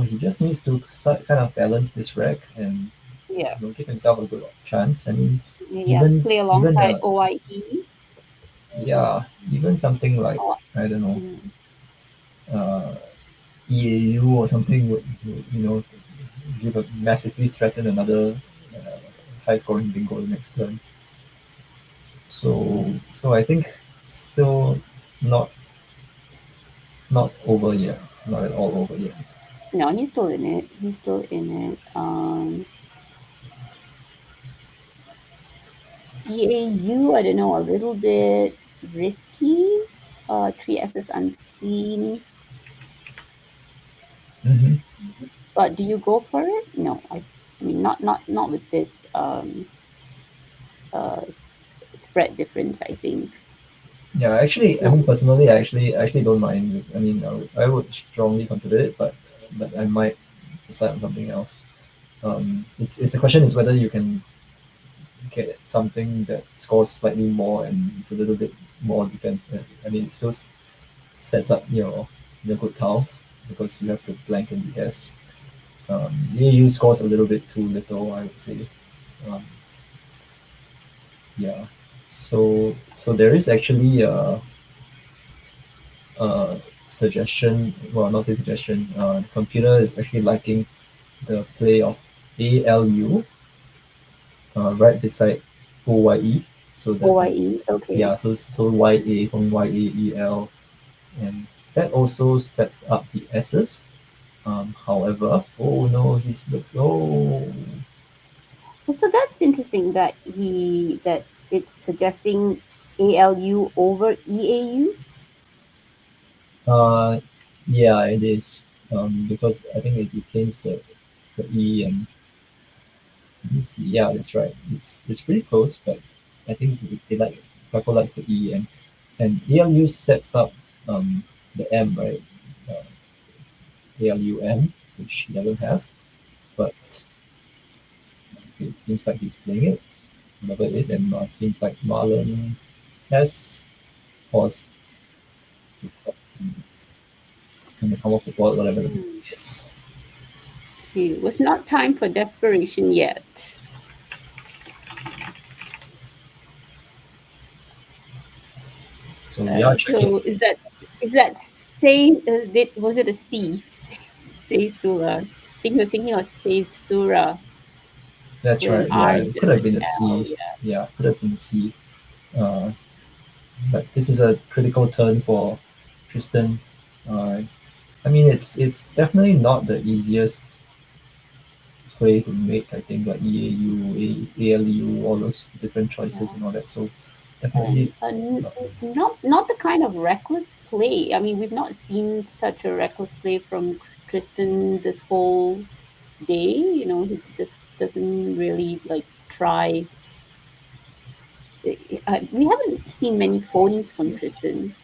He just needs to kind of balance this rack and Yeah, give himself a good chance. I mean, yeah. even Play even alongside OYE. yeah, even something like Oh, I don't know, mm, uh, EAU or something would give a massively threaten another high scoring bingo the next turn. So I think still not not over yet, not at all over yet. no, he's still in it. He's still in it. EAU, I don't know, a little bit risky. Three S's unseen. Hmm. But do you go for it? No, I mean not with this uh spread difference. I think Yeah, actually, I no. mean personally, I actually don't mind. I mean, I would strongly consider it, but I might decide on something else. It's the question is whether you can get something that scores slightly more and it's a little bit more defense. I mean, it still sets up your good tiles because you have to blank and DS. EAU scores a little bit too little, I would say. Um, yeah. So there is actually a suggestion. Well, not say suggestion. The computer is actually liking the play of ALU right beside OYE. So that means OYE. Okay. yeah. So YA from YAEL, and that also sets up the S's. However, oh no, he's the oh So that's interesting that it's suggesting ALU over EAU. uh yeah, it is because I think it retains the E and let me see. Yeah, that's right. It's pretty close, but I think they like Purple likes the E and ALU sets up the M, right? Uh, ALUM, which he doesn't have, but it seems like he's playing it, whatever it is, and seems like Marlon has paused. It's going to come off the board, whatever it Hmm. is. It was not time for desperation yet. So we are checking. So is that say did was it a C? Say Sura. I think you're thinking of Say Sura That's with an right. Yeah, R it instead could of have an been a L. C. Yeah. Yeah, could have been a C. Uh, but this is a critical turn for Tristen. Uh, I mean, it's definitely not the easiest play to make. I think like EAU, ALU, all those different choices Yeah. and all that. So And definitely, uh, not the kind of reckless play. I mean, we've not seen such a reckless play from Tristan this whole day. He just doesn't really like try. We haven't seen many phonies from Tristan.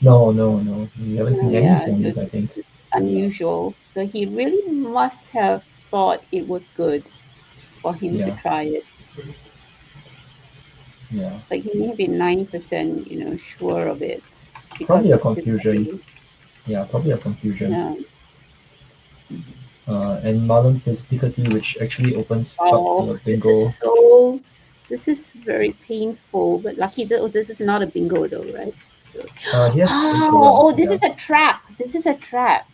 no. We haven't seen any Yeah, so ponies. I this think. is Yeah, unusual. So he really must have thought it was good for him to yeah, try it. yeah. Like he may have been 90%, sure of it because Probably a of his confusion. play. Yeah, probably a confusion. Yeah. And Marlon plays Piketty, which actually opens up Oh, the bingo. this is very painful, but lucky this is not a bingo though, right? So, He has oh, Simple Run. oh, this Yeah. is a trap. This is a trap.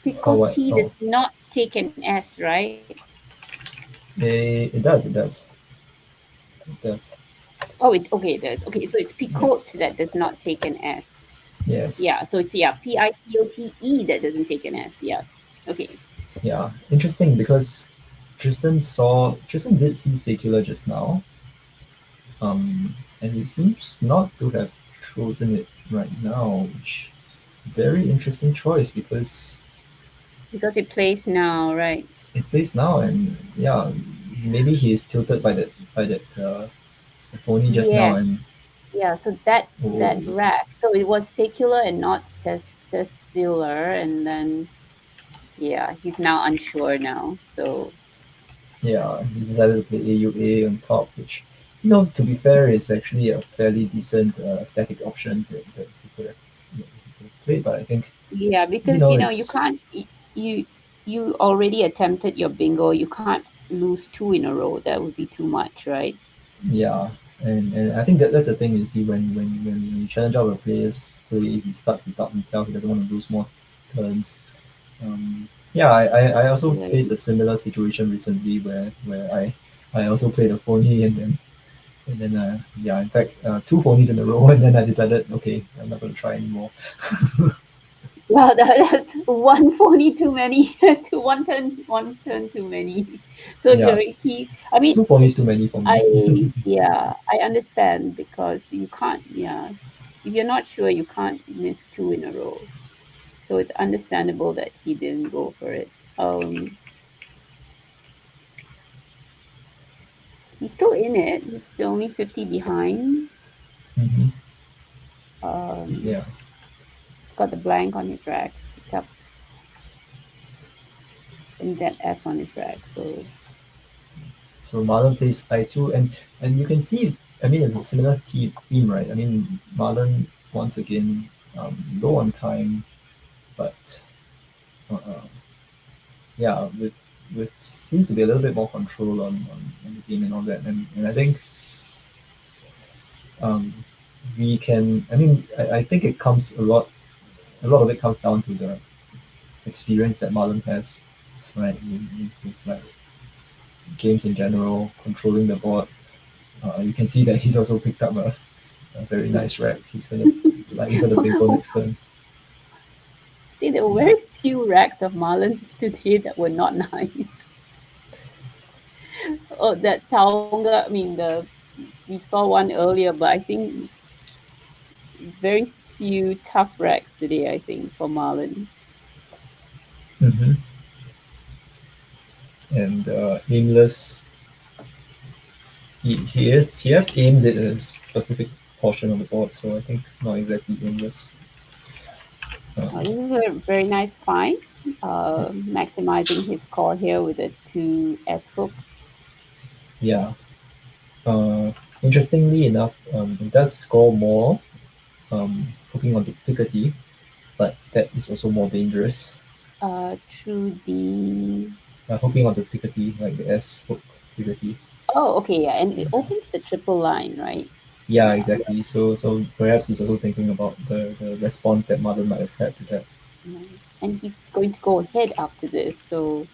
Oh, Pico what? T does Oh, not take an S, right? It does, it does, it does. Oh, okay, it does. Okay, so it's Yes, picote that does not take an S. yes, Yeah, so it's yeah, picote that doesn't take an S. Yeah. Okay. yeah. Interesting because Tristan did see secular just now, and he seems not to have chosen it right now, which very interesting choice because Because it plays now, right? it plays now, and yeah, maybe he is tilted by that phony just now, Yes. and Yeah, so that oh rack. So it was secular and not secular, and then yeah, he's now unsure now. So yeah, he decided to play AUA on top, which to be fair, is actually a fairly decent static option that he could have, he could have played, but I think yeah, because you it's can't you you already attempted your bingo. You can't lose two in a row. That would be too much, right? yeah, and I think that's the thing you see when you challenge out the players play, he starts to doubt himself. He doesn't want to lose more turns. Yeah, I also faced Right. a similar situation recently where I also played a pony and then yeah, in fact two phonies in a row, and then I decided okay, I'm not going to try anymore. Well, that's one phony too many. To one turn too many. So Yeah, he. I mean, two phonies too many for me. yeah, I understand because you can't. Yeah, if you're not sure, you can't miss two in a row. So it's understandable that he didn't go for it. He's still in it. He's still only 50 behind. Hmm. Um, Yeah. he's got the blank on his rack. He's picked up and that S on his rack. So So Marlon plays I2, and you can see. I mean, it's a similar theme, right? I mean, Marlon once again low on time, but uh, yeah, with seems to be a little bit more control on the game and all that, and I think um, we can. I mean, I think it comes a lot. A lot of it comes down to the experience that Marlon has, right? With like games in general, controlling the board. You can see that he's also picked up a very nice rack. He's gonna likely gonna bingo next turn. I think there were very few racks of Marlins today that were not nice. Oh, that Taonga, I mean, we saw one earlier, but I think very few tough racks today, I think, for Marlon. Hmm. And aimless, he has aimed at a specific portion of the board, so I think not exactly aimless. This Um, is a very nice find, maximizing his score here with the two S hooks. yeah. Interestingly enough, it does score more hooking onto Picardy, but that is also more dangerous. Through the Hooking onto Picardy, like the S hook Picardy. oh, okay, yeah, and it opens the triple line, right? Yeah, Yeah, exactly. So perhaps he's also thinking about the response that mother might have had to that. yeah. And he's going to go ahead after this, so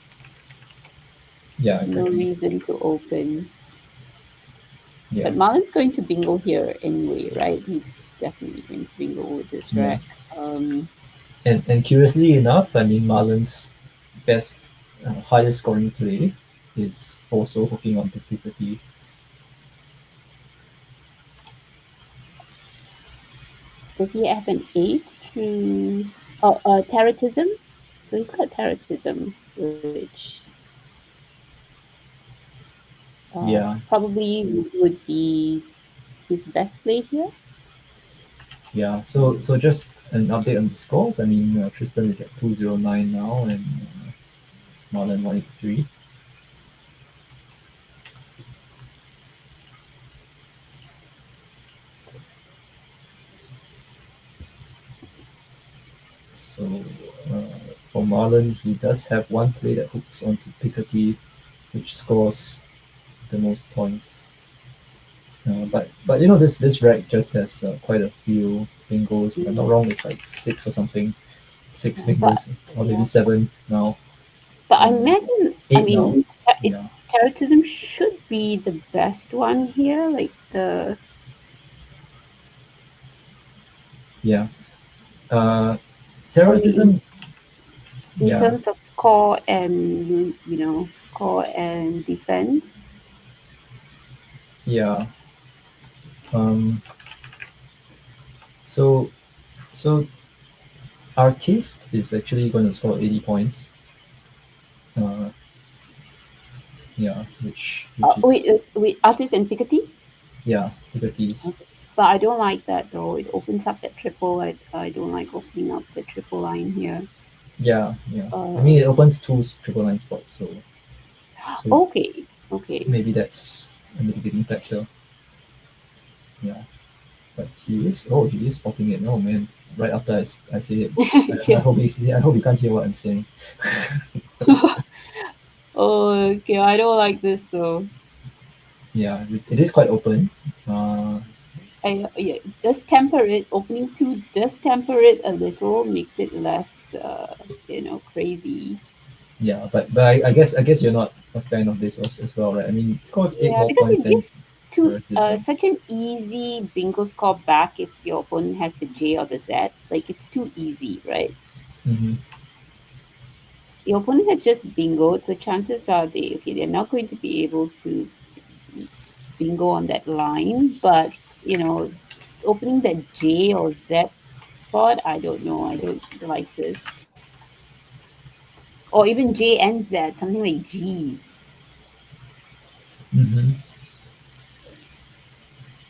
Yeah, no exactly. reason to open. Yeah, But Marlon's going to bingo here anyway, right? He's definitely going to bingo with this yeah. rack. Um, And curiously enough, I mean Marlon's best highest scoring play is also hooking onto Picardy. does he have an 8 through Tarotism? So he's got Tarotism, which Yeah, probably would be his best play here. yeah. So just an update on the scores. I mean Tristan is at 209 now, and Marlon 183. So uh, for Marlon, he does have one play that hooks onto Picardy, which scores the most points. But this rack just has quite a few bingos. If I'm not Mm, wrong, it's like six or something, six yeah, but bingos or maybe yeah, seven now. But I imagine, I 8 now. mean, Yeah, terrorism should be the best one here. Like the, yeah. Uh, I mean, terrorism. in Yeah, terms of score and score and defense. yeah. Um, so so artist is actually going to score 80 points. Uh, yeah, which is Wait, artist and Piketty. yeah, difficulties. Okay. But I don't like that though. It opens up that triple. I don't like opening up the triple line here. Yeah, yeah. I Uh, mean, it opens two triple line spots, so okay, okay. maybe that's a mitigating factor. Yeah, but he is spotting it. Oh man, right after I say it, I Yeah. hope I hope he can't hear what I'm saying. Oh, okay. I don't like this though. Yeah, it is quite open. Uh, Yeah, just temper it. Opening two does temper it a little, makes it less, crazy. yeah, but I guess you're not a fan of this as well, right? I mean, it scores eight Yeah, more because points it than gives two terrorism. such an easy bingo score back if your opponent has the J or the Z. Like it's too easy, right? Mm-hmm. Your opponent has just bingoed, so chances are they're not going to be able to bingo on that line. But opening that J or Z spot, I don't know. I don't like this. Or even J and Z, something like G's. Mm-hmm.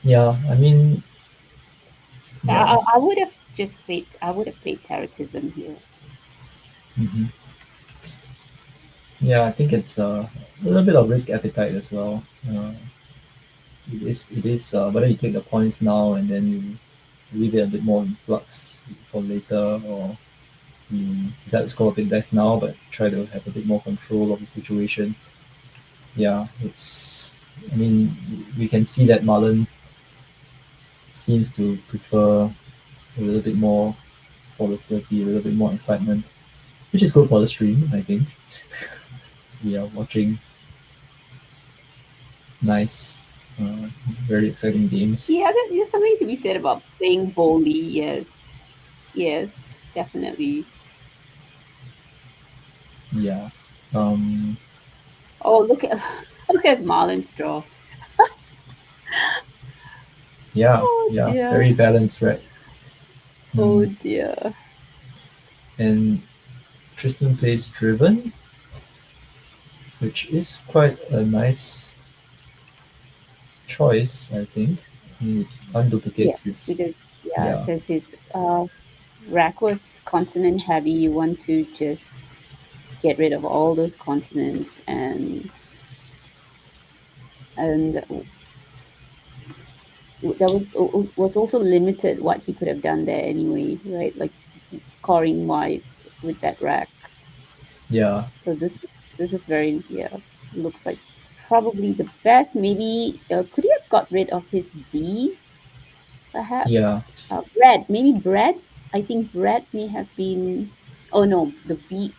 Yeah, I mean, So yeah. I would have just played. I would have played Tarotism here. Mm-hmm. Yeah, I think it's a little bit of risk appetite as well. It is whether you take the points now and then you leave it a bit more in flux for later, or you decide to score a bit less now but try to have a bit more control of the situation. Yeah, it's. I mean, we can see that Marlon seems to prefer a little bit more volatility, a little bit more excitement, which is good for the stream. I think we are watching nice, uh, very exciting games. Yeah, there's something to be said about playing boldly. Yes, yes, definitely. Yeah. Um, Oh, look at look at Marlon's draw. yeah, Oh yeah, very dear. balanced, right? Oh Mm. dear. And Tristan plays Driven, which is quite a nice choice, I think. I mean, it unduplicates Yes, his. because Yeah, because his rack was consonant heavy. You want to just get rid of all those consonants, and that was also limited what he could have done there anyway, right? Like scoring wise with that rack. yeah, So this is very, yeah, looks like probably the best. Maybe could he have got rid of his B yeah, perhaps? Bread, maybe bread. I think bread may have been. Oh no, the V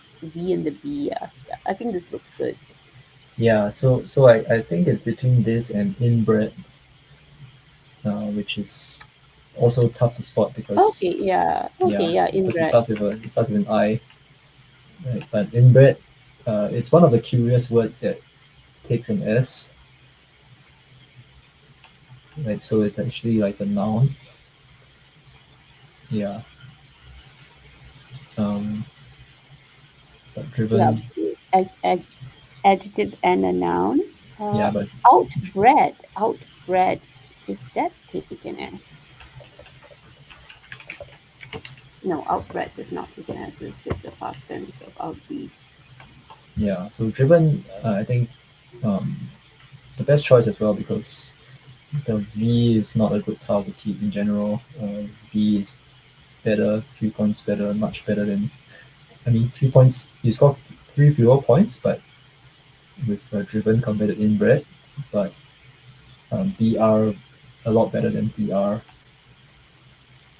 and the B. Yeah, yeah. I think this looks good. yeah. So I think it's between this and Inbred, which is also tough to spot because Okay, yeah. Okay, yeah, yeah. In because it bread. starts with an I, right? But Inbred, it's one of the curious words that takes an S, right? So it's actually like a noun. Yeah. Um, but Yeah, driven. adjective and a noun. Yeah, but Outbred. Is that taken as? No, outbred does not taken as. It's just a past tense of outbreed. yeah. So driven, I think um, the best choice as well because the V is not a good tile to keep in general. V is better, 3 points better, much better than. I mean, 3 points. You score three fewer points, but with driven compared to inbred, but BR a lot better than PR.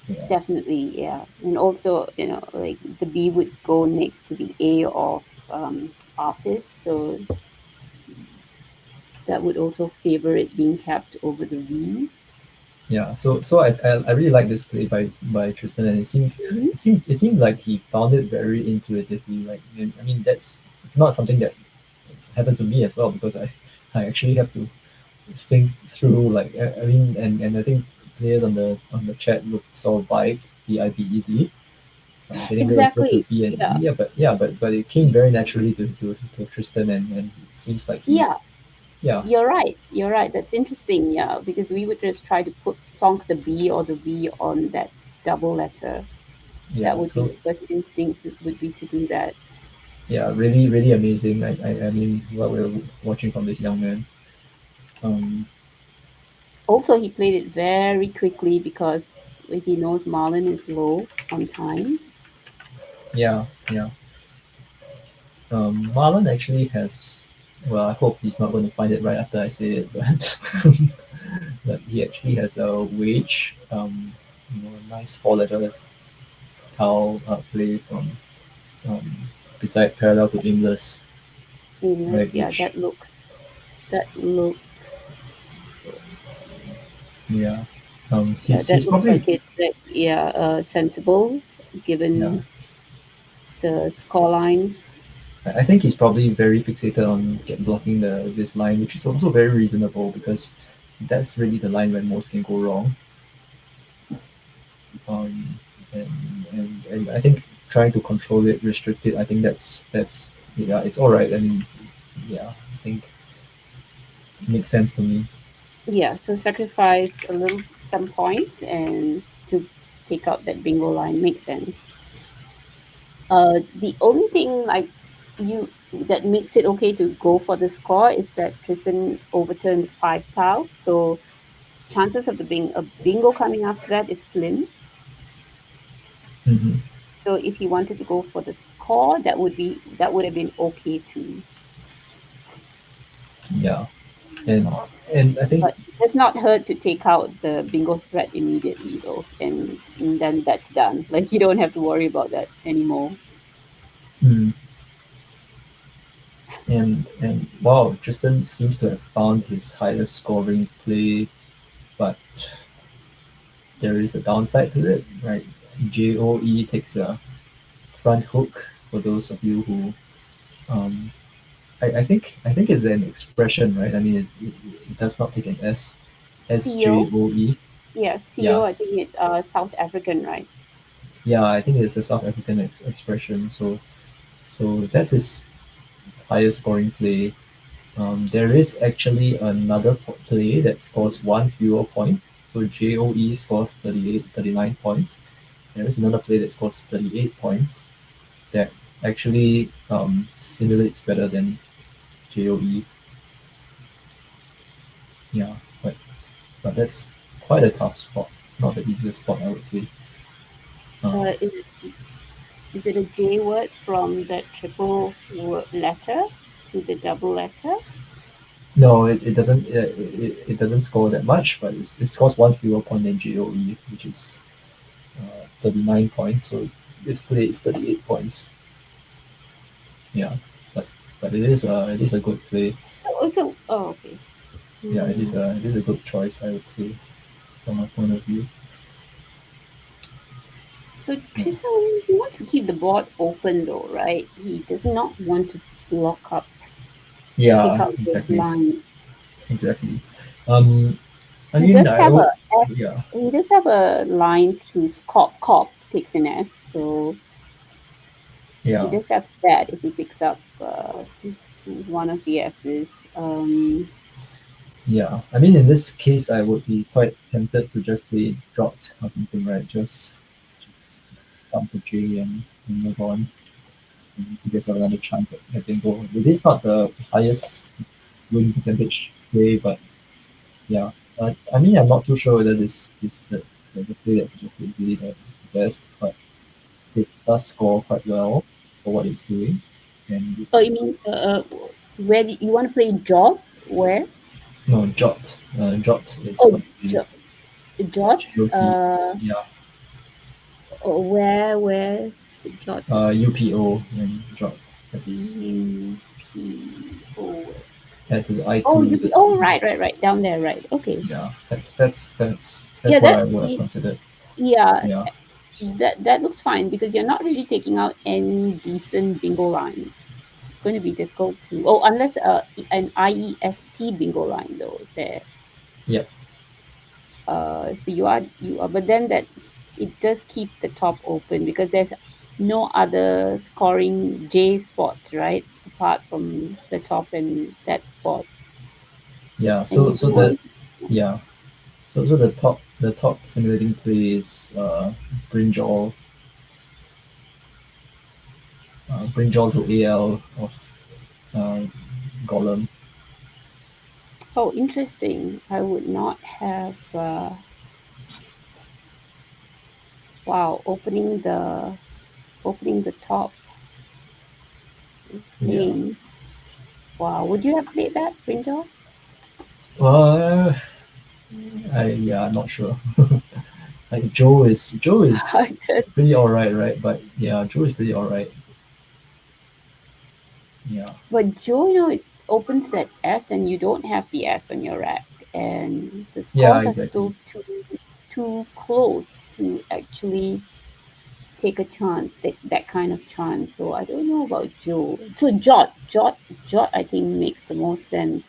Yeah. Definitely, yeah. And also, like the B would go next to the A of artists, so that would also favor it being kept over the V. Yeah, so I really like this play by Tristan, and Mm-hmm. it seemed like he found it very intuitively. Like, I mean, it's not something that happens to me as well, because I actually have to think through, like, I mean, and I think players on the chat look so vibed, VIBED, getting rid of both the Exactly. V and Yeah. E. Yeah, but it came very naturally to Tristan, and it seems like he, Yeah. yeah, You're right. You're right. That's interesting. Yeah, because we would just try to put plonk the B or the V on that double letter. That yeah. would be So the first instinct would be to do that. yeah, really, really amazing. I mean, what we're watching from this young man. Um, Also, he played it very quickly because he knows Marlon is low on time. yeah, yeah. Marlon actually has. Well, I hope he's not going to find it right after I say it, but but he actually has a wage. A nice four-letter towel play from um, beside parallel to aimless, Aimless. right? Yeah, Which, that look yeah, yeah, he's that looks probably, like it's like, yeah, sensible yeah. given the score lines. I think he's probably very fixated on blocking this line, which is also very reasonable, because that's really the line where most can go wrong. Um, and, and I think trying to control it, restrict it, I think that's yeah, it's all right. I mean, yeah, I think it makes sense to me. Yeah, so sacrifice a little some points and to take out that bingo line makes sense. The only thing like you that makes it okay to go for the score is that Tristan overturned 5 tiles, so chances of the a bingo coming after that is slim. Hmm. So if he wanted to go for the score, that would have been okay too. Yeah, and and I think, But it does not hurt to take out the bingo threat immediately though, and then that's done. Like you don't have to worry about that anymore. mm, and wow, Tristan seems to have found his highest scoring play, but there is a downside to it, right? JOE takes a front hook, for those of you who, um, I think it's an expression, right? I mean, it does not take an CO, SJOE. yeah, Yeah, CO. I think it's South African, right? yeah, I think it's a South African expression. So that's his highest scoring play. There is actually another play that scores one fewer point. So JOE scores 39 points. There is another play that scores 38 points that actually simulates better than JOE. Yeah, but that's quite a tough spot. Not the easiest spot, I would say. Uh, Uh, is is it a J word from that triple letter to the double letter? no, it doesn't score that much, but it scores one fewer point than JOE, which is 39 points. So this play is 38 points. Yeah, but it is a good play. Also, oh, okay. Yeah, Hmm. it is a good choice, I would say, from my point of view. So Yeah, Tristan, he wants to keep the board open though, right? He does not want to block up, take yeah, out those exactly, lines. exactly. Um, I He mean, does I have would, a yeah, S. He does have a line to cop takes an S, so he yeah, does have that if he picks up one of the S's. yeah. I mean, in this case, I would be quite tempted to just play dot or something, right? Just dump the J and move on. And give yourself another chance at getting goal. It is not the highest win percentage play, but yeah. I mean, I'm not too sure whether this is the play that's suggested is really the best, but it does score quite well for what it's doing, and Oh, it's you mean where you want to play job? Where? no jot. Jot is Oh, what the jot. GOT. Yeah, Where? Jot. UPO and jot. Let's PO. add to the Oh, I2. right, down there, right. Okay. Yeah, that's Yeah, what I would have considered. yeah, Yeah, that looks fine because you're not really taking out any decent bingo line. It's going to be difficult to. Oh, unless an IEST bingo line though there. yep, So you are, but then that it does keep the top open because there's no other scoring J spots, right? Apart from the top and that spot, yeah. and So you so do the want. yeah, so the top simulating play is brinjal brinjal to AL of uh, Golem. Oh, interesting. I would not have. Wow, opening the top Yeah. lane. Wow, would you have played that, Brinjal? Uh, I'm not sure. Like Joe is pretty alright, right? But yeah, Joe is pretty alright. Yeah. But Joe, it opens that S, and you don't have the S on your rack, and the Yeah, scores are exactly. still too close to actually take a chance, take that kind of chance. So I don't know about Joe. So Jot, I think makes the most sense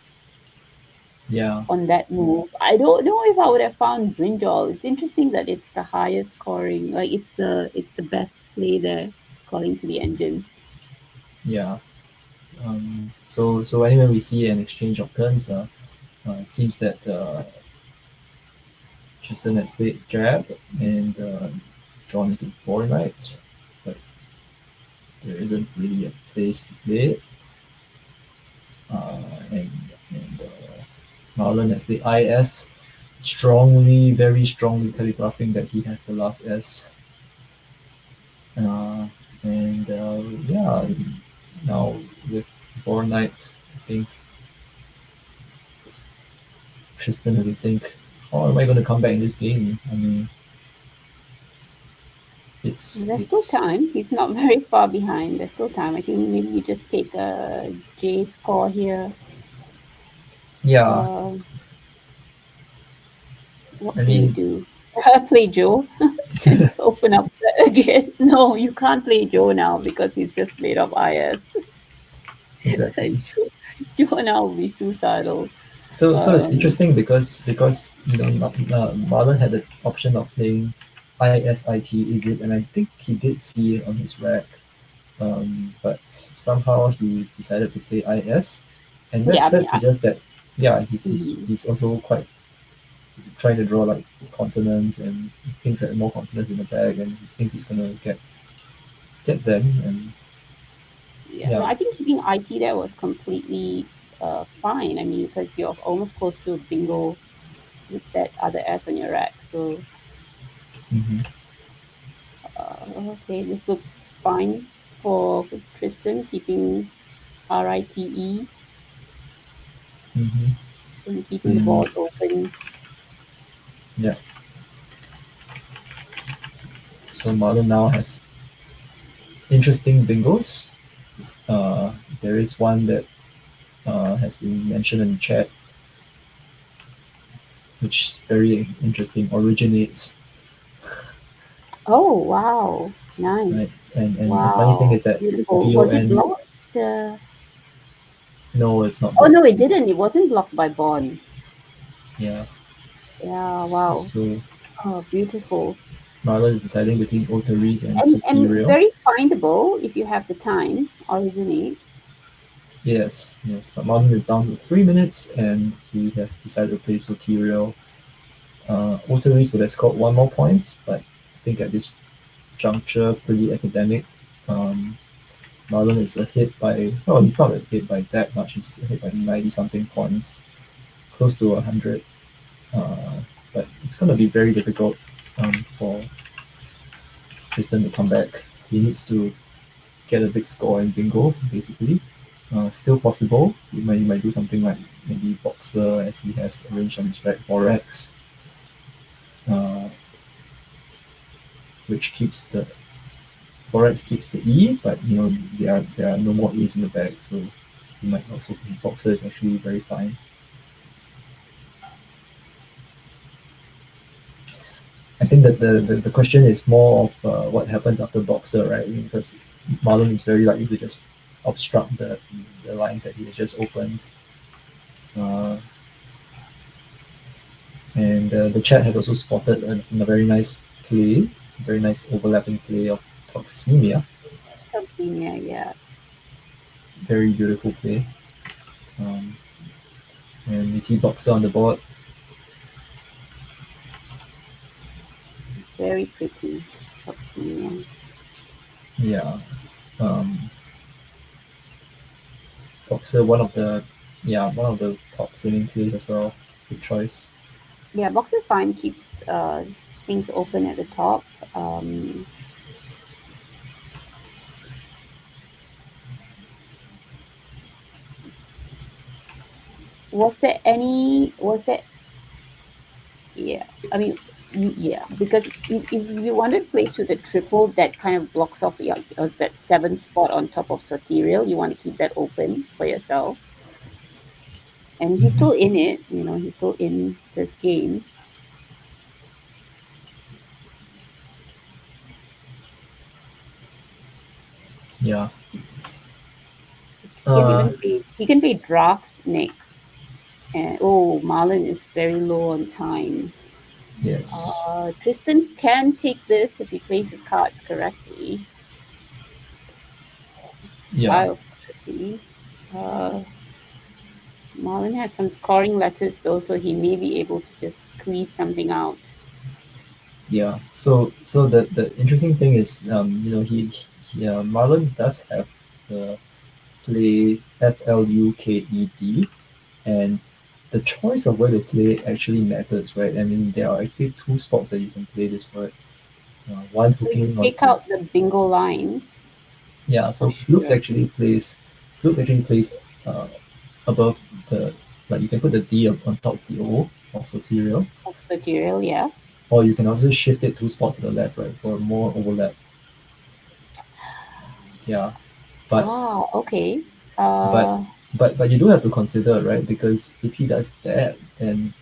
Yeah. on that move. I don't know if I would have found Brinjal. It's interesting that it's the highest scoring, like it's the best play there, according to the engine. Yeah. So anyway, we see an exchange of turns. It seems that Tristan has played jab and drawn into Fortnite, but there isn't really a place to play it. And Marlon has played IS, strongly, very strongly telegraphing that he has the last S. Uh, and yeah, now with Fortnite, I think Tristan has to think, how am I going to come back in this game? I mean, There's still it's time. He's not very far behind. There's still time. I think maybe you just take a J score here. yeah. Uh, what I can you mean, do? Play Joe and open up again. No, you can't play Joe now because he's just played off IS. exactly. And Joe now will be suicidal. So it's Um, interesting because Marlon had the option of playing ISIT is it, and I think he did see it on his rack, but somehow he decided to play IS, and yeah, I mean, that suggests that yeah mhm. he's also quite trying to draw like consonants and things that are more consonants in the bag, and he thinks he's gonna get them, and Yeah, no, yeah. I think keeping IT there was completely fine. I mean, because you're almost close to bingo with that other S on your rack. So, Hmm. okay, this looks fine for Tristen, keeping RITE Hmm. and keeping the And board open. yeah, so Marlon now has interesting bingos. Uh, there is one that has been mentioned in the chat, which is very interesting. Originates, Oh, wow. right? Nice. And the funny thing Wow. is that Beautiful. Was it PON. blocked? No, it's not Oh, blocked. no, it didn't. It wasn't blocked by Bond. Yeah. Yeah, wow. So Oh, beautiful. Marlon is deciding between Otaries and And Superior. very findable if you have the time. Originates. Yes, yes. But Marlon is down to 3 minutes, and he has decided to play Superior. Otaries would have scored one more point, but I think at this juncture, pretty academic. Um, Marlon is ahead by, well, he's not ahead by that much. He's ahead by 90 something points, close to 100. Uh, but it's going to be very difficult for Tristan to come back. He needs to get a big score in bingo, basically. Still possible. He might do something like maybe Boxer as he has arranged on his rack Forex, uh, which keeps the Forex keeps the E, but there are no more A's in the bag, so you might also think Boxer is actually very fine. I think that the question is more of what happens after Boxer, right? Because Marlon is very likely to just obstruct the lines that he has just opened. Uh, and the chat has also spotted a very nice play, very nice overlapping play of Toxemia. Toxemia, yeah. Very beautiful play. Um, and you see Boxer on the board. Very pretty. Toxemia. Yeah. Um, Boxer, one of the top selling plays as well. Good choice. Yeah, box is fine. Keeps things open at the top. Was there any? Was there? Yeah, I mean, yeah, because if you wanted to play to the triple, that kind of blocks off that seventh spot on top of Soterial. You want to keep that open for yourself, and he's still in it. He's still in this game. Yeah. He can even play. He can play draft next. And oh, Marlon is very low on time. Yes. Tristen can take this if he plays his cards correctly. Yeah. 5 of 30. Uh, Marlon has some scoring letters though, so he may be able to just squeeze something out. Yeah. So the interesting thing is, Marlon does have the play FLUKED, and the choice of where to play actually matters, right? I mean, there are actually two spots that you can play this word. One So you hooking take onto out the bingo line yeah. for So sure. Flute actually plays uh, above the like you can put the D on top of the O or soterial, Of Soterial, yeah. or you can also shift it two spots to the left, right, for more overlap. Yeah, but Okay. but Uh, but you do have to consider, right? Because if he does that, then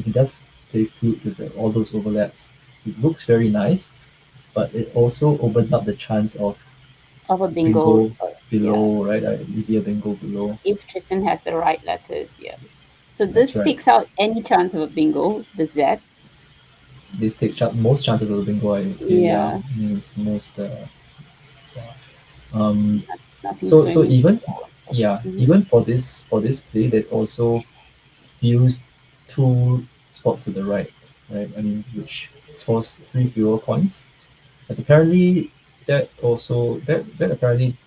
he does play flute with all those overlaps. It looks very nice, but it also opens up the chance of of a bingo, bingo yeah. below, right? Easier bingo below. If Tristan has the right letters, yeah. So That's this right. takes out any chance of a bingo, the Z. This takes most chances of bingo, I would say. Yeah, Yeah, means most. Yeah. Um, nothing's so going even to. yeah, Mhm. even for this play, there's also fused two spots to the right, right? I mean, which scores three fewer points. But apparently, that apparently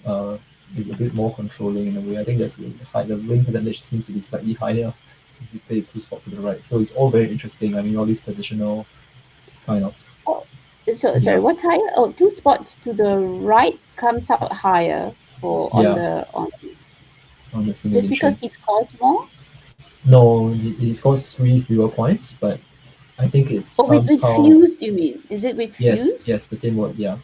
is a bit more controlling in a way. I think the win percentage seems to be slightly higher if you play two spots to the right. So it's all very interesting. I mean, all these positional kind of Oh, so sorry, yeah what's higher? Oh, two spots to the right comes out higher for on yeah the on on the just because simulation. he scores more. No, he scores three fewer points, but I think it's Oh, with somehow fused, you mean? Is it with fused? yes, the same word. Yeah,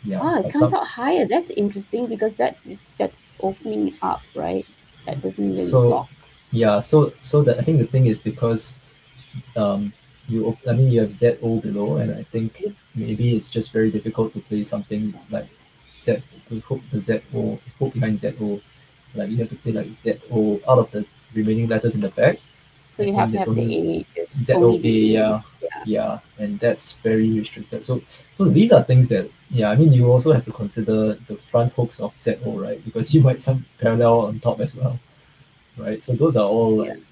yeah, Ah, it but comes some out higher. That's interesting because that's opening up, right? That doesn't really so block. yeah, so that I think the thing is because I mean you have ZO below, and I think maybe it's just very difficult to play something like Z to hook the ZO hook behind ZO. Like you have to play like ZO out of the remaining letters in the back. So I you have think to there's have the only A, just only ZOA, the A. yeah, Yeah. yeah, and that's very restricted. So these are things that yeah, I mean you also have to consider the front hooks of ZO, right? Because you might some parallel on top as well, right? So those are all Yeah. like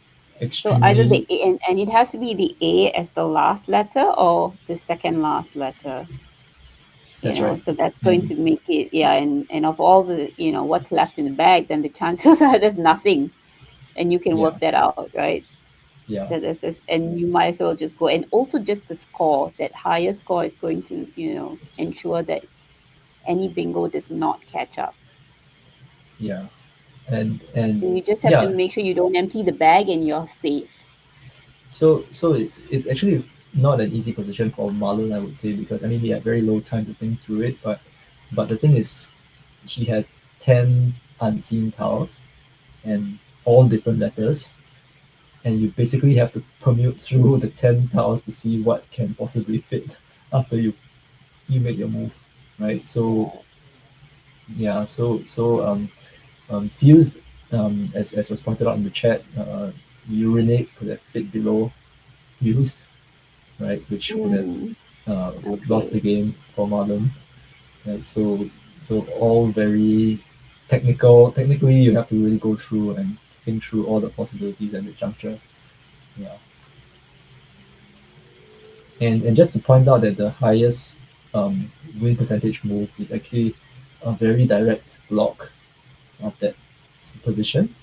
So either the extremely A, and it has to be the A as the last letter or the second last letter. that's right. So that's going And to make it, yeah, and of all the, what's left in the bag, then the chances are there's nothing, and you can yeah, work that out, right? yeah, And you might as well just go, and also just the score, that higher score is going to, ensure that any bingo does not catch up. yeah. And And you just have to yeah, make sure you don't empty the bag and you're safe. so it's actually not an easy position for Marlon, I would say, because I mean he had very low time to think through it, but the thing is, he had 10 unseen tiles and all different letters, and you basically have to permute through the 10 tiles to see what can possibly fit after you make your move, right? So Yeah. yeah, fused, as was pointed out in the chat, urinate could have fit below fused, right, which would have Mm, uh, lost the okay. game for Marlon. Right? So all very technical. Technically, you have to really go through and think through all the possibilities at the juncture. Yeah, and just to point out that the highest win percentage move is actually a very direct block of that position.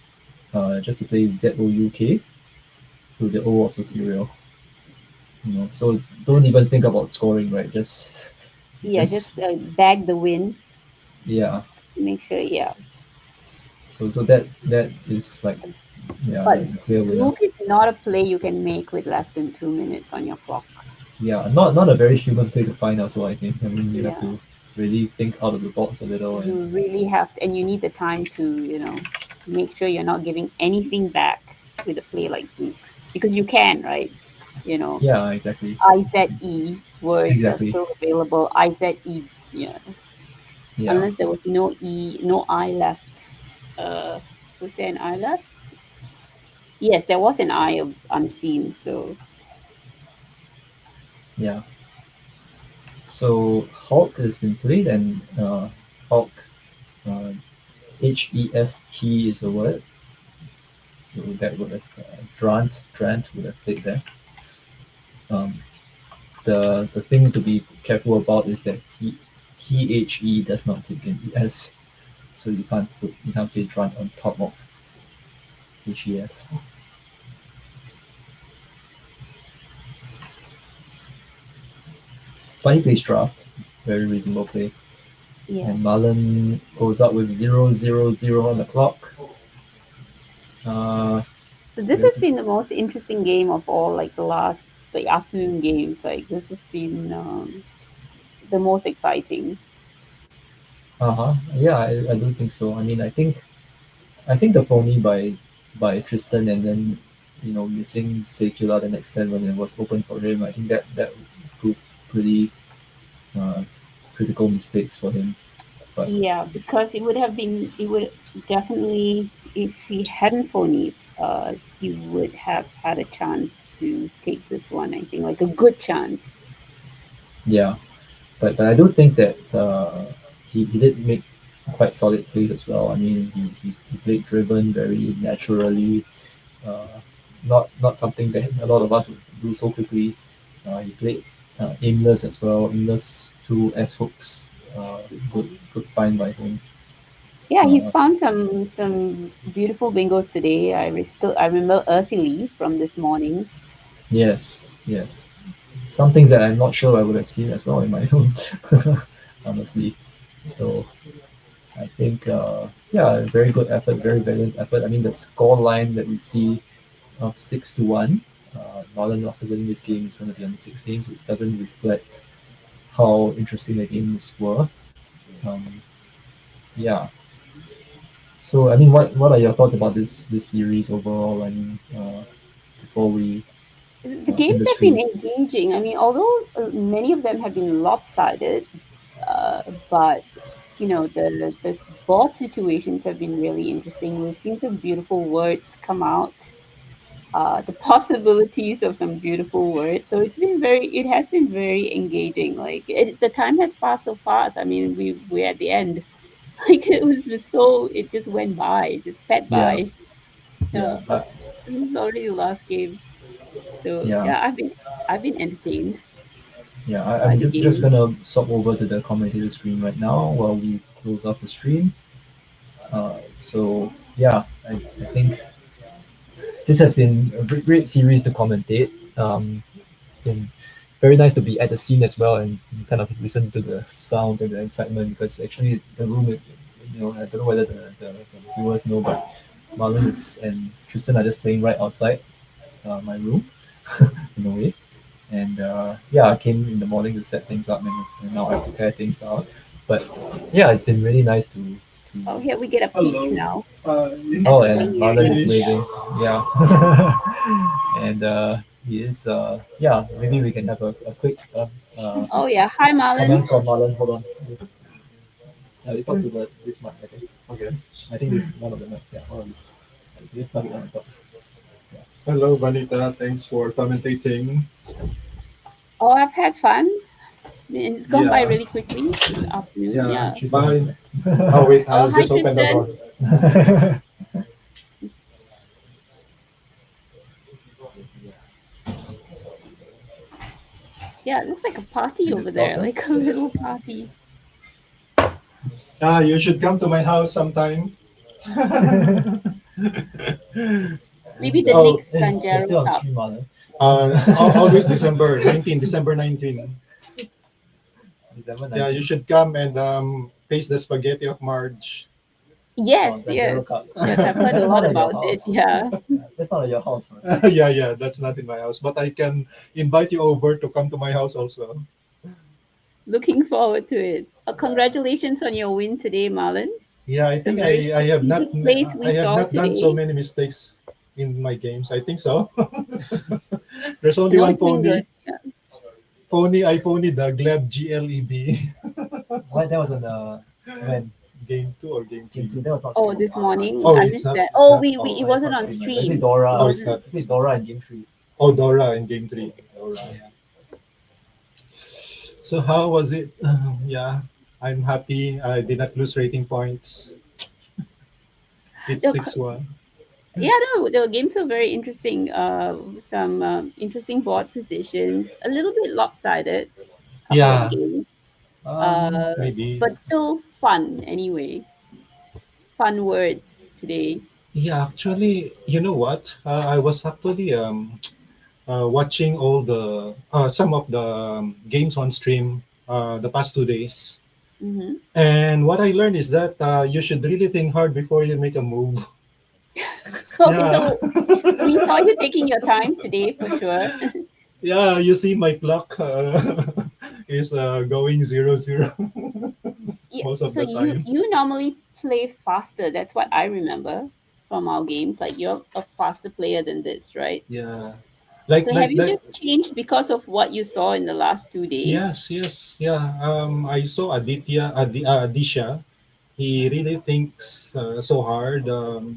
Just to play ZOUK through the O of Soterial. So don't even think about scoring, right? Yeah, Just just bag the win. yeah. Make sure, yeah. So that is like, yeah, But the clear winner. Zook is not a play you can make with less than 2 minutes on your clock. Yeah, not a very human play to find also, I think. I mean, you have Yeah. to really think out of the box a little, and You really have to, and you need the time to, make sure you're not giving anything back with a play like Zook. Because you can, right? You know, yeah, exactly, IZE words are exactly, still available. IZE, yeah. yeah, Unless there was no E, no I left. Uh, was there an I left? Yes, there was an I of unseen. So yeah. So Hulk has been played, and Hulk, uh, HEST is a word, so that would have Drant would have played there. Um, the thing to be careful about is that THE does not take in ES, so you can't play Drant on top of HES. But he plays draft, very reasonable play. yeah. And Marlon goes up with 0-0-0 on the clock. Uh, So this there's has been the most interesting game of all, like the last like afternoon games. Like this has been the most exciting. uh-huh. Yeah, I do think so. I mean, I think the phony by Tristan, and then missing Secular the next turn when it was open for him. I think that proved pretty uh, critical mistakes for him. But Yeah, because it would definitely, if he hadn't phonied, he would have had a chance to take this one. I think like a good chance. yeah, but I do think that he did make quite solid plays as well. I mean, he played driven very naturally. Uh, not something that a lot of us would do so quickly. He played aimless as well. Aimless two S hooks. Good find by him. Yeah, he's Uh, found some beautiful bingos today. I remember Earthy Lee from this morning. yes, yes. Some things that I'm not sure I would have seen as well in my own, honestly. So I think, yeah, very good effort, very valiant effort. I mean, the score line that we see of 6-1, Marlon after winning this game is going to be on the 6 games. It doesn't reflect how interesting the games were. Um, yeah. So, I mean, what are your thoughts about this series overall? I mean, before we The end games the have been stream. engaging. I mean, although many of them have been lopsided, but the board situations have been really interesting. We've seen some beautiful words come out, the possibilities of some beautiful words. So it has been very engaging. Like the time has passed so fast. I mean, we're at the end. Like it was just so it just went by, it just sped Yeah, by. yeah, This is already the last game. So yeah, yeah, I've been entertained yeah. by I'm the just games. gonna swap over to the commentator screen right now while we close off the stream. So yeah, I think this has been a great series to commentate. Been very nice to be at the scene as well and kind of listen to the sounds and the excitement, because actually the room, I don't know whether the viewers know, but Marlon and Tristan are just playing right outside my room in a way. and yeah, I came in the morning to set things up, and now I prepare things out. But yeah, it's been really nice to Oh, here we get a peek Hello. now You at oh, the and playing Marlon area. is finish? waving. Yeah. And he is yeah, maybe we can have a quick Oh yeah, hi Marlon. comment from Marlon. Hold on. You talk to this mic, okay? Okay. I think this is one of the mics. Yeah, one of these. Just plug it on the top. Yeah. Hello, Vanita. Thanks for commentating. Oh, I've had fun. It's gone by Yeah. really quickly this afternoon. Yeah. Yeah. Tristan is Bye. there. Oh, wait. Oh, I'll hi just open the Tristen. door. Yeah, it looks like a party And over it's there, Gautam. like a little party. You should come to my house sometime. This Maybe is the Oh, next you're Sanjaro still on Cup. stream, Marlon. always December 19. December Yeah, you 19th. should come and taste the spaghetti of Marge. Oh, Yes, Sanjaro yes, Cup. yes. I've heard a That's lot not at your about it. house. Yeah. That's not at your house, man. Yeah, that's not in my house, but I can invite you over to come to my house also. Looking forward to it. Yeah. Congratulations on your win today, Marlon. Yeah, I It's a think very I have not strategic place we I have saw not done so today. many mistakes in my games. I think so. There's only No, one it's been good. pony. Yeah. I ponied the Gleb GLEB. What? That was on when? Game 2 or game Game 3? 2. That was not Oh, streamed. this morning Oh, I it's missed not. that. It's Oh, not. we Oh, it Oh, yeah, it's wasn't not on streamed. I played stream. It Dora. oh, it's wasn't. not. I played It's not. Dora in Game 3. Oh, Dora in game 3. Dora. Yeah. So how was it? Yeah, I'm happy. I did not lose rating points. It's The, 6-1. yeah, no, the games are very interesting. Some interesting board positions. A little bit lopsided. Couple of Yeah. games. Uh, Maybe. but still fun anyway. Fun words today. Yeah, actually, you know what? I was actually watching all the some of the games on stream the past 2 days, Mm-hmm. and what I learned is that you should really think hard before you make a move. Okay, Yeah, so we saw you taking your time today for sure. yeah. You see, my clock is going 0-0 Yeah, most of so the you time. you normally play faster. That's what I remember from our games. Like you're a faster player than this, right? Yeah, So have you like. just changed because of what you saw in the last 2 days? Yes, yeah. I saw Adisha. He really thinks so hard,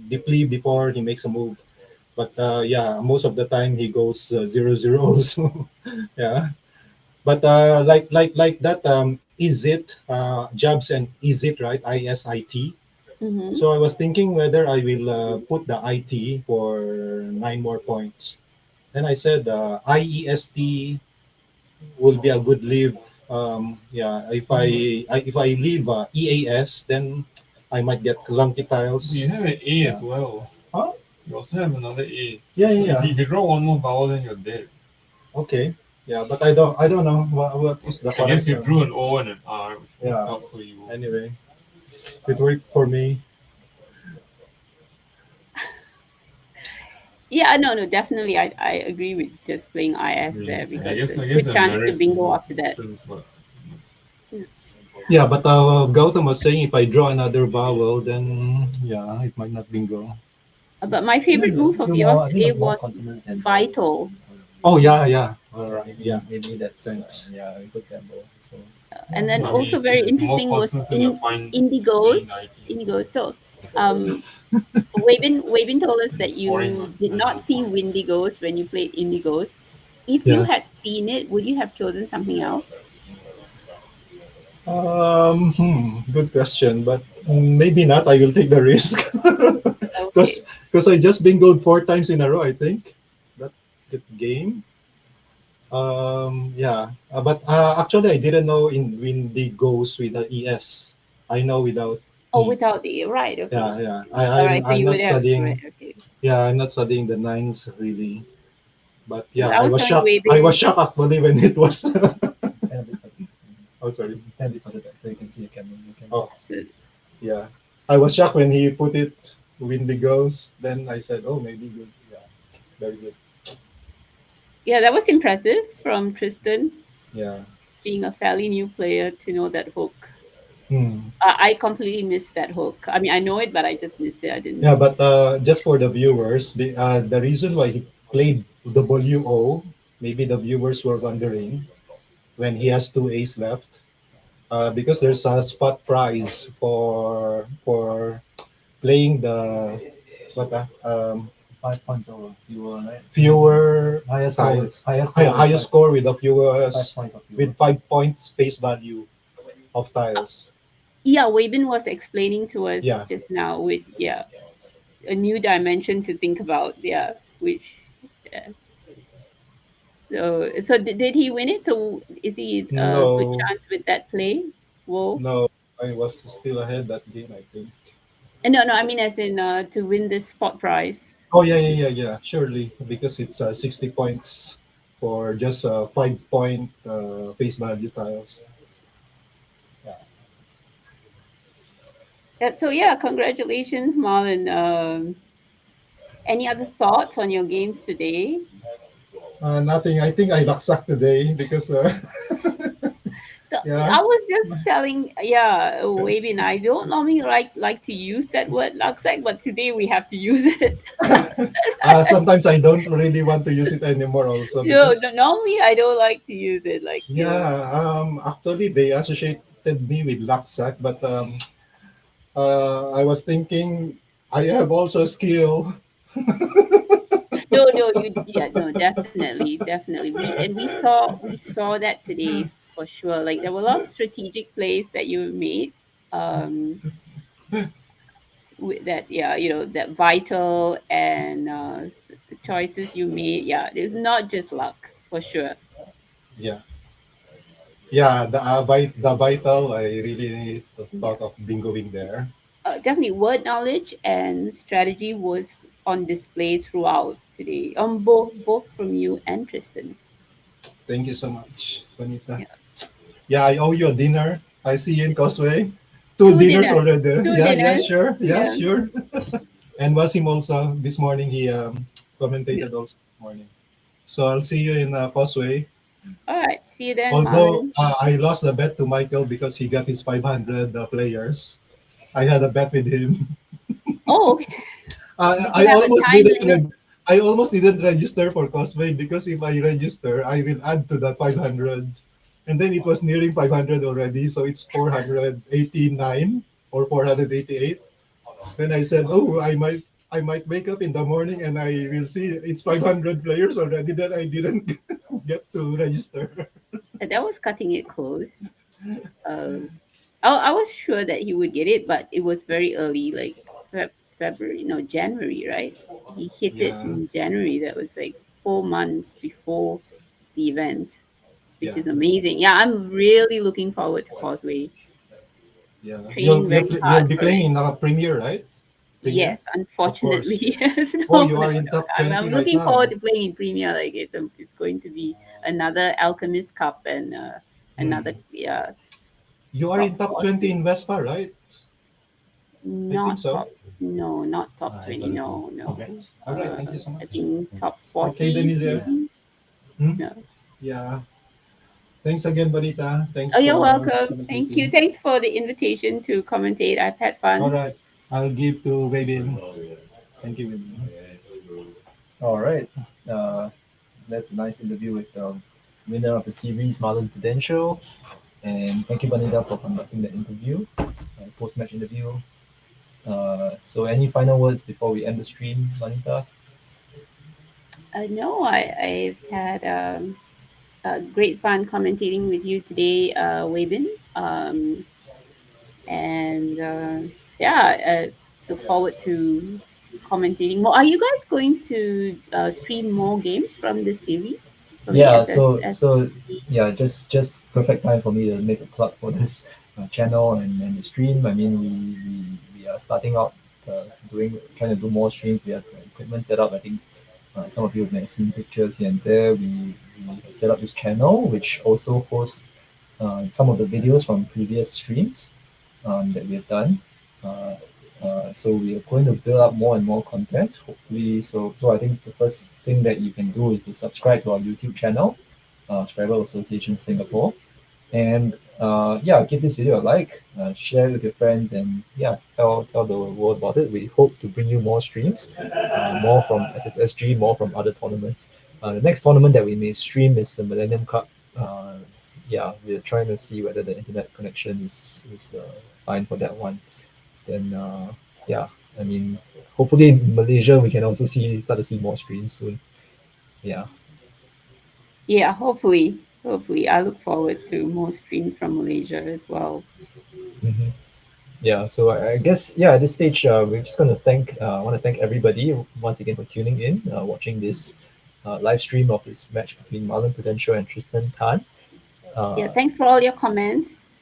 deeply before he makes a move. But yeah, most of the time he goes 0-0 also. Yeah, but like that. Is it Jobs and is it right? ISIT. Mm-hmm. So I was thinking whether I will put the IT for 9 more points. Then I said IEST will be a good leave. Yeah, if I leave EAS, then I might get clunky tiles. You have an A as Yeah. well. Huh? You also have another A. Yeah, So yeah, if yeah. you draw one more vowel, then you're dead. Okay. Yeah, but I don't know what is the I guess correct. you drew an O and an R, which worked Yeah. out for you. Anyway, it worked for me. Yeah, no, no, definitely. I agree with just playing IS there I because guess a I guess good there chance to merits in bingo both after that. systems, but Yeah, but Gautam was saying if I draw another vowel, then yeah, it might not bingo. But my I think favorite move of yours I think today of more was consonant and vowels. vital. Oh yeah, yeah. All So right. Yeah. maybe that's Thanks. yeah, a good gamble. So And then I mean, also if very it's more interesting was consonants, then you're in fine playing Indigos. 90 as well. Indigos. So um Wavin told us And that scoring you did at not no see point. Windigos when you played Indigos. If you Yeah. had seen it, would you have chosen something else? Good question, but maybe not. I will take the risk Okay. because I just bingoed 4 times in a row. I think that that game. Yeah, but actually, I didn't know in Windy goes with the ES. I know without Oh, E. without the right. Okay. Yeah, yeah. All right. So I'm you not would have right. studying. Okay. Yeah, I'm not studying the nines really. But Because yeah, I I was was telling shocked. I was Wavin. shocked actually when it was. stand a bit further. Oh, sorry. Stand a bit further back so you can see the camera. You can Oh, So, yeah. I was shocked when he put it Windy goes. Then I said, oh, maybe good. Yeah, very good. Yeah, that was impressive from Tristen, Yeah. being a fairly new player to know that hook. Hmm. I completely missed that hook. I mean, I know it, but I just missed it. I didn't. Yeah, but just for the viewers, the reason why he played WO, maybe the viewers were wondering when he has two ace left, because there's a spot prize for playing the what 5 points over fewer, right? fewer Highest score, tiles, highest score, highest score with the five fewest points of fewer. with 5 points face value of tiles. Yeah, Wabin was explaining to us Yeah. just now with a new dimension to think about. Yeah, which yeah. So did he win it? So is he a good No, chance with that play? Whoa. no, I was still ahead that game, I think. No, I mean as in to win this spot prize. Oh yeah, yeah, yeah, yeah. Surely, because it's 60 points for just 5 point face value tiles. Yeah, so yeah, congratulations, Marlon. Any other thoughts on your games today? Nothing. I think I luck today because So yeah. I was just telling, yeah, Wavin, I don't normally like to use that word laksak, but today we have to use it. Sometimes I don't really want to use it anymore also No, because no, normally I don't like to use it. Like yeah, actually they associated me with Laksak, but I was thinking I have also skill. no, yeah, no, definitely. We saw that today for sure. Like there were a lot of strategic plays that you made. Um, with that, yeah, that vital and the choices you made. Yeah, it's not just luck for sure. Yeah, yeah. The vital. I really Yeah, thought of bingoing there. definitely word knowledge and strategy was on display throughout today. Both from you and Tristan. Thank you so much, Bonita. Yeah, Yeah, I owe you a dinner. I see you in Causeway. Two two dinners dinners, already. two Yeah, yeah, dinners. sure. Yeah, Yeah, sure. And Wasim also this morning he yeah. commentated also this morning. So I'll see you in Causeway. All right, see you then, Although Marlon. I lost the bet to Michael because he got his 500 players. I had a bet with him. Oh, did I you have a almost time didn't limit? I almost didn't register for Cosplay because if I register, I will add to that 500. And then it was nearing 500 already, so it's 489 or 488. Then I said, "Oh, I might wake up in the morning and I will see it's 500 players already." Then I didn't get to register. That was cutting it close. Uh, I was sure that he would get it, but it was very early, like February, no, January, right? He hit it Yeah, in January. That was like 4 months before the event, which yeah, is amazing. Yeah, I'm really looking forward to Causeway. yeah. Training very You'll hard be for playing it. in a premiere, right? Premiere, Yes, of unfortunately, course. yes. Oh, No, you no, are no. in top I'm 20 right looking forward now. to playing in Premier. Like it's going to be another Alchemist Cup and another Hmm. yeah You are in top top 20 40. in Vespa, right? I think Not so. top, no, not top 20. No, no. All right, thank you so I much. think top Okay, 40 Denise. maybe. Hmm? No. Yeah. Thanks again, Bonita. Thanks Oh, you're for welcome. Thank you. commentating. Thanks for the invitation to commentate. I've had All fun. right. I'll give to Wavin. Thank you, Wavin. All right. Uh, that's a nice interview with the winner of the series, Marlon Prudencio. And thank you, Vanita, for conducting the interview, post-match interview. So, any final words before we end the stream, Vanita? No, I've had great fun commentating with you today, Wabin. And yeah, look forward to commentating more. Are you guys going to stream more games from the series from the Yeah. So, SSS? so yeah, just perfect time for me to make a plug for this channel and the stream. I mean, we are starting out trying to do more streams. We have equipment set up. I think some of you may have seen pictures here and there. We have set up this channel, which also hosts some of the videos from previous streams that we have done. Uh, So we are going to build up more and more content, hopefully. So I think the first thing that you can do is to subscribe to our YouTube channel, Scribal Association Singapore, and yeah, give this video a like, share with your friends, and yeah, tell the world about it. We hope to bring you more streams, more from SSSG, more from other tournaments. The next tournament that we may stream is the Millennium Cup. Yeah, we're trying to see whether the internet connection is fine for that one. Then yeah, I mean, hopefully in Malaysia we can also start to see more streams soon. Yeah. Yeah, hopefully. Hopefully. I look forward to more stream from Malaysia as well. Mhm. Yeah, so I guess yeah, at this stage, we're just gonna I want to thank everybody once again for tuning in, watching this live stream of this match between Marlon Prudencio and Tristan Tan. Yeah, Uh, thanks for all your comments.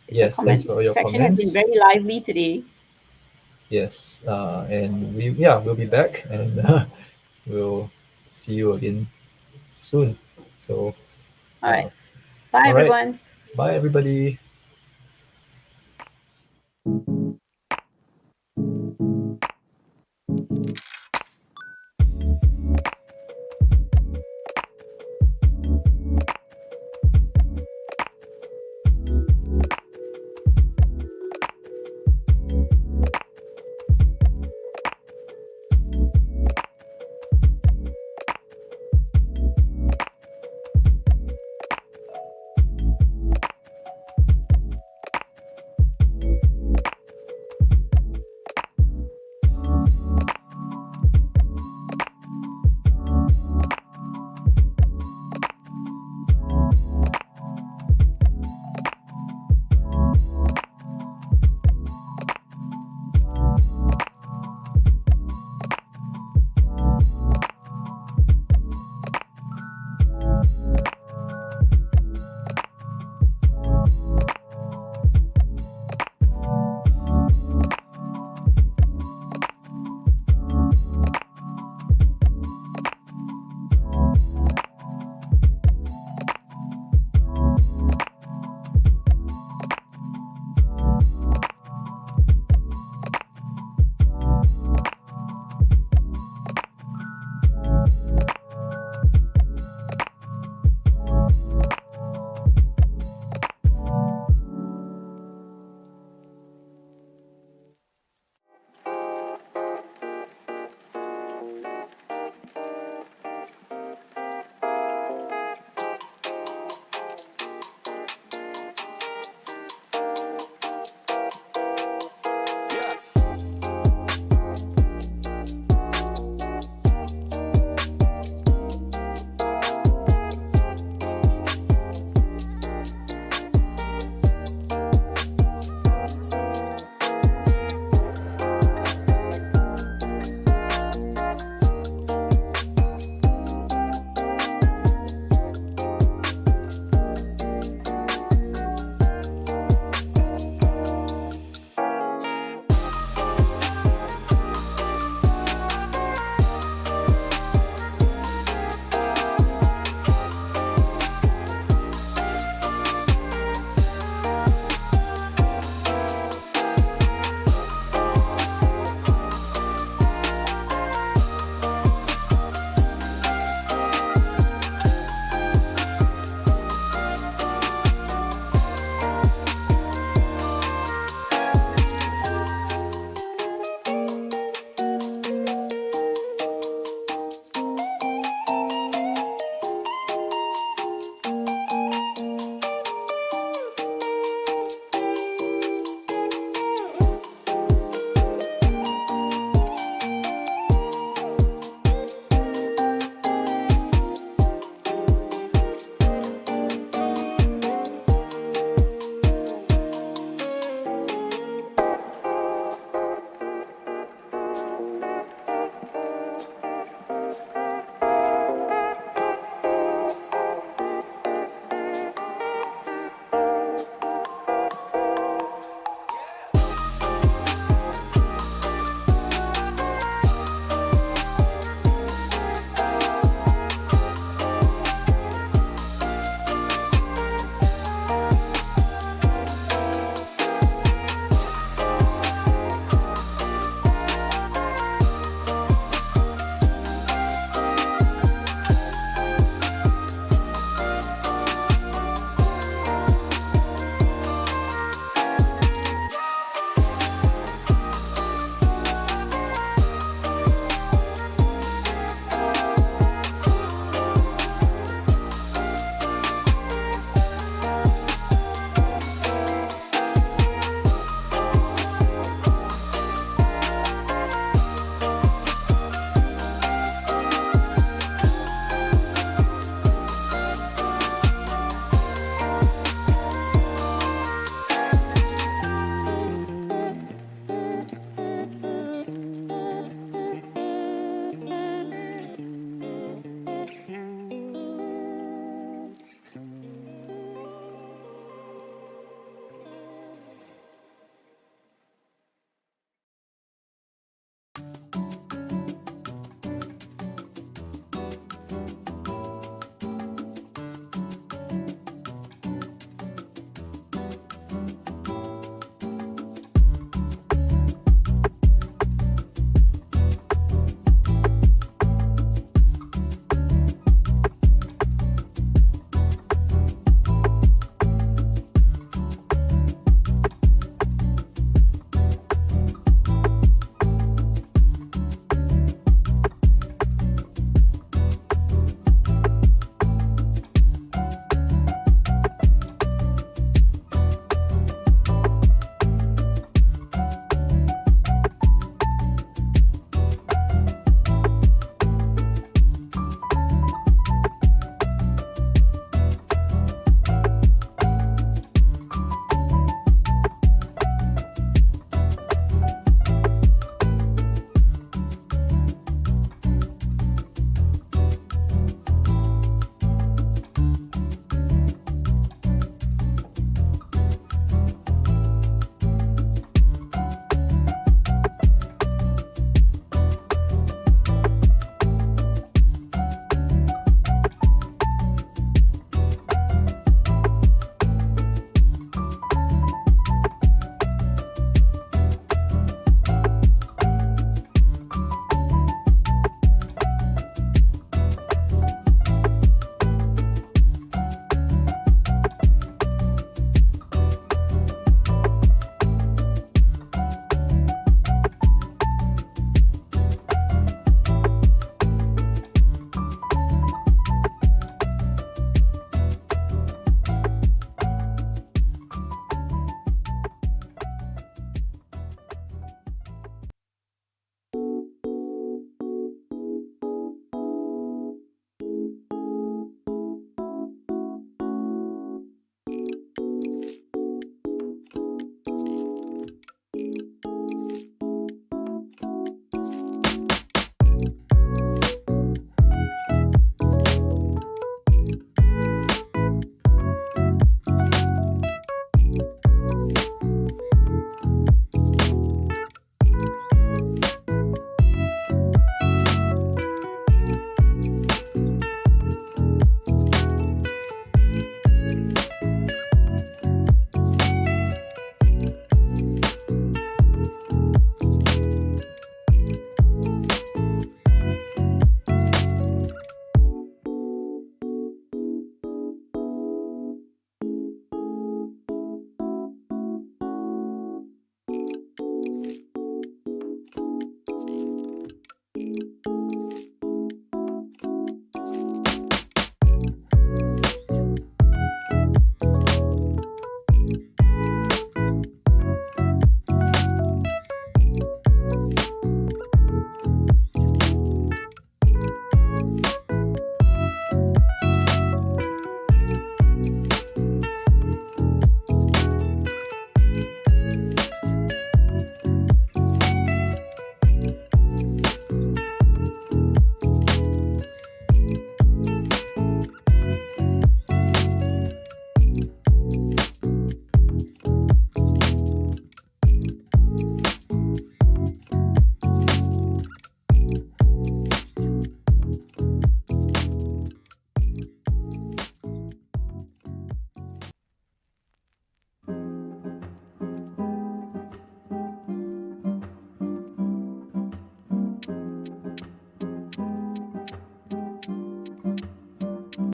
The yes, thanks comment for all your section has been comments. very lively today. Yes, and we'll be back, and we'll see you again soon. So, All uh, right. Bye, all right, everyone. bye everybody.